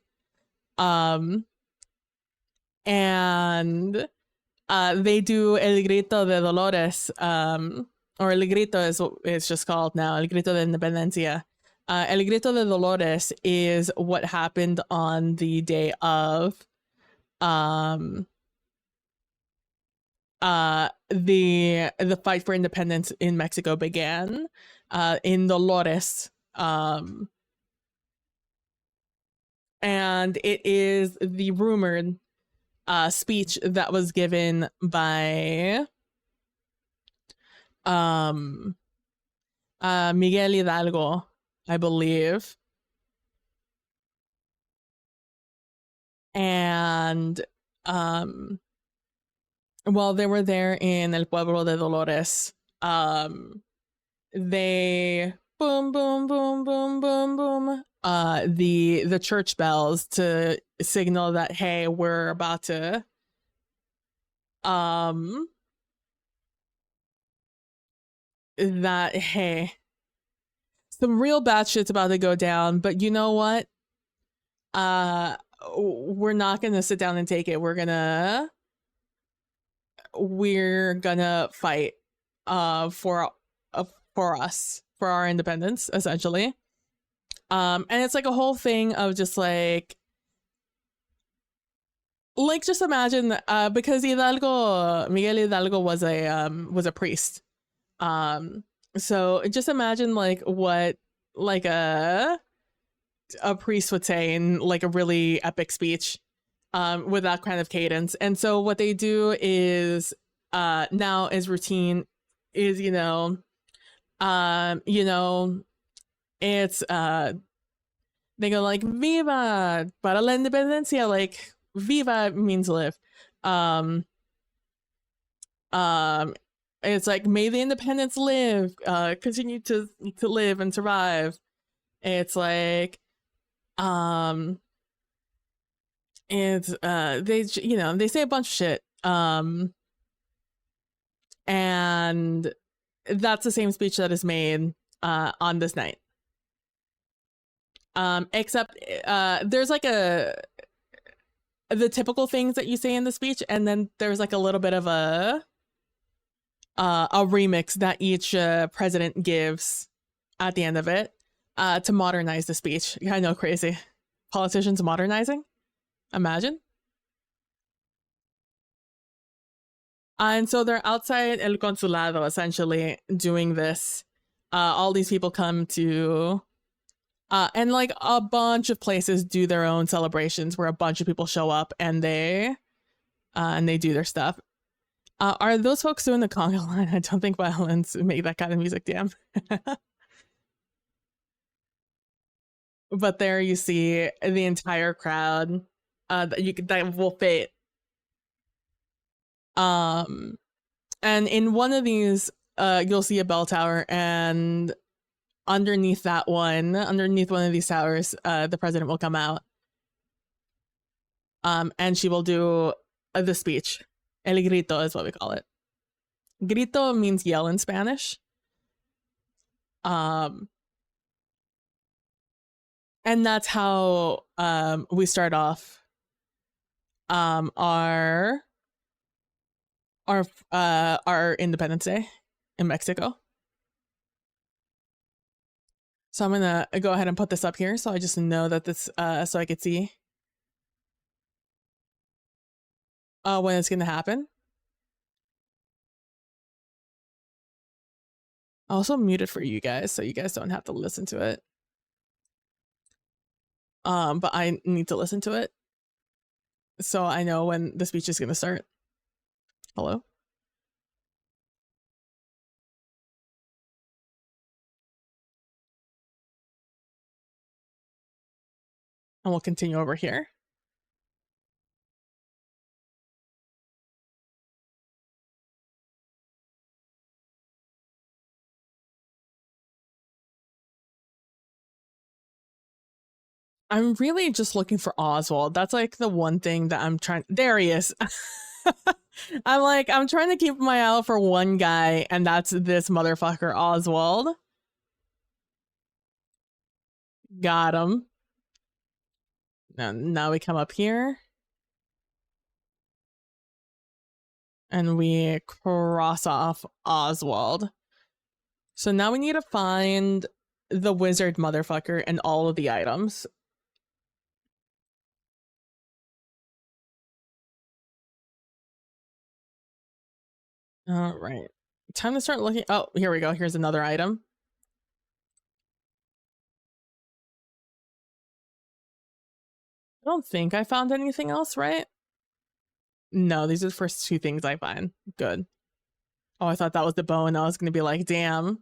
And they do El Grito de Dolores, or El Grito is what it's just called now, El Grito de Independencia. El Grito de Dolores is what happened on the day of um, the fight for independence in Mexico began in Dolores. And it is the rumored speech that was given by Miguel Hidalgo, I believe. And while they were there in El Pueblo de Dolores, they boom, boom, boom, boom, boom, boom. The church bells to signal that, hey, we're about to that, hey, some real bad shit's about to go down, but you know what? We're not gonna sit down and take it. We're gonna fight for us, for our independence, essentially. And it's like a whole thing of just like just imagine because Miguel Hidalgo was a priest. So just imagine like what like a priest would say in like a really epic speech with that kind of cadence. And so what they do is now is routine is it's they go like viva para la independencia, like viva means live. It's like may the independence live, continue to live and survive. It's like it's they they say a bunch of shit. And that's the same speech that is made on this night. Except there's like the typical things that you say in the speech, and then there's like a little bit of a remix that each president gives at the end of it to modernize the speech. I know, crazy. Politicians modernizing? Imagine. And so they're outside El Consulado, essentially, doing this. All these people come to... and like a bunch of places do their own celebrations where a bunch of people show up and they do their stuff. Are those folks doing the conga line? I don't think violins make that kind of music, damn. But there you see the entire crowd that will fit. And in one of these, you'll see a bell tower, and underneath one of these towers, the president will come out. And she will do the speech. El grito is what we call it. Grito means yell in Spanish. And that's how we start off our Independence Day in Mexico. So I'm gonna go ahead and put this up here so I just know that this so I could see when it's gonna happen. I also muted for you guys so you guys don't have to listen to it. But I need to listen to it so I know when the speech is gonna start. Hello? And we'll continue over here. I'm really just looking for Oswald. That's like the one thing that I'm trying. There he is. I'm trying to keep my eye out for one guy, and that's this motherfucker, Oswald. Got him. Now we come up here. And we cross off Oswald. So now we need to find the wizard motherfucker and all of the items. All right. Time to start looking. Oh, here we go. Here's another item. I don't think I found anything else, right? No, these are the first two things I find. Good. Oh, I thought that was the bow, and I was going to be like, damn.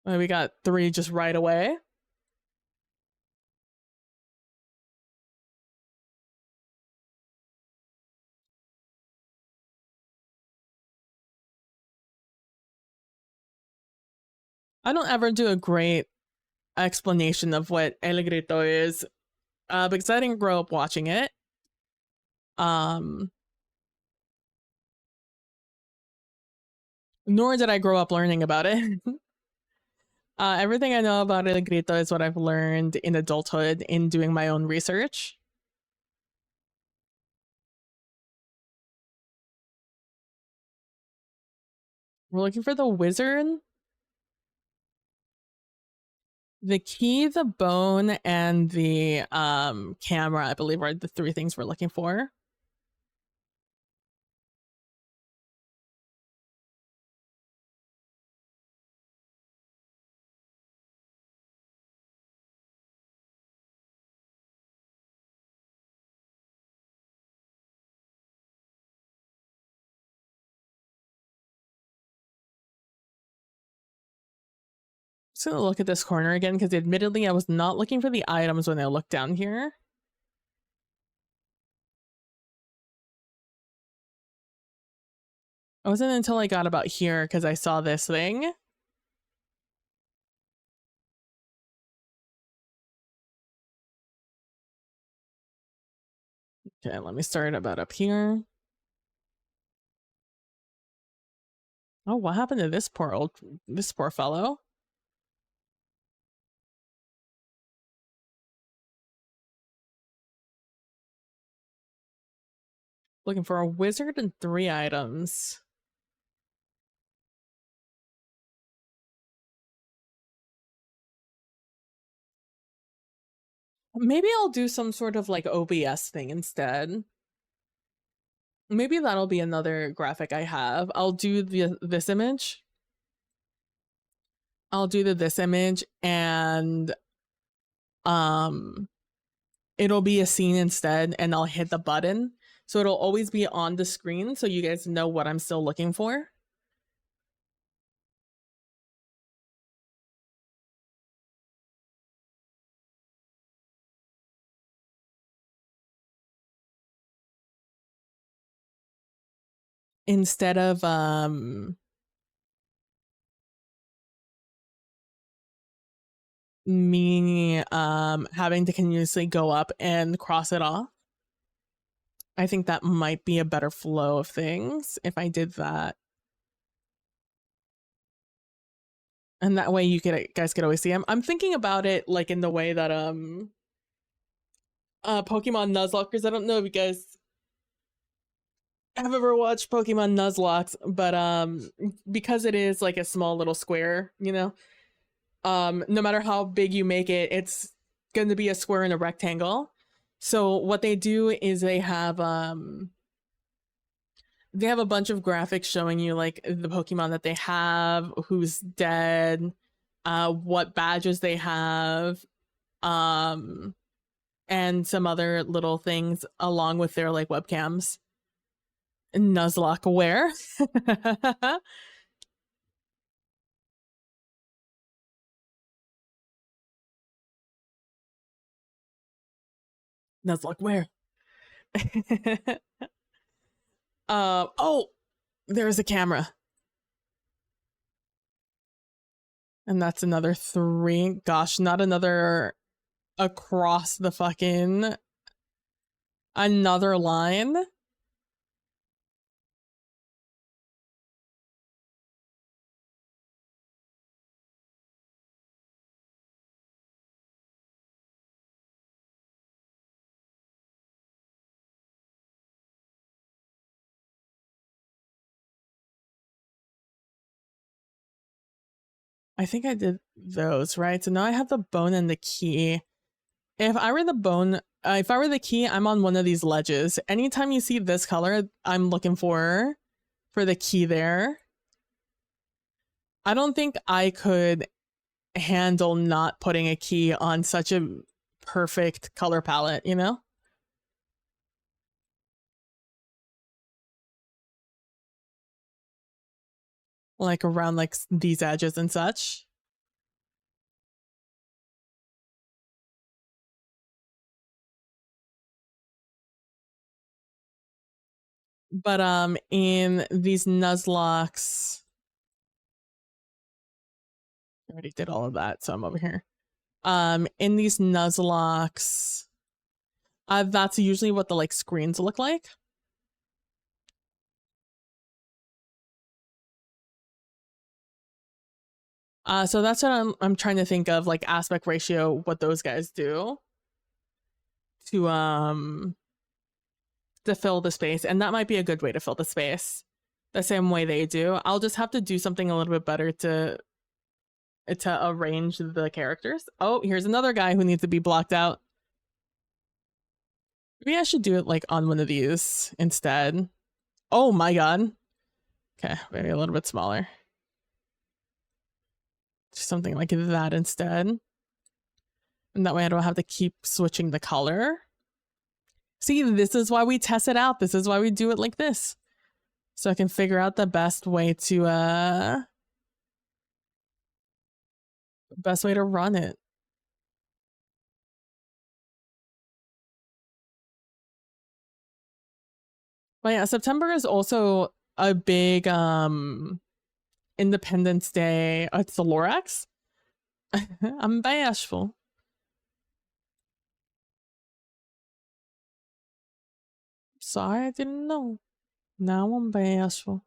Well, we got 3 just right away. I don't ever do a great explanation of what El Grito is, because I didn't grow up watching it. Nor did I grow up learning about it. Everything I know about El Grito is what I've learned in adulthood in doing my own research. We're looking for the wizard. The key, the bone, and the camera, I believe, are the 3 things we're looking for. Just gonna look at this corner again, because admittedly I was not looking for the items when I looked down here. It wasn't until I got about here because I saw this thing. Okay, let me start about up here. Oh, what happened to this poor fellow? Looking for a wizard and 3 items. Maybe I'll do some sort of like OBS thing instead. Maybe that'll be another graphic I have. I'll do this image. I'll do this image, and it'll be a scene instead, and I'll hit the button. So it'll always be on the screen so you guys know what I'm still looking for. Instead of me having to continuously go up and cross it off. I think that might be a better flow of things if I did that. And that way you guys could always see them. I'm thinking about it like in the way that Pokemon Nuzlocke, because I don't know if you guys have ever watched Pokemon Nuzlocke, but because it is like a small little square, you know, no matter how big you make it, it's going to be a square and a rectangle. So what they do is they have a bunch of graphics showing you like the Pokemon that they have, who's dead, what badges they have, and some other little things along with their like webcams. Nuzlocke where? Nuzlocke where? Oh, there's a camera. And that's another 3. Gosh, not another across the fucking another line. I think I did those, right? So now I have the bone and the key. If I were the bone, if I were the key, I'm on one of these ledges. Anytime you see this color, I'm looking for the key there. I don't think I could handle not putting a key on such a perfect color palette, you know? Like around like these edges and such. But in these Nuzlockes, I already did all of that, so I'm over here. In these Nuzlockes, that's usually what the like screens look like. So that's what I'm trying to think of, like aspect ratio, what those guys do to fill the space, and that might be a good way to fill the space, the same way they do. I'll just have to do something a little bit better to arrange the characters. Oh, here's another guy who needs to be blocked out. Maybe I should do it like on one of these instead. Oh my god. Okay, maybe a little bit smaller. Just something like that instead. And that way I don't have to keep switching the color. See, this is why we test it out. This is why we do it like this. So I can figure out the best way to run it. But yeah, September is also a big Independence Day. Oh, it's the Lorax? I'm bashful. Sorry, I didn't know. Now I'm bashful.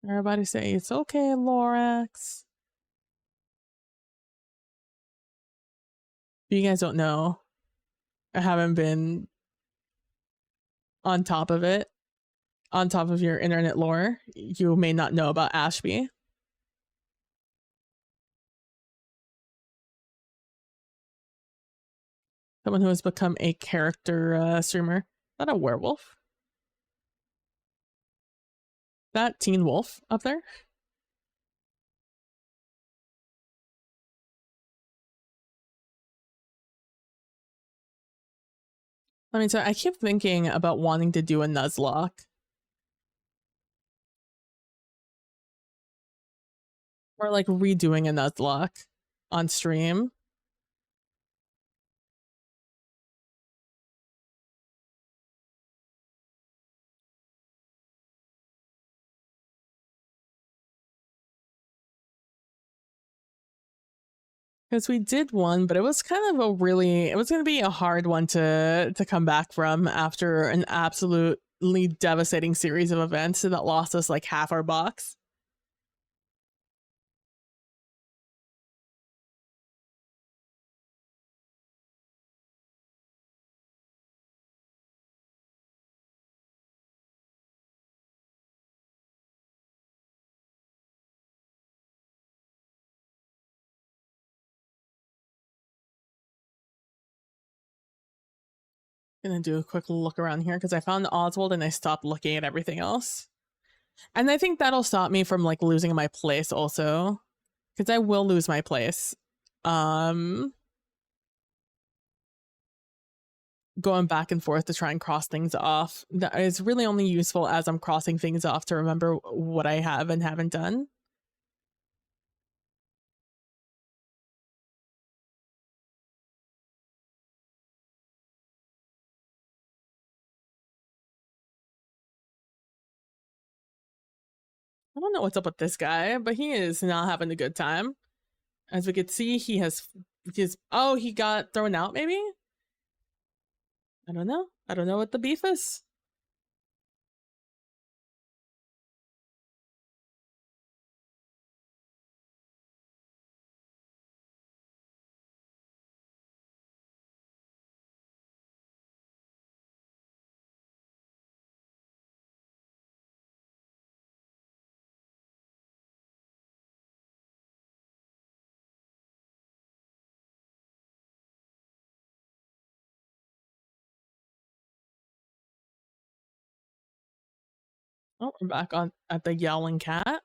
Everybody say it's okay, Lorax. If you guys don't know, I haven't been on top of it, on top of your internet lore, you may not know about Ashby. Someone who has become a character streamer. Is that a werewolf? That teen wolf up there? I mean, so I keep thinking about wanting to do a Nuzlocke. Or like redoing a Nuzlocke on stream. Because we did one, but it was kind of it was going to be a hard one to come back from after an absolutely devastating series of events that lost us like half our box. Gonna do a quick look around here because I found Oswald and I stopped looking at everything else. And I think that'll stop me from like losing my place also. Because I will lose my place. Going back and forth to try and cross things off. That is really only useful as I'm crossing things off to remember what I have and haven't done. I don't know what's up with this guy, but he is not having a good time. As we could see, oh, he got thrown out maybe? I don't know. I don't know what the beef is. Oh, we're back on at the yowling cat.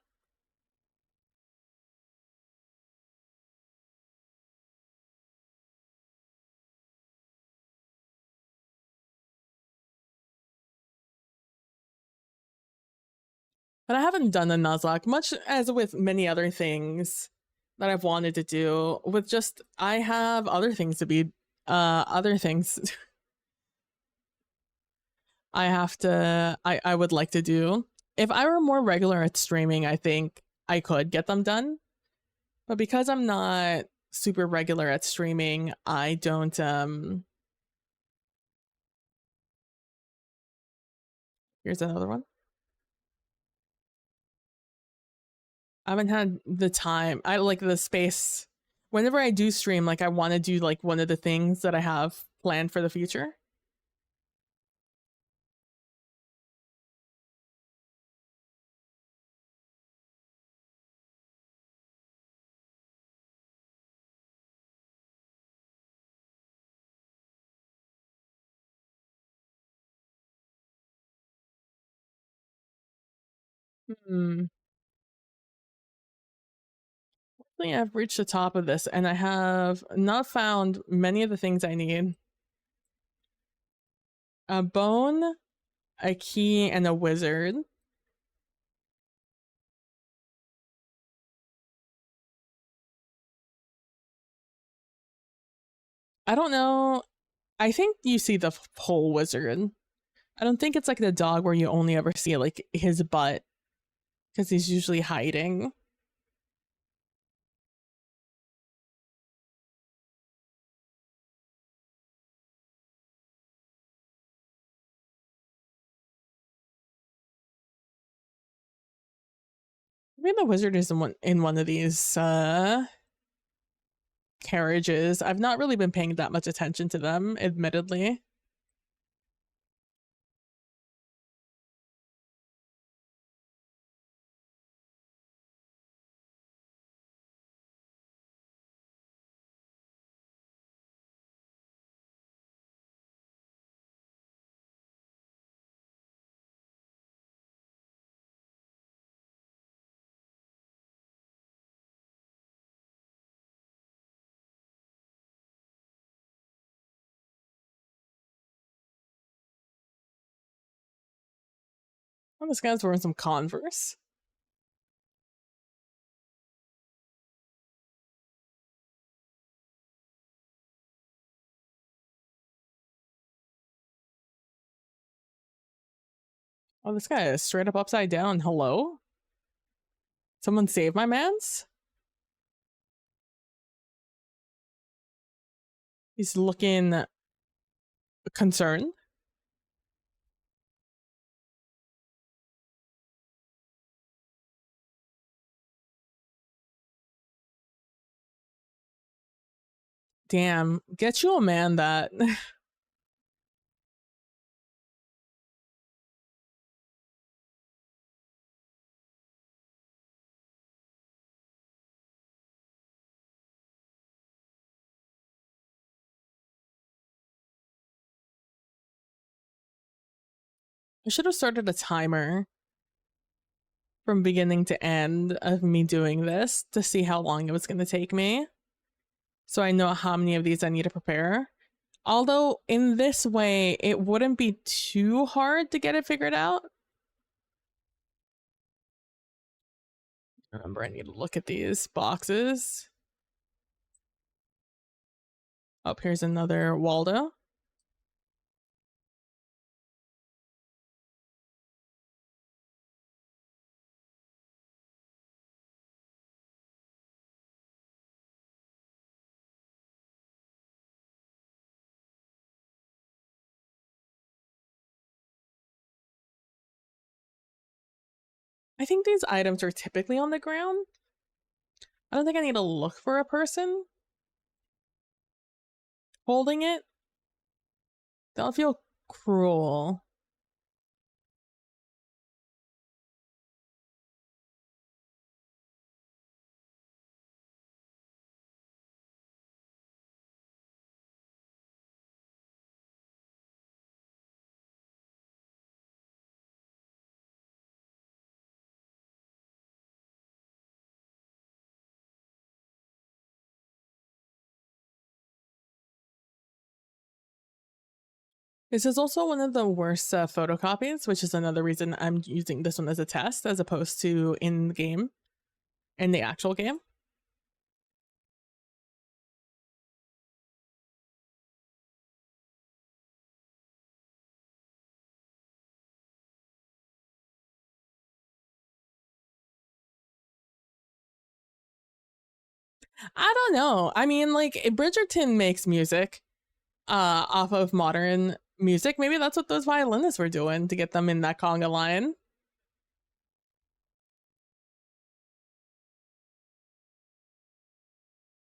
But I haven't done the Nuzlocke, much as with many other things that I've wanted to do. With just, I have other things to be, other things I would like to do. If I were more regular at streaming, I think I could get them done. But because I'm not super regular at streaming, I don't, here's another one. I haven't had the time. I like the space. Whenever I do stream, like I want to do like one of the things that I have planned for the future. Hmm. I think I've reached the top of this and I have not found many of the things I need. A bone, a key, and a wizard. I don't know. I think you see the whole wizard. I don't think it's like the dog where you only ever see like his butt because he's usually hiding. Maybe the wizard is in one of these carriages. I've not really been paying that much attention to them, admittedly. Oh, this guy's wearing some Converse. Oh, this guy is straight up upside down. Hello? Someone save my mans? He's looking concerned. Damn, get you a man that. I should have started a timer from beginning to end of me doing this to see how long it was going to take me. So I know how many of these I need to prepare. Although in this way, it wouldn't be too hard to get it figured out. Remember, I need to look at these boxes. Oh, here's another Waldo. I think these items are typically on the ground. I don't think I need to look for a person holding it. That'll feel cruel. This is also one of the worst photocopies, which is another reason I'm using this one as a test as opposed to in the game, in the actual game. I don't know. I mean, like, Bridgerton makes music off of modern music. Maybe that's what those violinists were doing to get them in that conga line.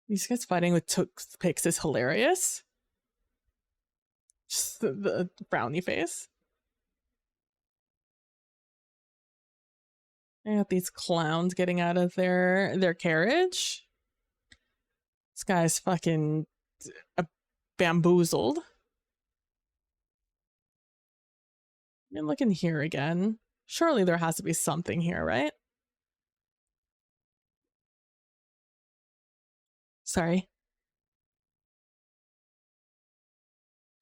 These guys fighting with toothpicks is hilarious. Just the frowny face. I got these clowns getting out of their carriage. This guy's fucking bamboozled. And look in here again. Surely there has to be something here, right? Sorry.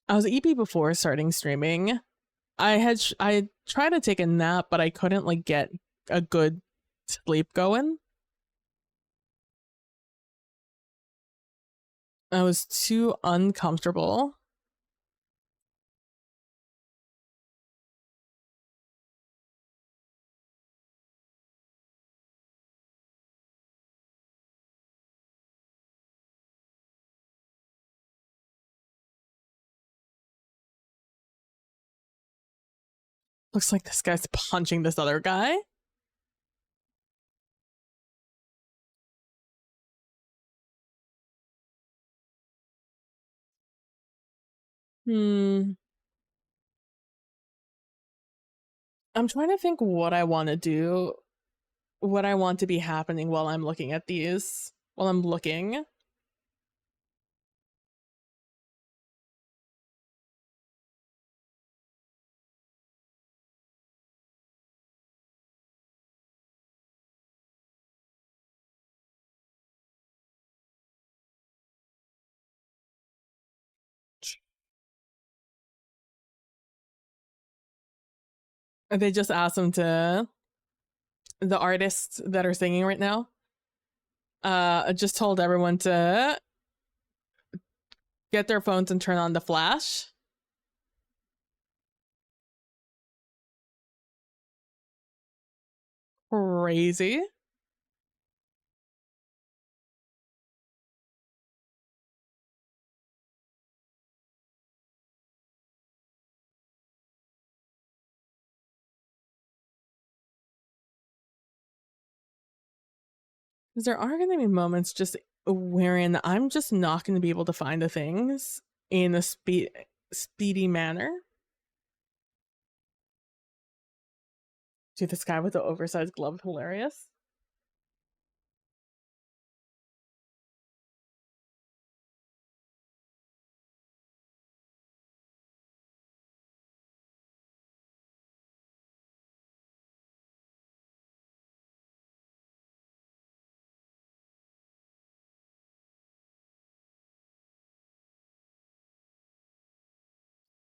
I was EP before starting streaming. I tried to take a nap, but I couldn't like get a good sleep going. I was too uncomfortable. Looks like this guy's punching this other guy. I'm trying to think what I want to do, what I want to be happening while I'm looking at these, while I'm looking. They just asked them to, the artists that are singing right now, just told everyone to get their phones and turn on the flash. Crazy. Because there are going to be moments just wherein I'm just not going to be able to find the things in a speedy manner. Dude, this guy with the oversized glove, hilarious.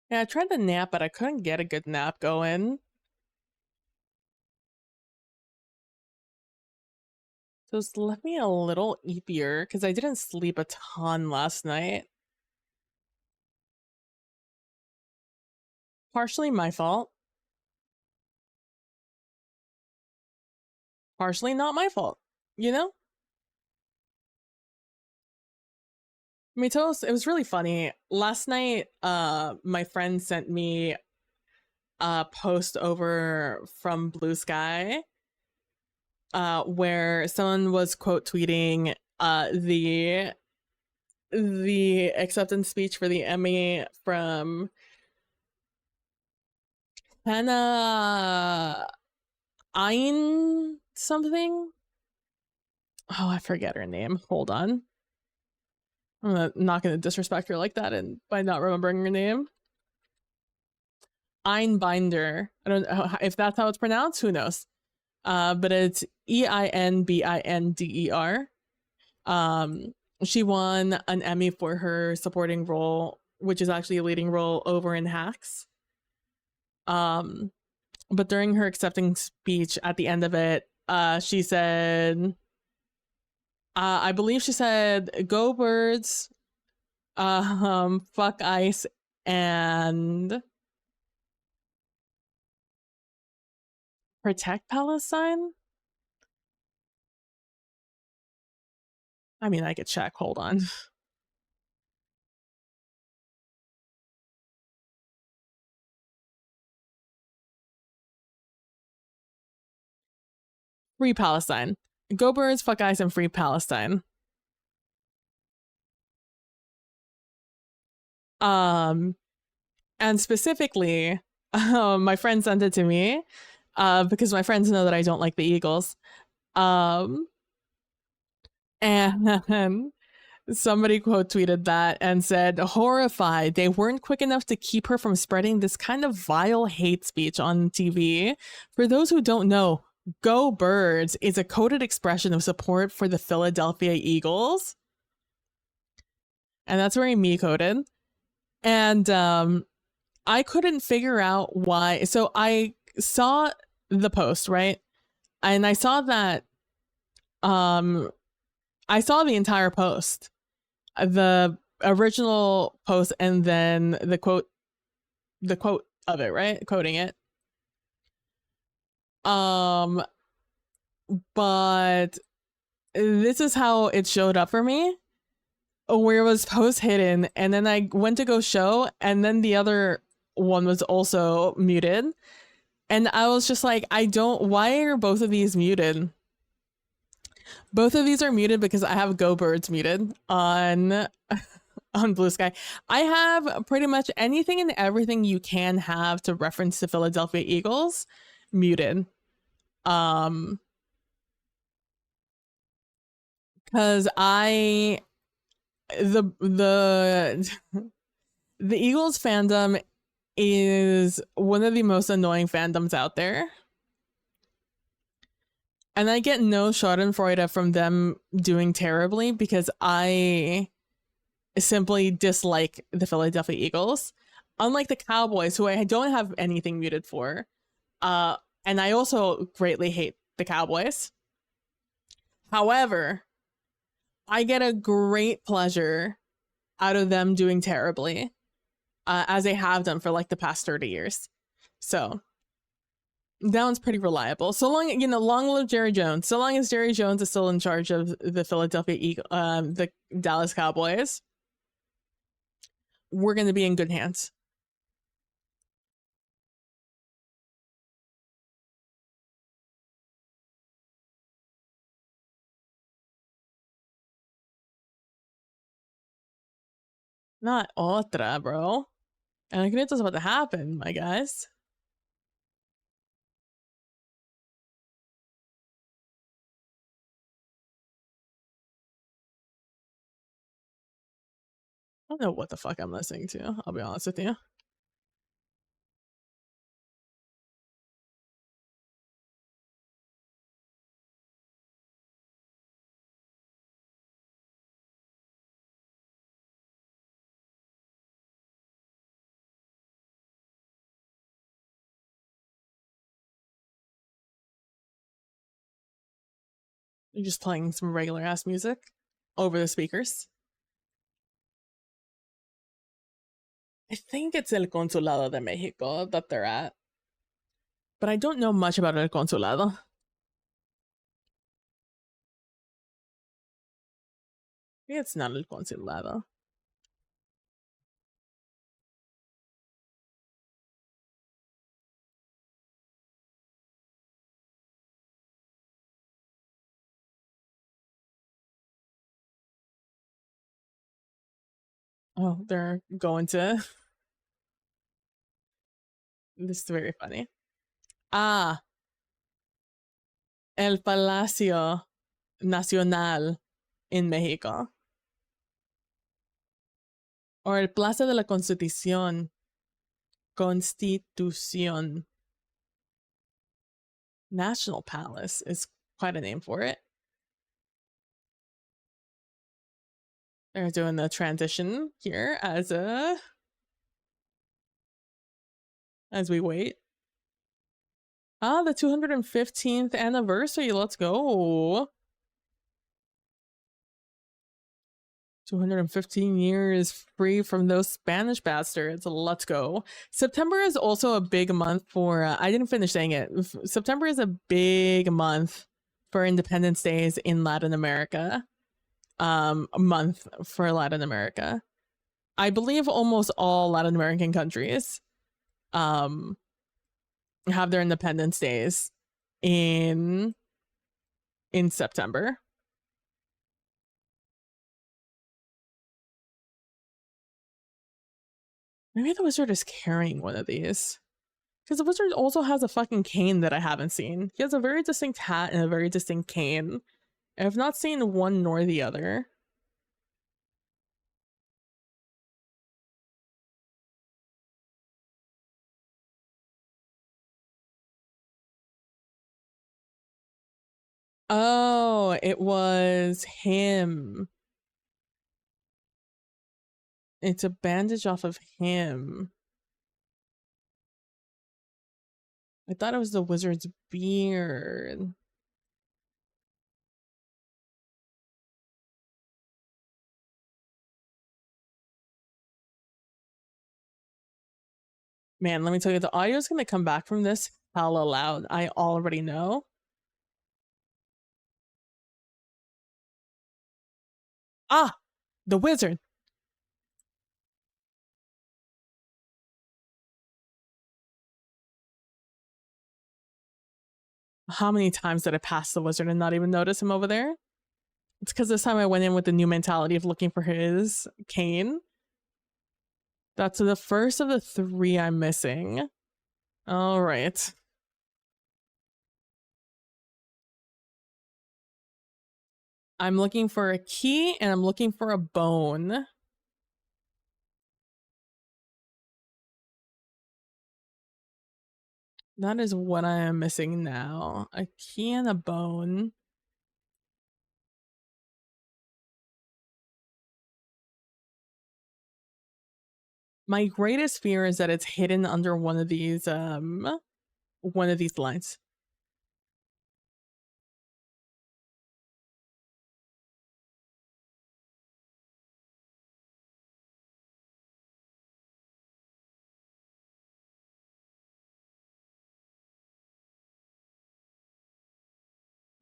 Yeah, I tried to nap, but I couldn't get a good nap going. So it's left me a little eepier because I didn't sleep a ton last night. Partially my fault. Partially not my fault, you know? I mean, it was really funny. Last night, my friend sent me a post over from Blue Sky where someone was quote tweeting the acceptance speech for the Emmy from Hannah Ein something. Oh, I forget her name. Hold on. Not gonna disrespect her like that and by not remembering her name. Einbinder. I don't know if that's how it's pronounced. Who knows? But it's Einbinder. She won an Emmy for her supporting role, which is actually a leading role over in Hacks. But during her accepting speech at the end of it, she said, I believe she said, "Go Birds, fuck ICE, and protect Palestine." I mean, I could check. Hold on. Free Palestine. Go Birds, fuck ICE, and free Palestine. And specifically, my friend sent it to me because my friends know that I don't like the Eagles. And somebody quote tweeted that and said, horrified, they weren't quick enough to keep her from spreading this kind of vile hate speech on TV. For those who don't know, Go Birds is a coded expression of support for the Philadelphia Eagles. And that's very me coded. And I couldn't figure out why. So I saw the post, right? And I saw that I saw the entire post, the original post, and then the quote of it, right? Quoting it. But this is how it showed up for me, where it was post hidden, and then I went to go show, and then the other one was also muted. And I was just like, why are both of these muted? Both of these are muted because I have Go Birds muted on Blue Sky. I have pretty much anything and everything you can have to reference the Philadelphia Eagles muted. Because the Eagles fandom is one of the most annoying fandoms out there. And I get no schadenfreude from them doing terribly because I simply dislike the Philadelphia Eagles. Unlike the Cowboys, who I don't have anything muted for. And I also greatly hate the Cowboys. However, I get a great pleasure out of them doing terribly, as they have done for like the past 30 years. So that one's pretty reliable. So long, long live Jerry Jones. So long as Jerry Jones is still in charge of the Philadelphia the Dallas Cowboys, we're going to be in good hands. Not otra, bro. And I think it's about to happen, my guys. I don't know what the fuck I'm listening to. I'll be honest with you. You're just playing some regular ass music over the speakers. I think it's El Consulado de Mexico that they're at. But I don't know much about El Consulado. Maybe it's not El Consulado. Oh, they're going to. This is very funny. Ah, El Palacio Nacional in Mexico. Or El Plaza de la Constitución. Constitución. National Palace is quite a name for it. They're doing the transition here as we wait. Ah, the 215th anniversary. Let's go. 215 years free from those Spanish bastards. Let's go. September is also a big month for, I didn't finish saying it. September is a big month for Independence Days in Latin America. A month for Latin America. I believe almost all Latin American countries have their Independence Days in September. Maybe the wizard is carrying one of these. Because the wizard also has a fucking cane that I haven't seen. He has a very distinct hat and a very distinct cane. I've not seen one nor the other. Oh, it was him. It's a bandage off of him. I thought it was the wizard's beard. Man, let me tell you, the audio is going to come back from this hella loud. I already know. Ah, the wizard. How many times did I pass the wizard and not even notice him over there? It's because this time I went in with the new mentality of looking for his cane. That's the first of the 3 I'm missing. All right. I'm looking for a key and I'm looking for a bone. That is what I am missing now. A key and a bone. My greatest fear is that it's hidden under one of these lines.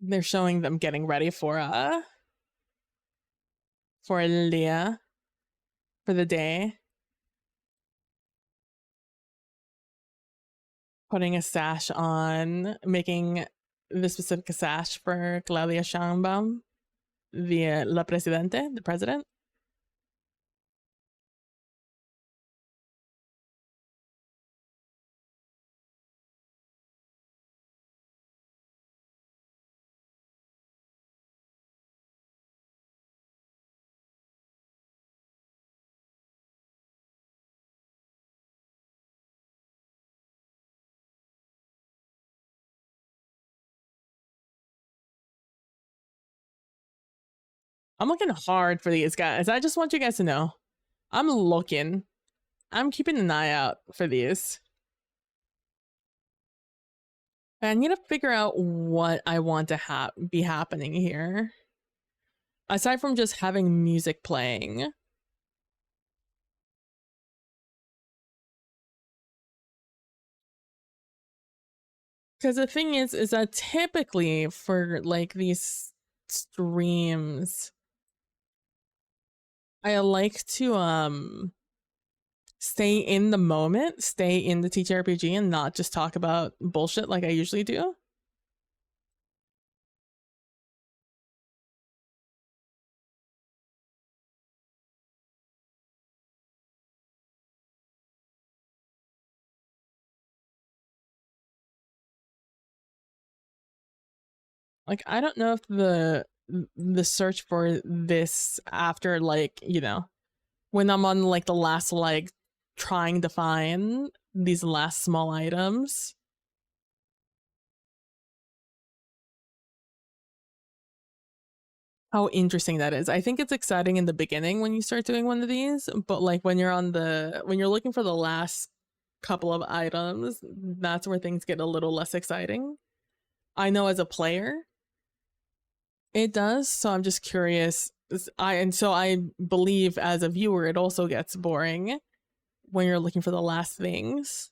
They're showing them getting ready for Leah for the day. Putting a sash on, making the specific sash for Claudia Sheinbaum, la presidente, the president. I'm looking hard for these guys. I just want you guys to know. I'm looking. I'm keeping an eye out for these. I need to figure out what I want to be happening here. Aside from just having music playing. Because the thing is that typically for like these streams, I like to stay in the moment, stay in the TTRPG and not just talk about bullshit like I usually do. Like, I don't know if the search for this after, like, you know, when I'm on like the last leg trying to find these last small items. How interesting that is. I think it's exciting in the beginning when you start doing one of these, but like when you're looking for the last couple of items, that's where things get a little less exciting. I know as a player, it does, so I'm just curious. I believe as a viewer, it also gets boring when you're looking for the last things.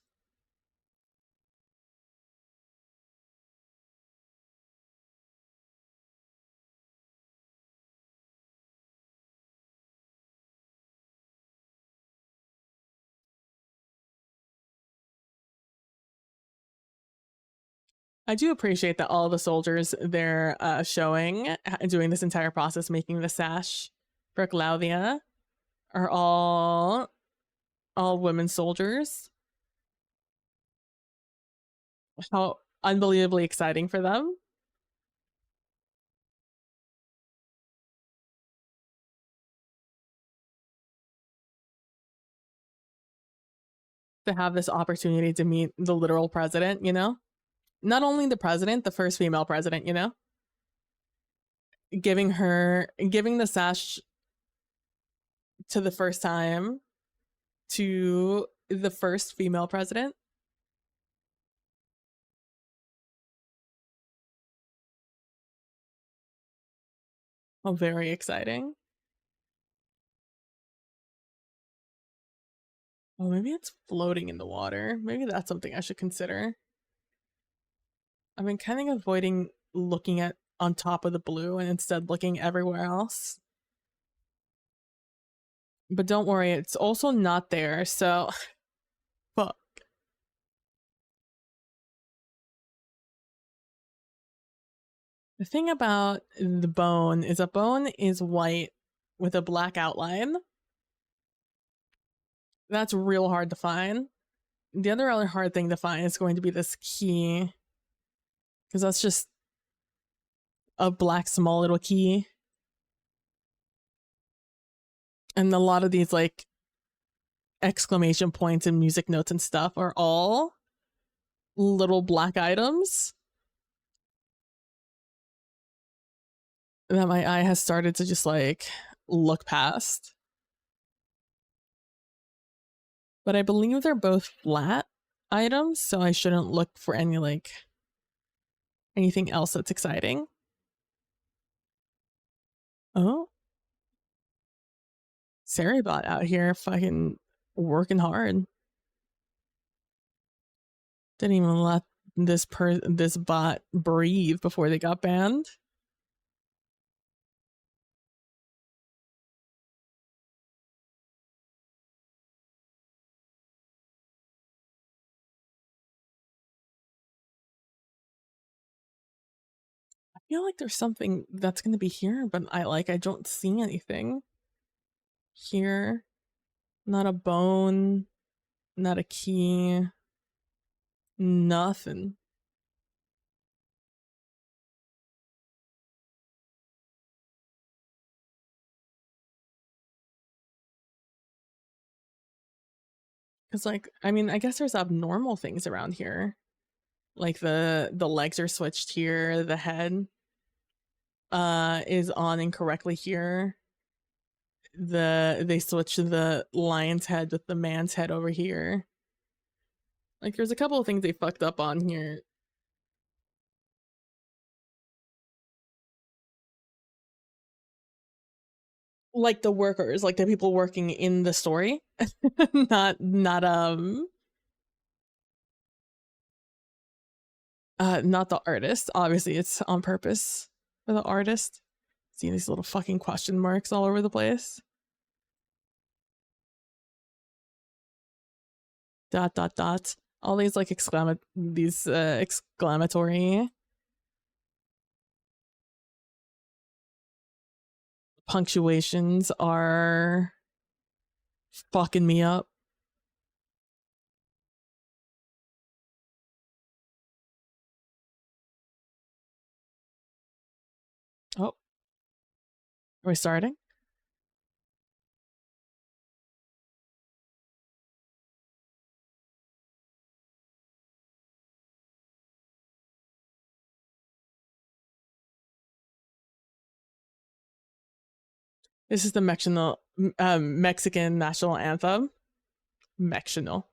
I do appreciate that all the soldiers they're showing doing this entire process, making the sash for Claudia, are all women soldiers. How unbelievably exciting for them. To have this opportunity to meet the literal president, you know? Not only the president, the first female president, you know? Giving the sash to the first time to the first female president. Oh, very exciting. Oh, maybe it's floating in the water. Maybe that's something I should consider. I've been kind of avoiding looking at on top of the blue and instead looking everywhere else. But don't worry, it's also not there, so fuck. The thing about the bone is a bone is white with a black outline. That's real hard to find. The other hard thing to find is going to be this key, because that's just a black small little key. And a lot of these like exclamation points and music notes and stuff are all little black items that my eye has started to just like look past. But I believe they're both flat items, so I shouldn't look for any like anything else that's exciting. Oh, Saribot out here fucking working hard. Didn't even let this bot breathe before they got banned. I feel like there's something that's gonna be here, but I don't see anything here. Not a bone, not a key, nothing. Cause like, I mean, I guess there's abnormal things around here. Like the legs are switched here, the head is on incorrectly here. They switched the lion's head with the man's head over here. Like there's a couple of things they fucked up on here. Like the workers, like the people working in the story. Not the artist. Obviously it's on purpose for the artist. See these little fucking question marks all over the place. Dot dot dot. All these like exclamatory punctuations are fucking me up. Are we starting? This is the Mexican national anthem. Mexican.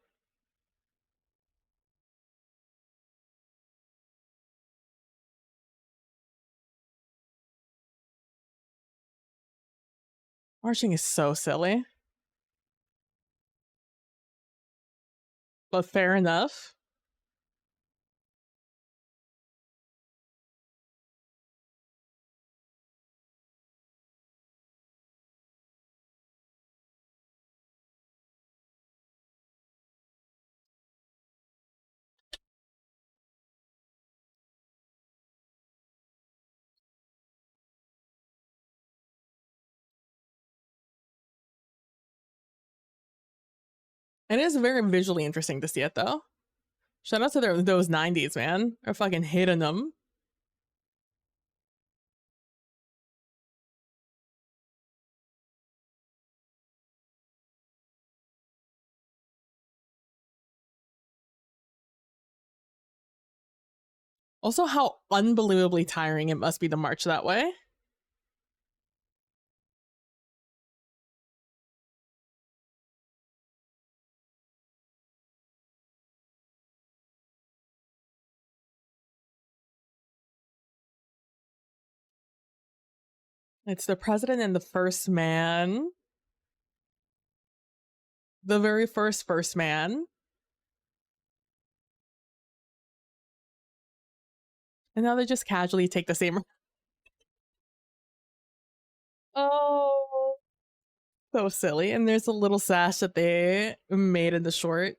Marching is so silly, but fair enough. And it is very visually interesting to see it, though. Shout out to those 90s, man. They're fucking hitting them. Also, how unbelievably tiring it must be to march that way. It's the president and the first man. The very first man. And now they just casually take the same. Oh, so silly. And there's a little sash that they made in the short.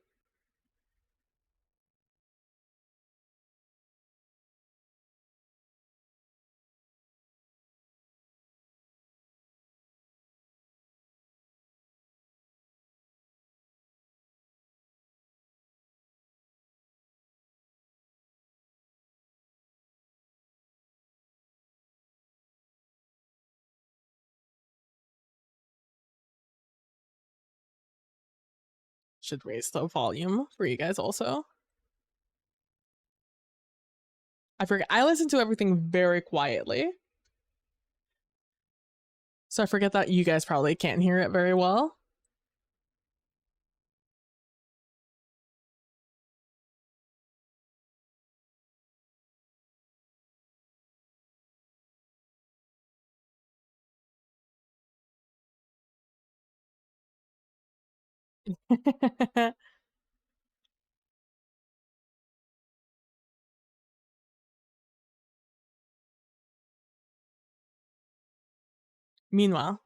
Should raise the volume for you guys also. I forget. I listen to everything very quietly. So I forget that you guys probably can't hear it very well. Meanwhile,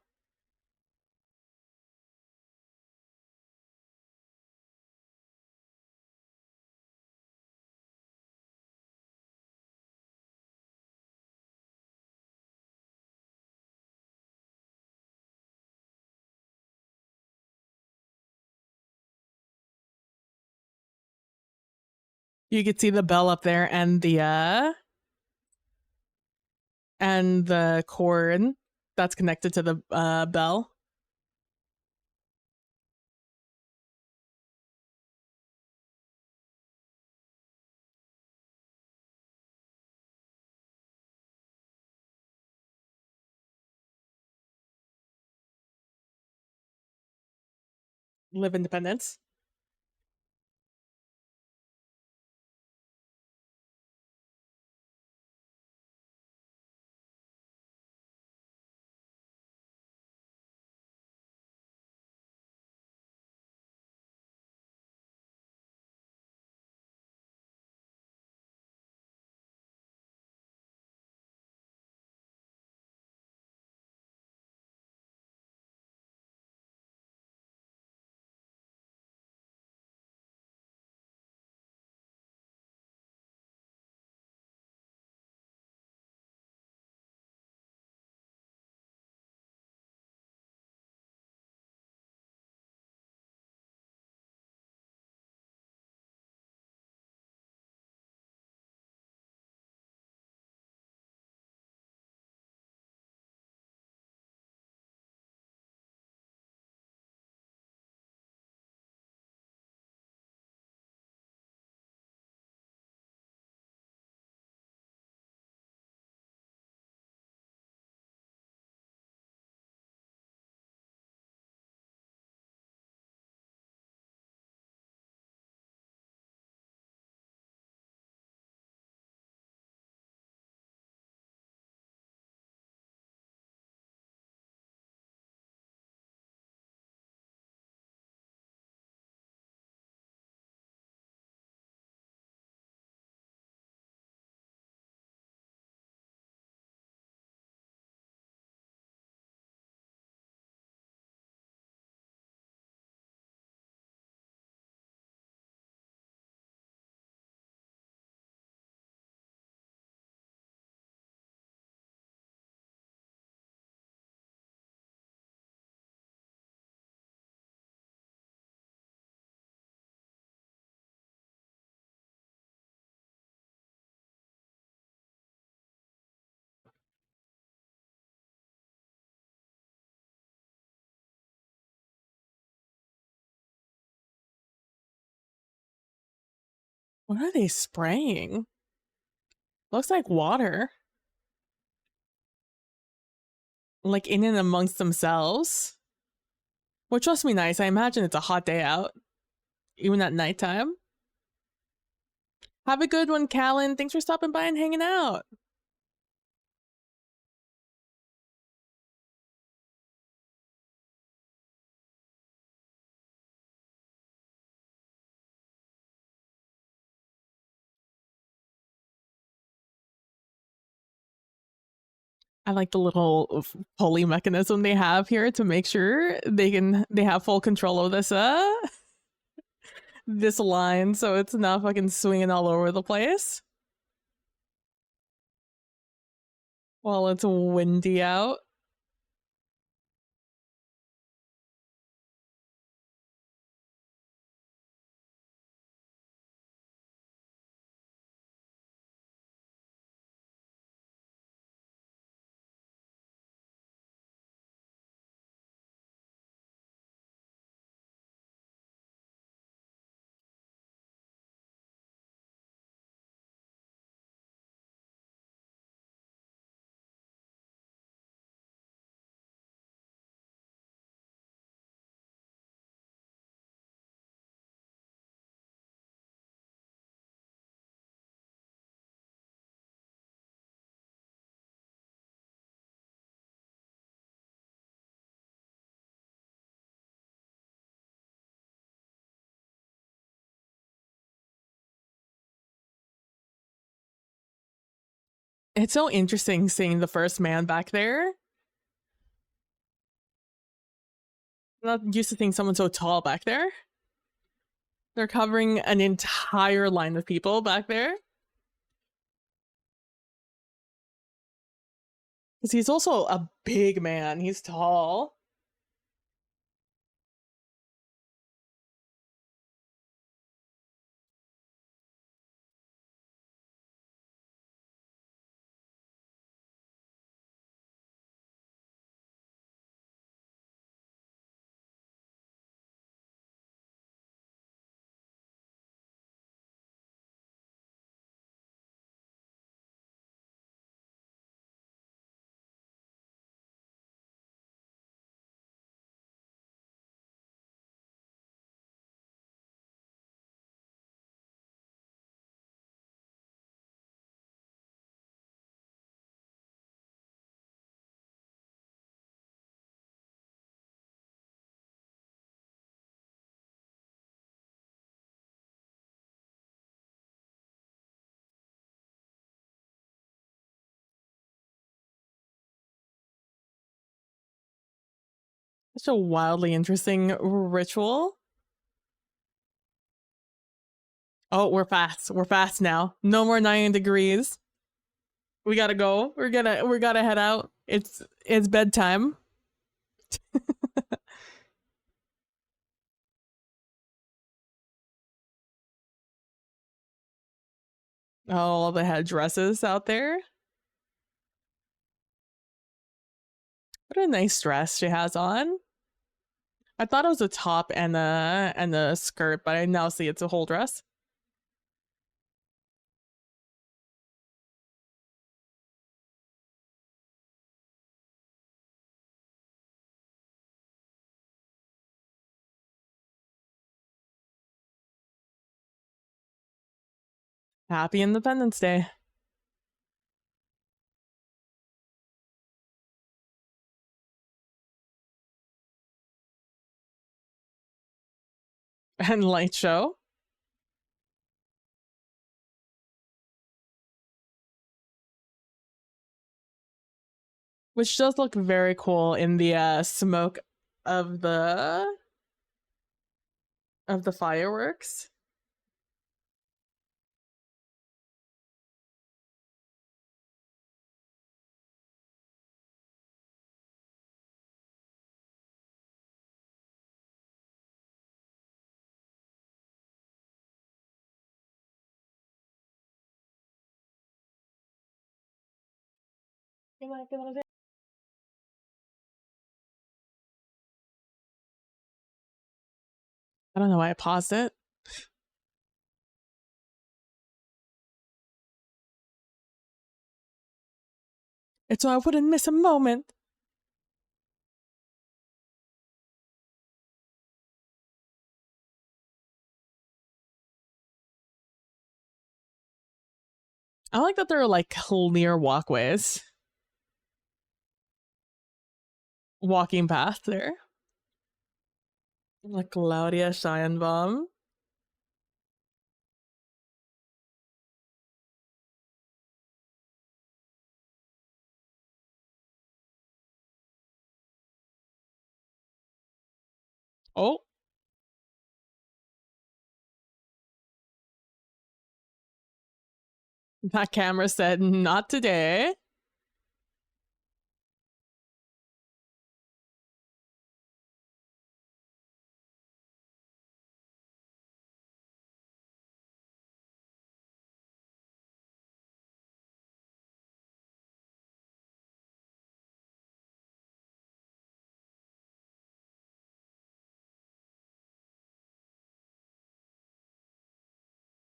you could see the bell up there and the cord that's connected to the bell. Live independence. What are they spraying? Looks like water. Like in and amongst themselves. Which must be nice. I imagine it's a hot day out. Even at nighttime. Have a good one, Callan. Thanks for stopping by and hanging out. I like the little pulley mechanism they have here to make sure they have full control of this this line so it's not fucking swinging all over the place while it's windy out. It's so interesting seeing the first man back there. I'm not used to seeing someone so tall back there. They're covering an entire line of people back there. Because he's also a big man. He's tall. Such a wildly interesting ritual. Oh, we're fast. We're fast now. No more 9 degrees. We gotta go. We gotta head out. It's bedtime. Oh, all the headdresses out there. What a nice dress she has on. I thought it was a top and a skirt, but I now see it's a whole dress. Happy Independence Day. And light show. Which does look very cool in the smoke of the fireworks. I don't know why I paused it. It's so I wouldn't miss a moment. I like that there are like clear walkways. Walking path there. Like Claudia Scheinbaum. Oh, that camera said not today.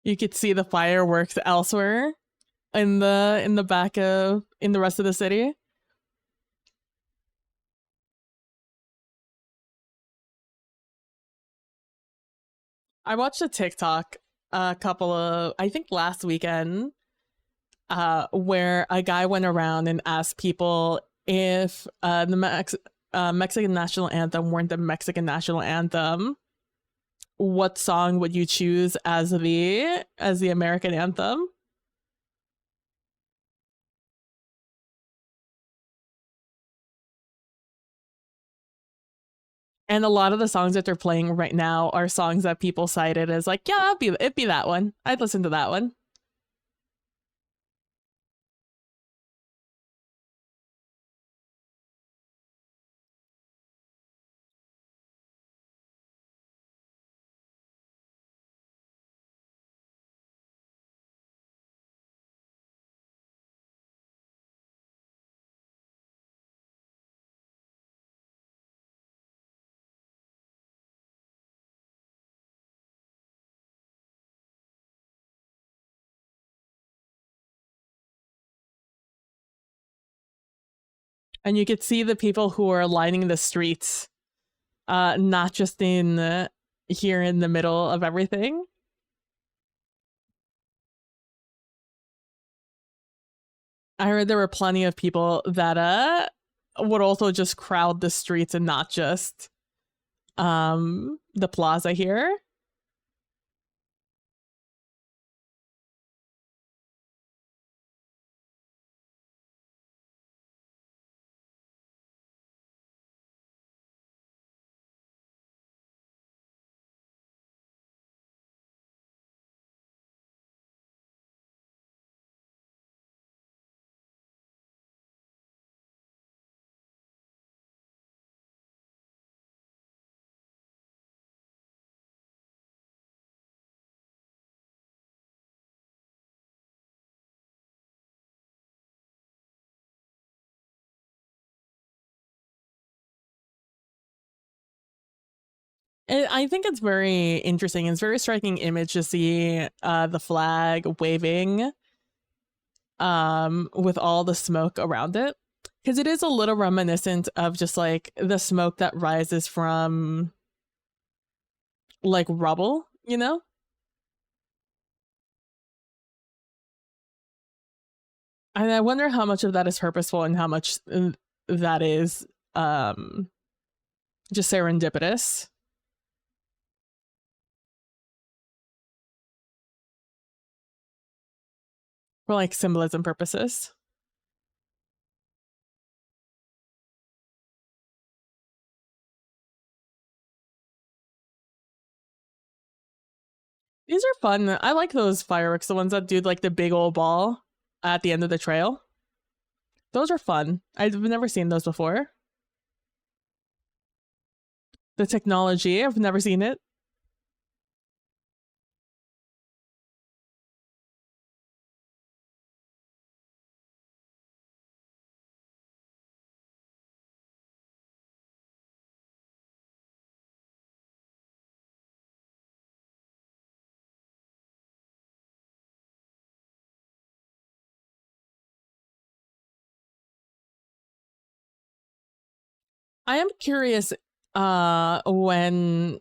You could see the fireworks elsewhere in the back of in the rest of the city. I watched a TikTok a couple of I think last weekend where a guy went around and asked people if Mexican national anthem weren't the Mexican national anthem, what song would you choose as the American anthem? And a lot of the songs that they're playing right now are songs that people cited as like, yeah, it'd be that one. I'd listen to that one. And you could see the people who are lining the streets, not just in here in the middle of everything. I heard there were plenty of people that would also just crowd the streets and not just the plaza here. I think it's very interesting. It's a very striking image to see the flag waving with all the smoke around it, because it is a little reminiscent of just like the smoke that rises from like rubble, you know. And I wonder how much of that is purposeful and how much that is just serendipitous for like symbolism purposes. These are fun. I like those fireworks, the ones that do like the big old ball at the end of the trail. Those are fun. I've never seen those before. The technology, I've never seen it. I am curious when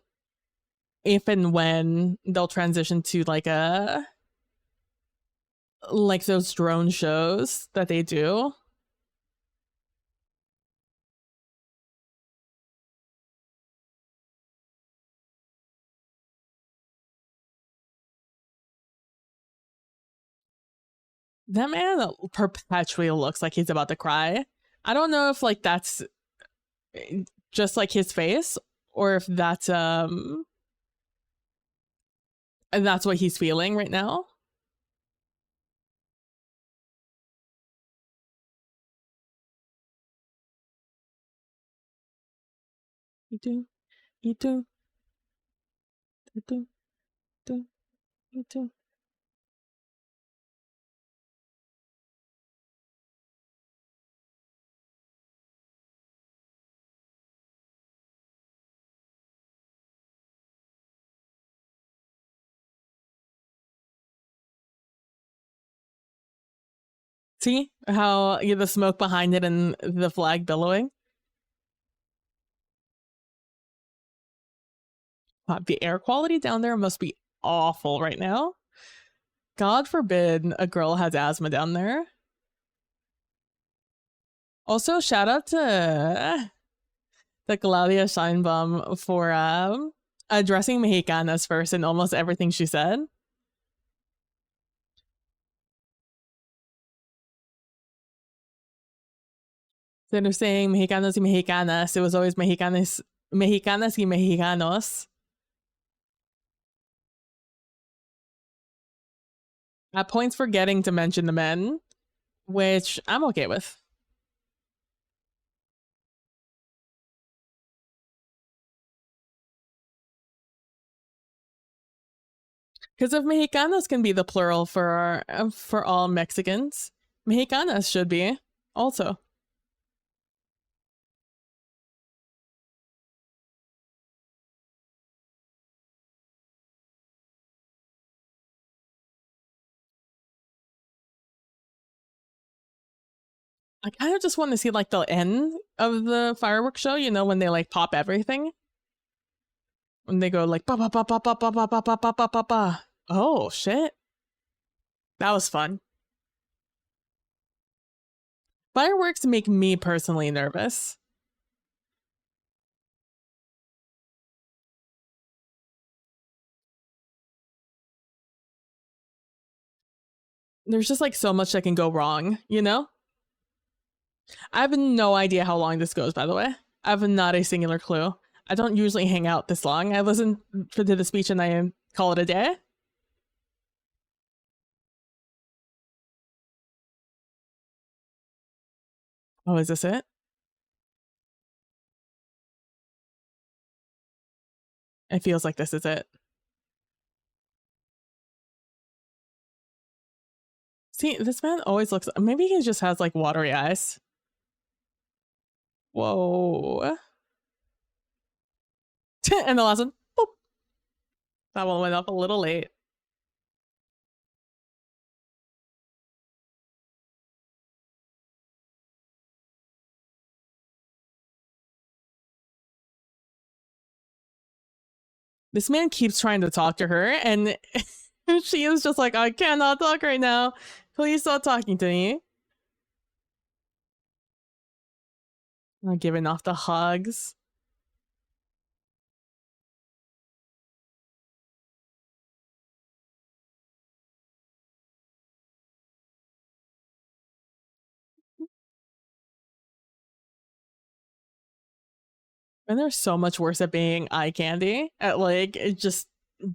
if and when they'll transition to like those drone shows that they do. That man perpetually looks like he's about to cry. I don't know if like that's just like his face or if that's what he's feeling right now. You do, you do, you do, do, you do. See how the smoke behind it and the flag billowing? Wow, the air quality down there must be awful right now. God forbid a girl has asthma down there. Also, shout out to the Claudia Scheinbaum for addressing Mexicanas first in almost everything she said. Instead of saying Mexicanos y Mexicanas, it was always Mexicanas y Mexicanos. At points forgetting to mention the men, which I'm okay with. Because if Mexicanos can be the plural for all Mexicans, Mexicanas should be also. I kind of just want to see like the end of the fireworks show, you know, when they like pop everything. When they go like ba ba ba ba ba ba ba ba ba ba ba ba ba. Oh shit. That was fun. Fireworks make me personally nervous. There's just like so much that can go wrong, you know? I have no idea how long this goes, by the way. I have not a singular clue. I don't usually hang out this long. I listen to the speech and I call it a day. Oh, is this it? It feels like this is it. See, this man always looks. Maybe he just has like watery eyes. Whoa. And the last one, boop. That one went up a little late. This man keeps trying to talk to her, and she is just like, I cannot talk right now. Please stop talking to me. Not giving off the hugs. And they're so much worse at being eye candy, at like just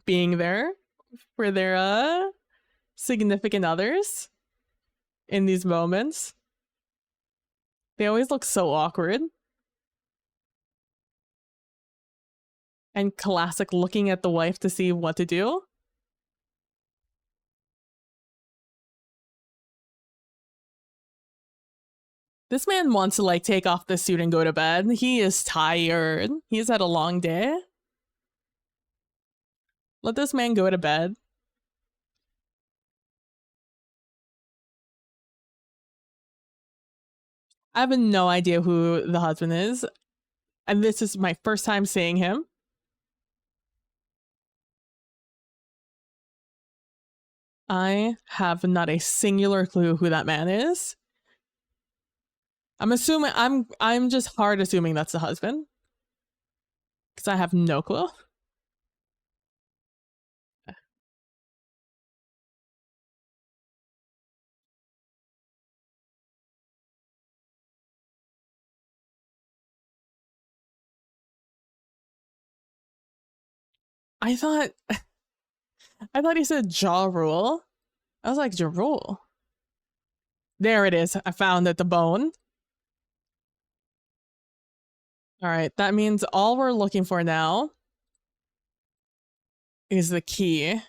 being there for their significant others in these moments. They always look so awkward. And classic looking at the wife to see what to do. This man wants to like take off the suit and go to bed. He is tired. He's had a long day. Let this man go to bed. I have no idea who the husband is. And this is my first time seeing him. I have not a singular clue who that man is. I'm assuming I'm just hard assuming that's the husband. Because I have no clue. I thought he said Ja Rule. I was like, Ja Rule. There it is. I found it, the bone. All right, that means all we're looking for now is the key.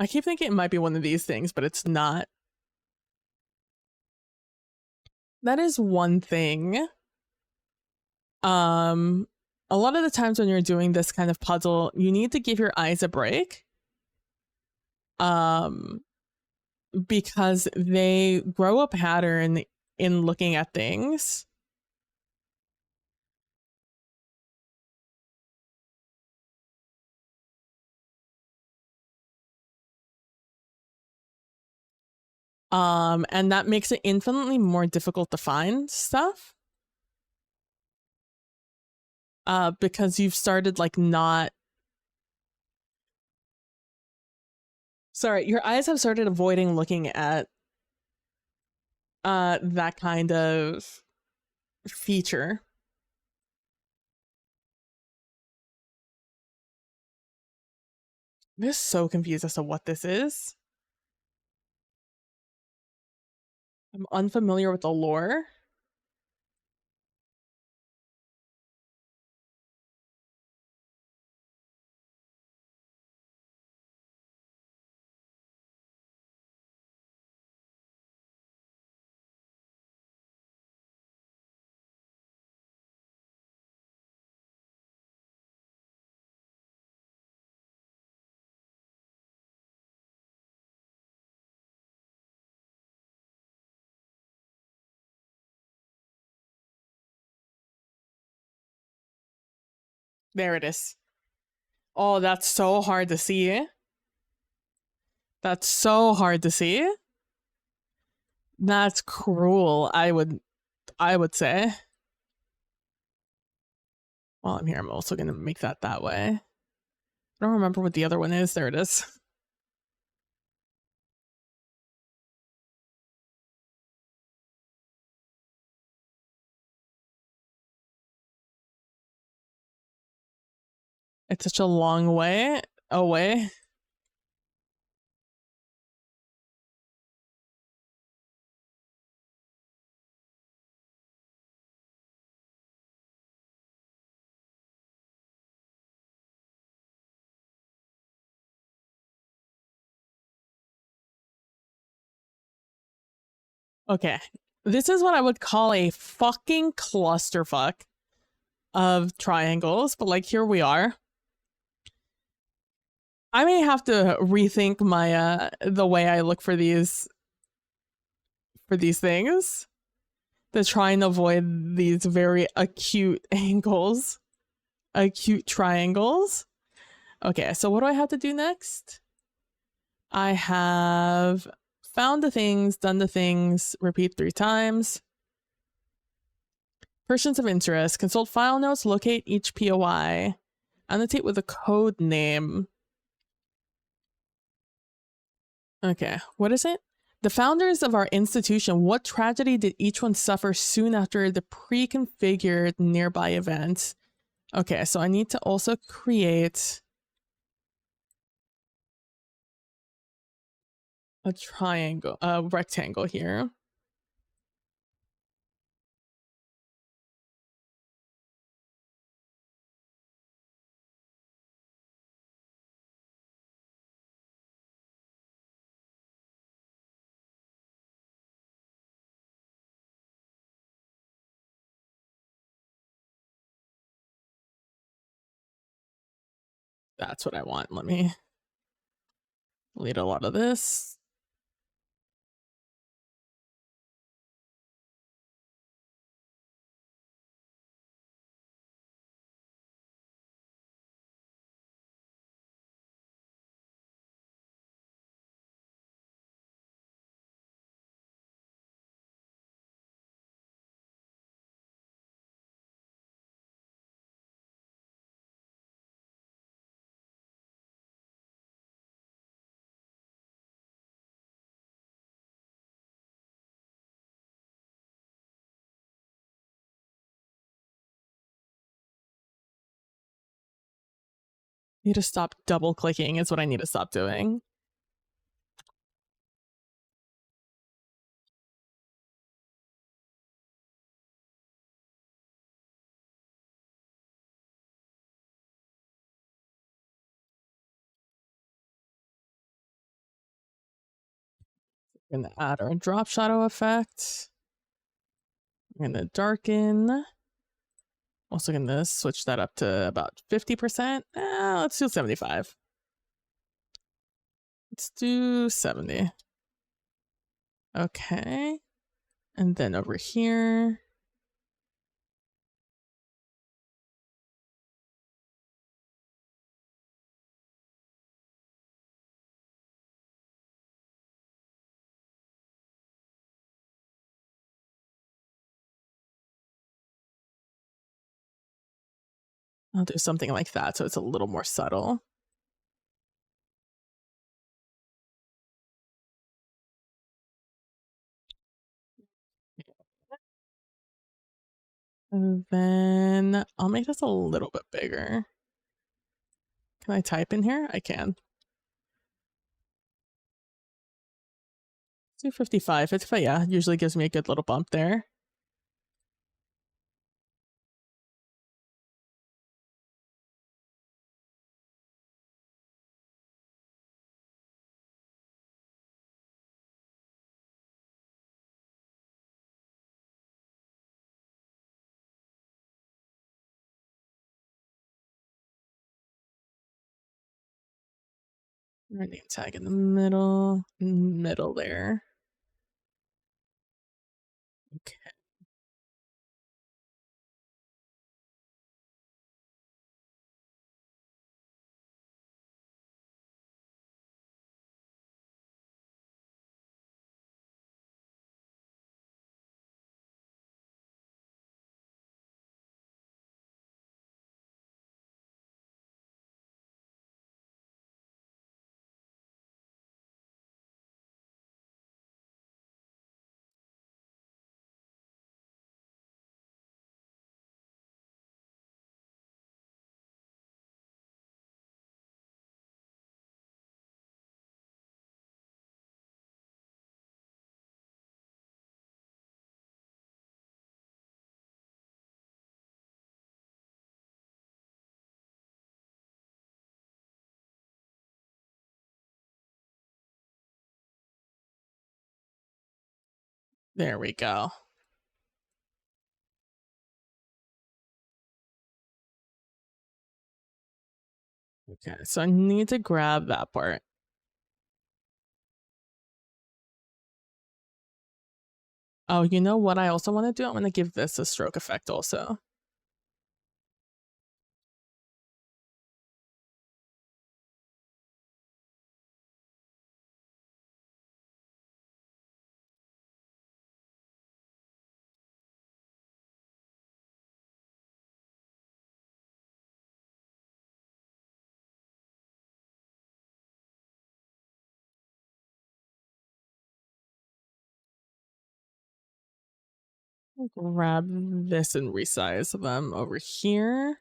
I keep thinking it might be one of these things, but it's not. That is one thing. A lot of the times when you're doing this kind of puzzle, you need to give your eyes a break. Because they grow a pattern in looking at things. And that makes it infinitely more difficult to find stuff. Because you've started like not. Sorry, your eyes have started avoiding looking at that kind of feature. I'm just so confused as to what this is. I'm unfamiliar with the lore. There it is. Oh, that's so hard to see. That's so hard to see. That's cruel, I would say. While I'm here, I'm also going to make that way. I don't remember what the other one is. There it is. It's such a long way away. Okay. This is what I would call a fucking clusterfuck of triangles, but like here we are. I may have to rethink my the way I look for these things to try and avoid these very acute angles, acute triangles. Okay, so what do I have to do next? I have found the things, done the things, repeat 3 times. Persons of interest, consult file notes, locate each POI, annotate with a code name. Okay, what is it? The founders of our institution, what tragedy did each one suffer soon after the pre-configured nearby event? Okay, so I need to also create a triangle, a rectangle here. That's what I want. Let me Need a lot of this. Need to stop double clicking is what I need to stop doing. I'm gonna add our drop shadow effect. I'm gonna darken. Also gonna switch that up to about 50%. Let's do 75. Let's do 70. Okay. And then over here. I'll do something like that so it's a little more subtle. And then I'll make this a little bit bigger. Can I type in here? I can. Let's do 55. 55, yeah, usually gives me a good little bump there. Name tag in the middle there. Okay. There we go. Okay, so I need to grab that part. Oh, you know what I also want to do? I'm going to give this a stroke effect also. Grab this and resize them over here.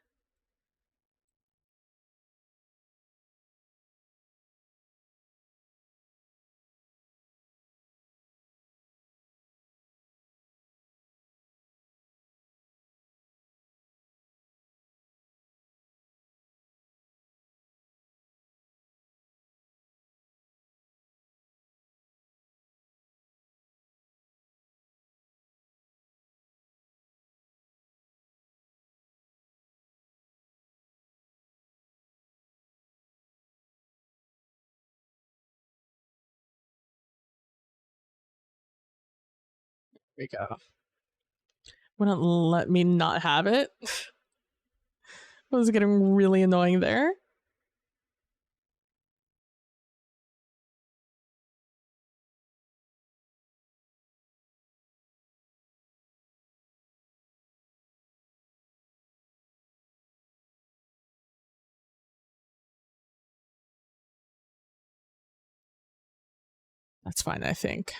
we go. Wouldn't let me not have it. It was getting really annoying there. That's fine, I think.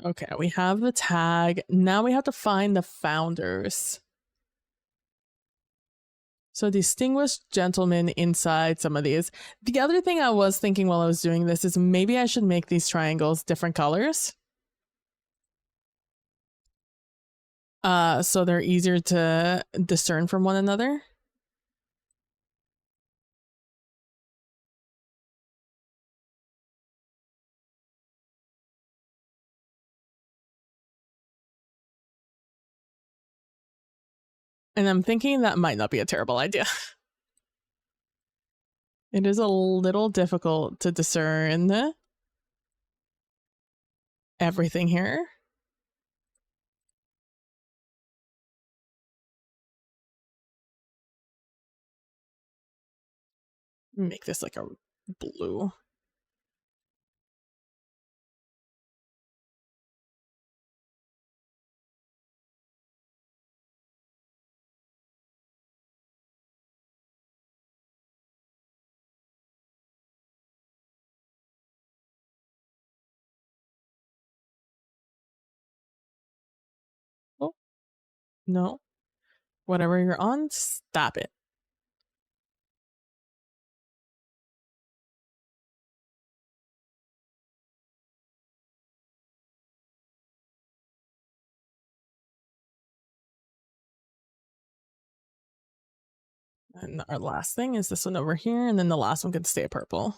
Okay, we have the tag. Now we have to find the founders. So distinguished gentlemen inside some of these. The other thing I was thinking while I was doing this is maybe I should make these triangles different colors. So they're easier to discern from one another. And I'm thinking that might not be a terrible idea. It is a little difficult to discern everything here. Make this like a blue. Oh, no. Whatever you're on, stop it. And our last thing is this one over here, and then the last one can stay purple.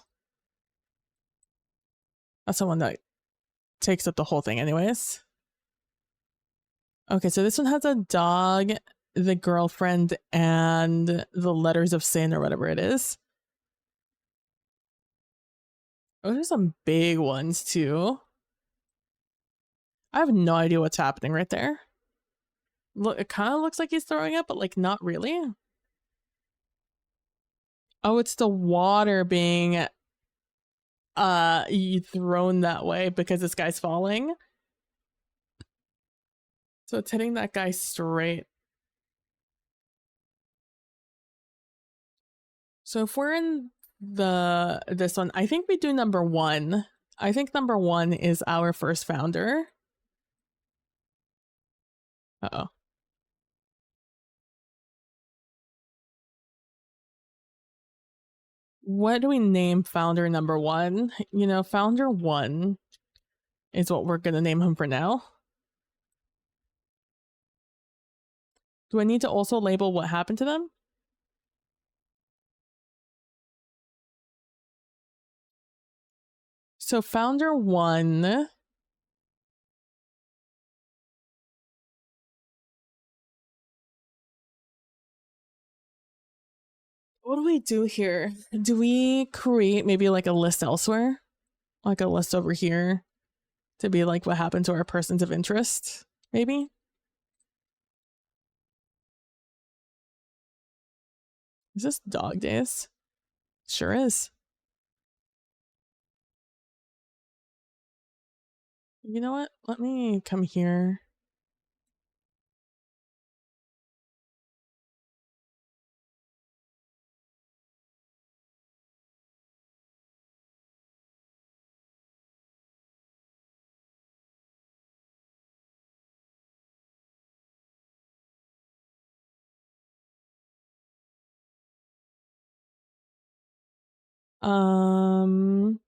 That's the one that takes up the whole thing anyways. Okay, so this one has a dog, the girlfriend, and the letters of sin or whatever it is. Oh, there's some big ones too. I have no idea what's happening right there. Look, it kind of looks like he's throwing up, but like not really. Oh, it's the water being thrown that way because this guy's falling. So it's hitting that guy straight. So if we're in this one, I think we do number one. I think number one is our first founder. Uh-oh. What do we name founder number one? You know, founder one is what we're gonna name him for now. Do I need to also label what happened to them? So founder one. What do we do here? Do we create maybe like a list elsewhere? Like a list over here to be like what happened to our persons of interest, maybe? Is this dog days? Sure is. You know what? Let me come here. Um,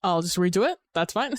I'll just redo it. That's fine.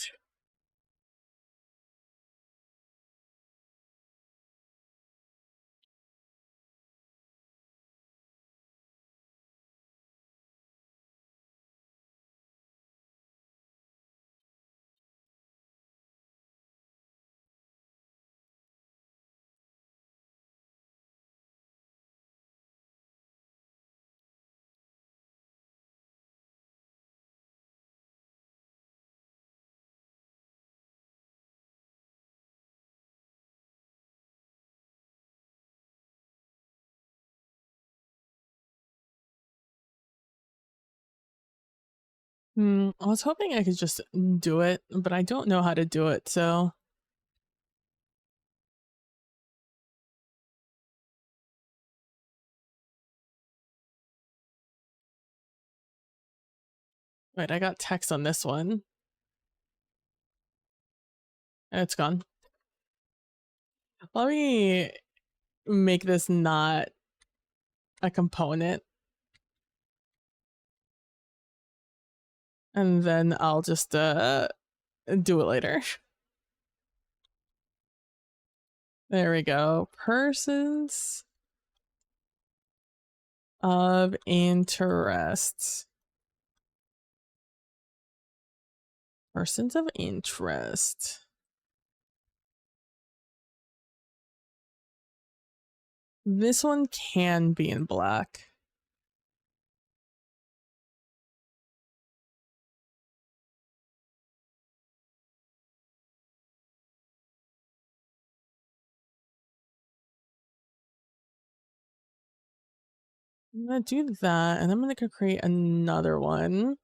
I was hoping I could just do it, but I don't know how to do it, so. Wait, I got text on this one. And it's gone. Let me make this not a component. And then I'll just do it later. There we go. Persons of interest. Persons of interest. This one can be in black. I'm gonna do that, and I'm gonna create another one.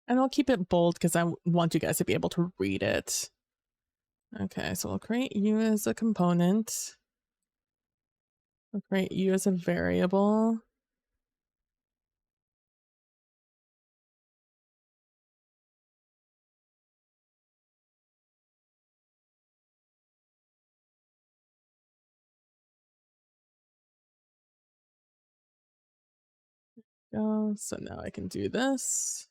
And I'll keep it bold because I want you guys to be able to read it. Okay, so we'll create you as a component. We'll create you as a variable. Go. So now I can do this.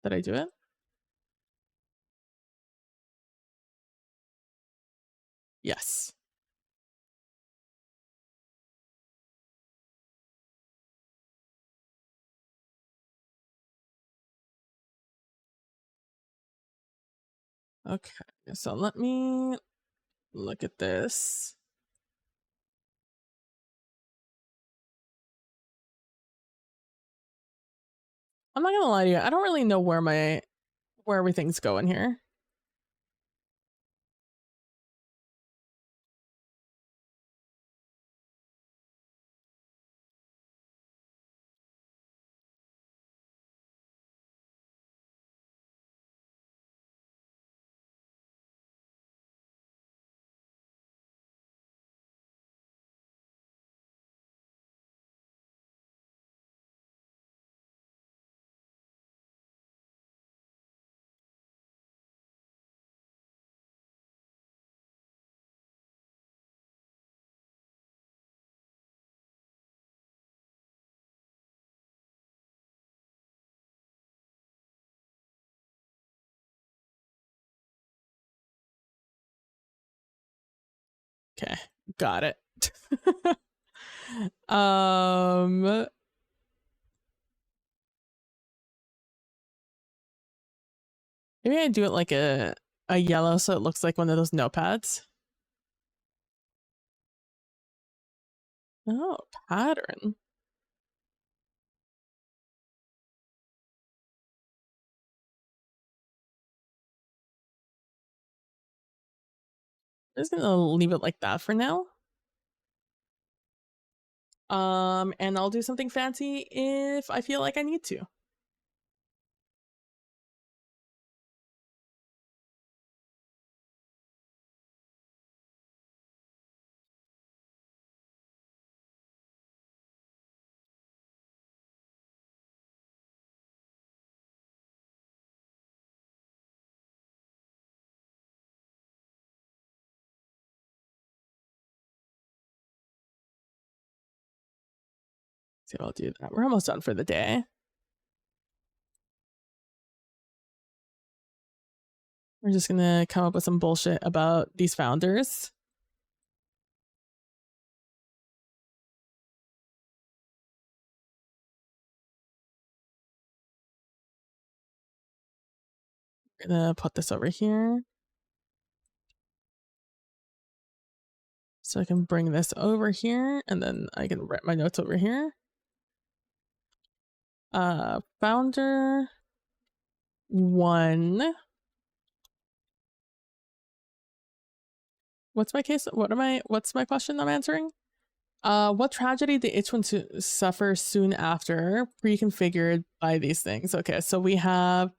Did I do it? Yes. Okay, so let me look at this. I'm not gonna lie to you, I don't really know where everything's going here. Okay, got it. um Maybe I do it like a yellow so it looks like one of those notepads. Oh, pattern. I'm just gonna leave it like that for now. And I'll do something fancy if I feel like I need to. See, I'll do that. We're almost done for the day. We're just gonna come up with some bullshit about these founders. We're gonna put this over here. So I can bring this over here and then I can write my notes over here. Founder 1. What's my case? What's my question I'm answering? What tragedy did each one suffer soon after, pre-configured by these things? Okay, so we have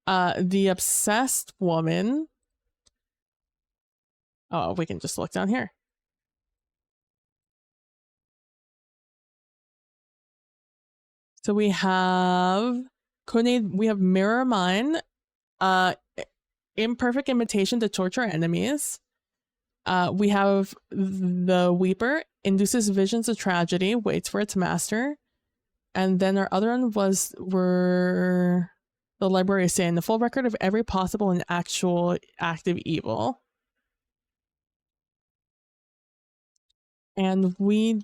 the obsessed woman. Oh, we can just look down here. So we have we have mirror mine, imperfect imitation to torture enemies. We have the Weeper, induces visions of tragedy, waits for its master. And then our other one were the library saying the full record of every possible and actual active evil. And we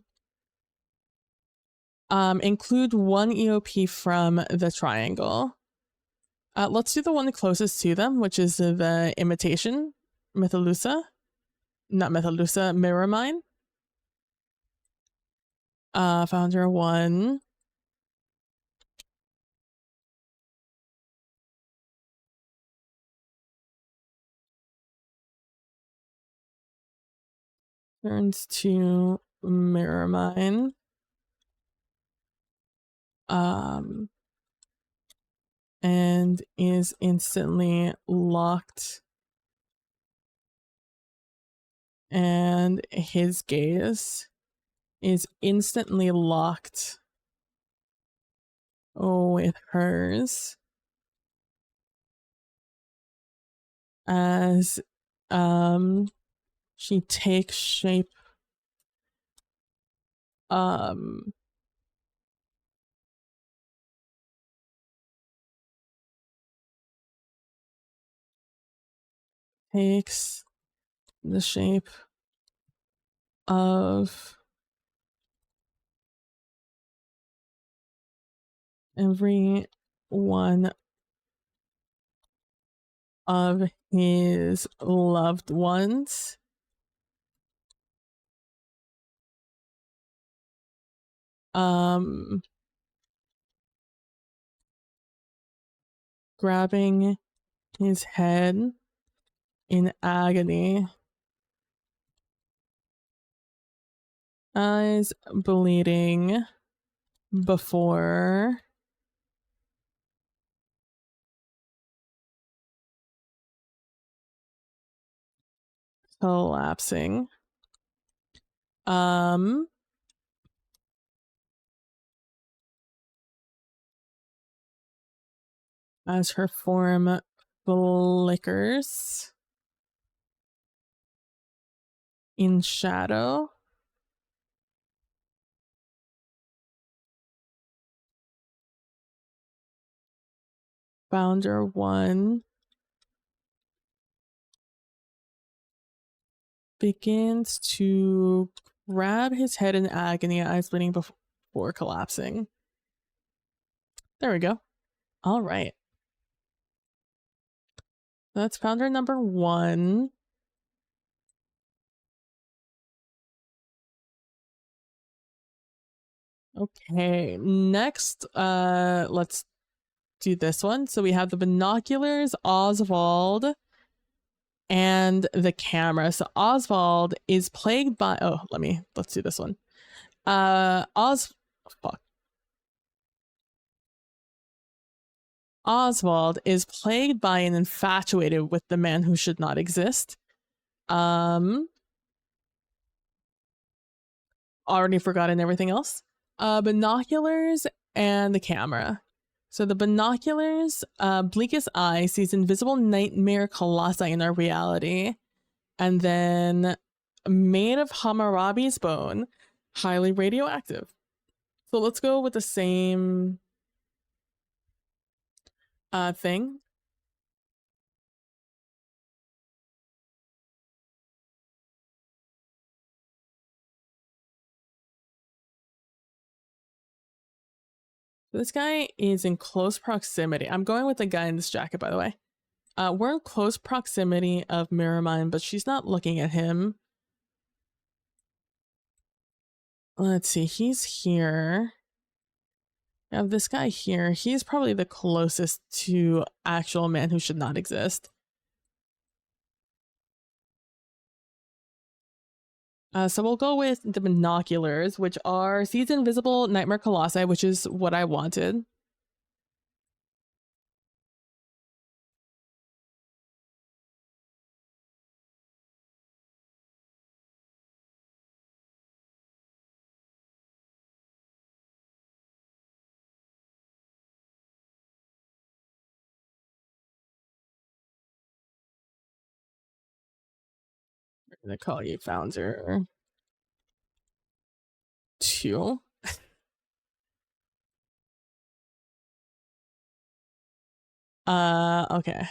include one EOP from the triangle. Let's do the one closest to them, which is the imitation, Methalusa. Not Methalusa, Mirror Mine. Founder 1. Turns to Mirror Mine. And is instantly locked. And his gaze is instantly locked with hers as she takes shape takes the shape of every one of his loved ones. Grabbing his head in agony, eyes bleeding before collapsing. As her form flickers in shadow. Founder 1 begins to grab his head in agony, eyes bleeding before collapsing. There we go. All right. That's founder number 1. Okay, next, let's do this one. So we have the binoculars, Oswald, and the camera. So Oswald is plagued by, oh, let's do this one. Oswald is plagued by and infatuated with the man who should not exist. Already forgotten everything else. Binoculars and the camera. So the binoculars, Bleakest Eye sees invisible nightmare colossi in our reality. And then made of Hammurabi's bone, highly radioactive. So let's go with the same thing. This guy is in close proximity. I'm going with the guy in this jacket, by the way. We're in close proximity of Miramine, but she's not looking at him. Let's see, he's here. I have this guy here. He's probably the closest to actual man who should not exist. So we'll go with the binoculars, which are sees invisible nightmare colossi, which is what I wanted. We're gonna call you Founder 2. Okay.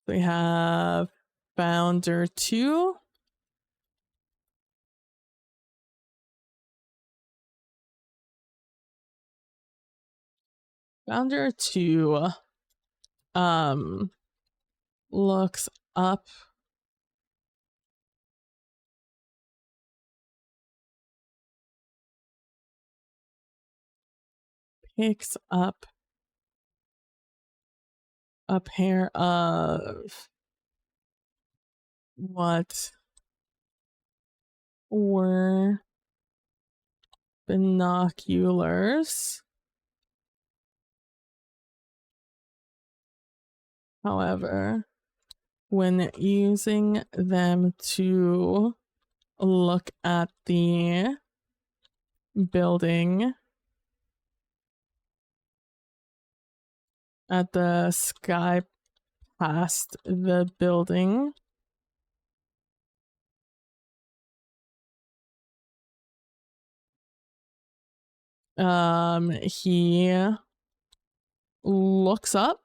We have Founder 2. Founder 2 looks up picks up a pair of what were binoculars. However, when using them to look at the building, at the sky past the building, he looks up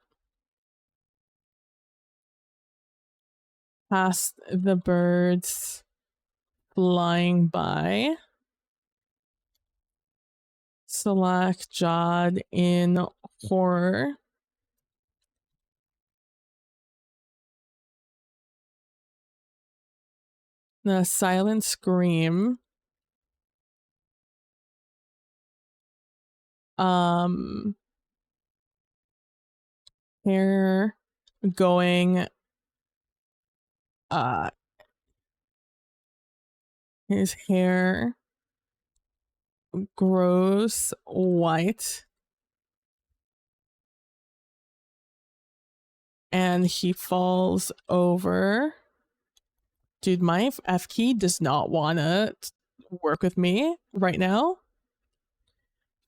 past the birds flying by, jawed in horror. The silent scream. Hair going, his hair grows white and he falls over. Dude, my F key does not want to work with me right now.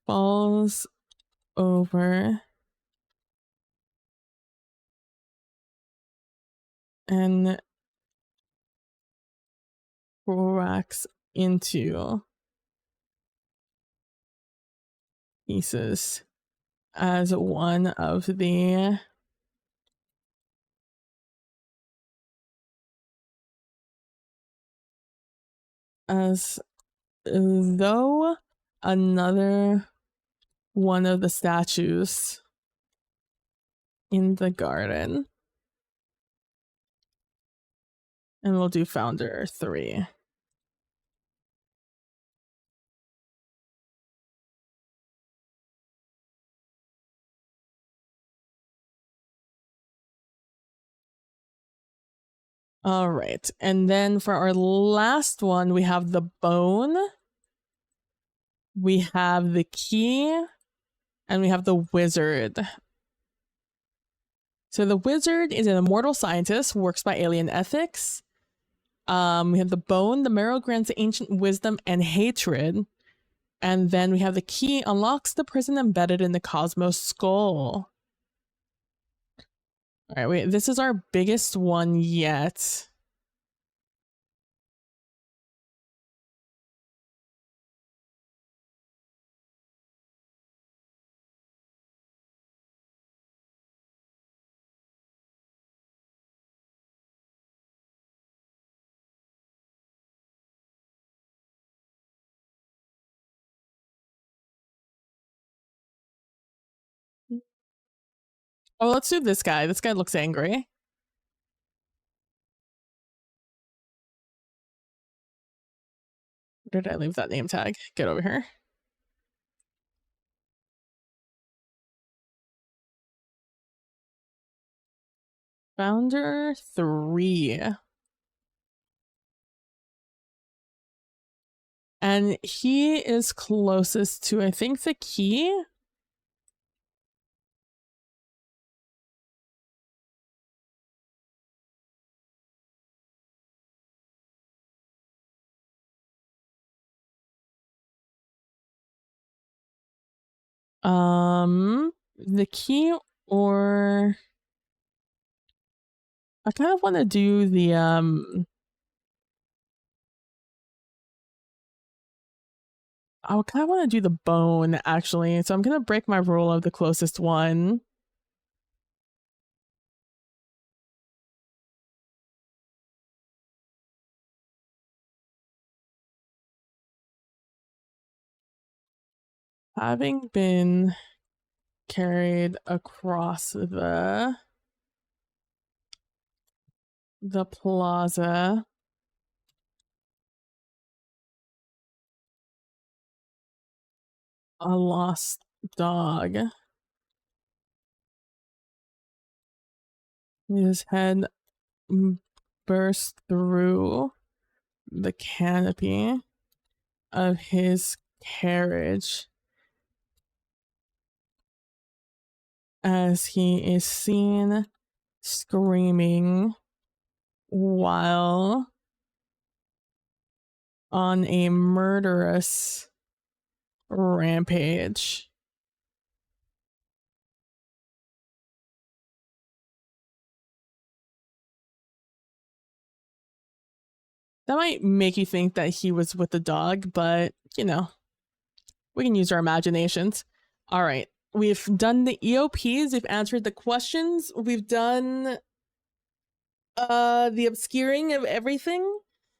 Falls over and cracks into pieces as one of the as though another one of the statues in the garden. And we'll do founder 3. All right. And then for our last one, we have the bone. We have the key. And we have the wizard. So the wizard is an immortal scientist who works by alien ethics. We have the bone. The marrow grants ancient wisdom and hatred. And then we have the key unlocks the prison embedded in the Cosmos skull. All right, wait, this is our biggest one yet. Oh, let's do this guy. This guy looks angry. Where did I leave that name tag? Get over here. Founder 3. And he is closest to, I think, the key. The key, or I kind of want to do the I kind of want to do the bone, actually. So I'm going to break my rule of the closest one. Having been carried across the plaza, a lost dog. His head burst through the canopy of his carriage as he is seen screaming while on a murderous rampage. That might make you think that he was with the dog, but, you know, we can use our imaginations. All right. We've done the EOPs. We've answered the questions. We've done the obscuring of everything,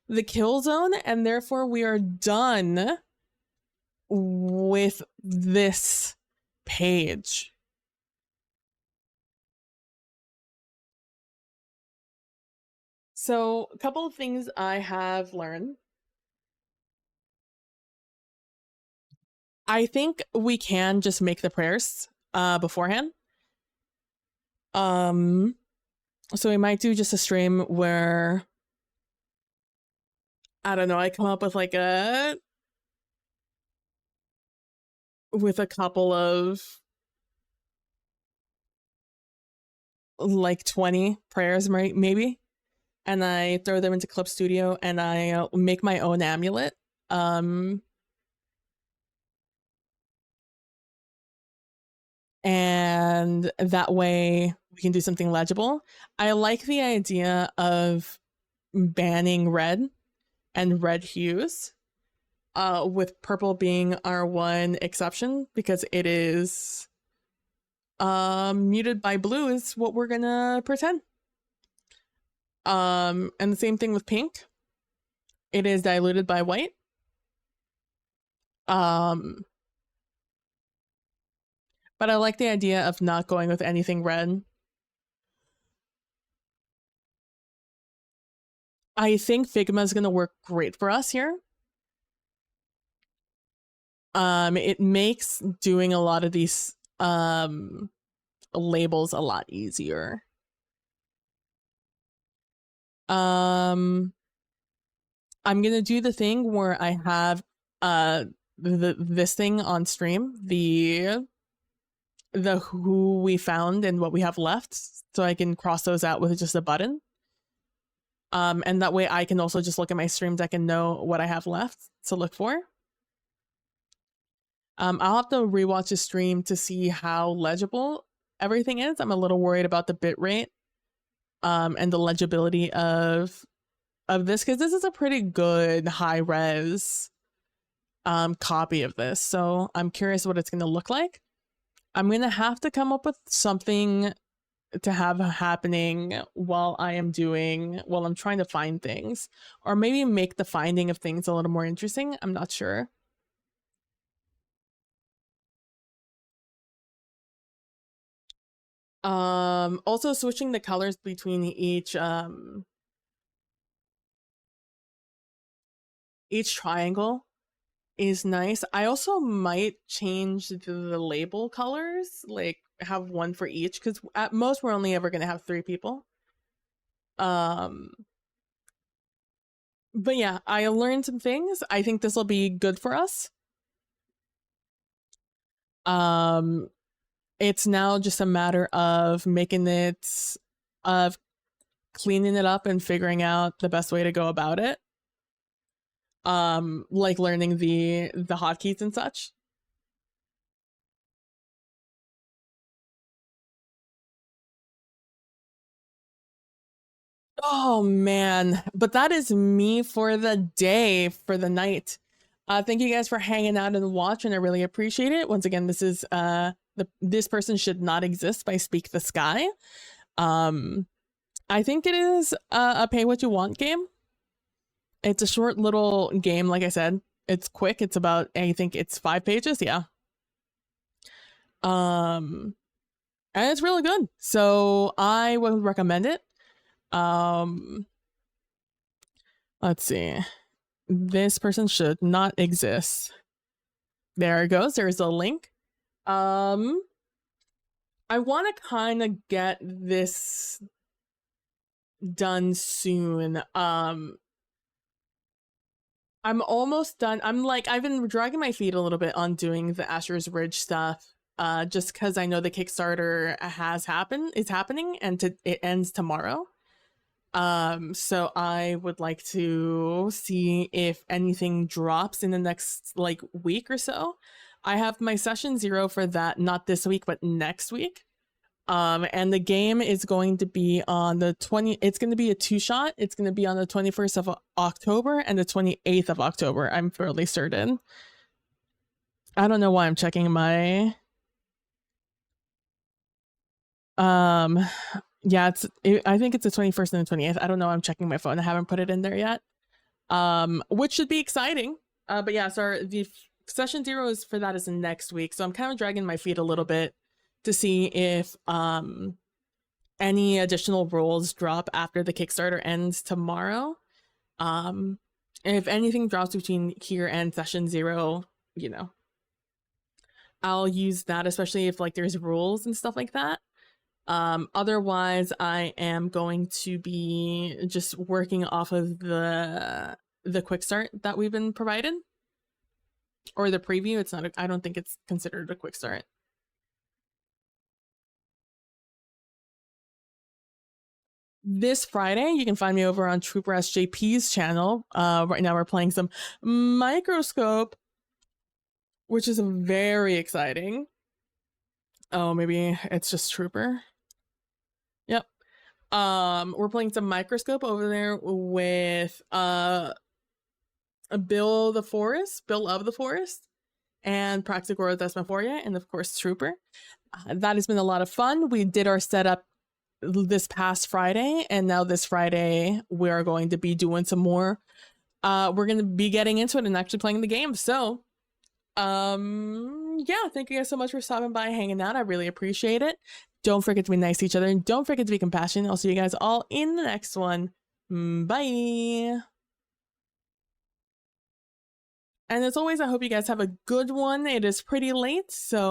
the kill zone, and therefore we are done with this page. So, a couple of things I have learned. I think we can just make the prayers beforehand. So we might do just a stream where, I don't know, I come up with like with a couple of like 20 prayers, maybe, and I throw them into Clip Studio and I make my own amulet. And that way we can do something legible. I like the idea of banning red and red hues, with purple being our one exception because it is muted by blue is what we're gonna pretend. And the same thing with pink. It is diluted by white. But I like the idea of not going with anything red. I think Figma is going to work great for us here. It makes doing a lot of these labels a lot easier. I'm gonna do the thing where I have this thing on stream, the who we found and what we have left, so I can cross those out with just a button. And that way I can also just look at my stream deck and know what I have left to look for. I'll have to rewatch the stream to see how legible everything is. I'm a little worried about the bitrate and the legibility of this, because this is a pretty good high res copy of this. So I'm curious what it's going to look like. I'm going to have to come up with something to have happening while I'm trying to find things, or maybe make the finding of things a little more interesting. I'm not sure. Also switching the colors between each triangle is nice. I also might change the label colors, like have one for each, because at most we're only ever going to have 3 people. But yeah, I learned some things. I think this will be good for us. It's now just a matter of cleaning it up and figuring out the best way to go about it. Like learning the hotkeys and such. Oh man, but that is me for the day, for the night. Thank you guys for hanging out and watching. I really appreciate it. Once again, this is This Person Should Not Exist by Speak the Sky. I think it is a pay what you want game. It's a short little game, like I said. It's quick. It's about, I think it's 5 pages, yeah. And it's really good. So I would recommend it. Let's see. This Person Should Not Exist. There it goes. There's a link. I want to kind of get this done soon. I'm almost done. I've been dragging my feet a little bit on doing the Asher's Ridge stuff, just because I know the Kickstarter is happening, and it ends tomorrow. So I would like to see if anything drops in the next week or so. I have my session 0 for that, not this week, but next week. And the game is going to be on the it's going to be a 2-shot. It's going to be on the 21st of October and the 28th of October. I'm fairly certain. I don't know why I'm checking my, yeah, I think it's the 21st and the 28th. I don't know. I'm checking my phone. I haven't put it in there yet. Which should be exciting. But yeah, so the session 0 is for that is next week. So I'm kind of dragging my feet a little bit to see if any additional roles drop after the Kickstarter ends tomorrow. If anything drops between here and session 0, you know, I'll use that, especially if there's rules and stuff like that. Otherwise, I am going to be just working off of the quick start that we've been provided, or the preview. It's not. I don't think it's considered a quick start. This Friday, you can find me over on Trooper SJP's channel. Right now we're playing some Microscope, which is very exciting. Oh, maybe it's just Trooper. Yep. We're playing some Microscope over there with Bill of the Forest, and Praxagora Thesmophoria, and of course Trooper. That has been a lot of fun. We did our setup this past Friday, and now this Friday we are going to be doing some more. We're going to be getting into it and actually playing the game. So yeah, thank you guys so much for stopping by, hanging out. I really appreciate it. Don't forget to be nice to each other, and don't forget to be compassionate. I'll see you guys all in the next one. Bye. And as always, I hope you guys have a good one. It is pretty late, so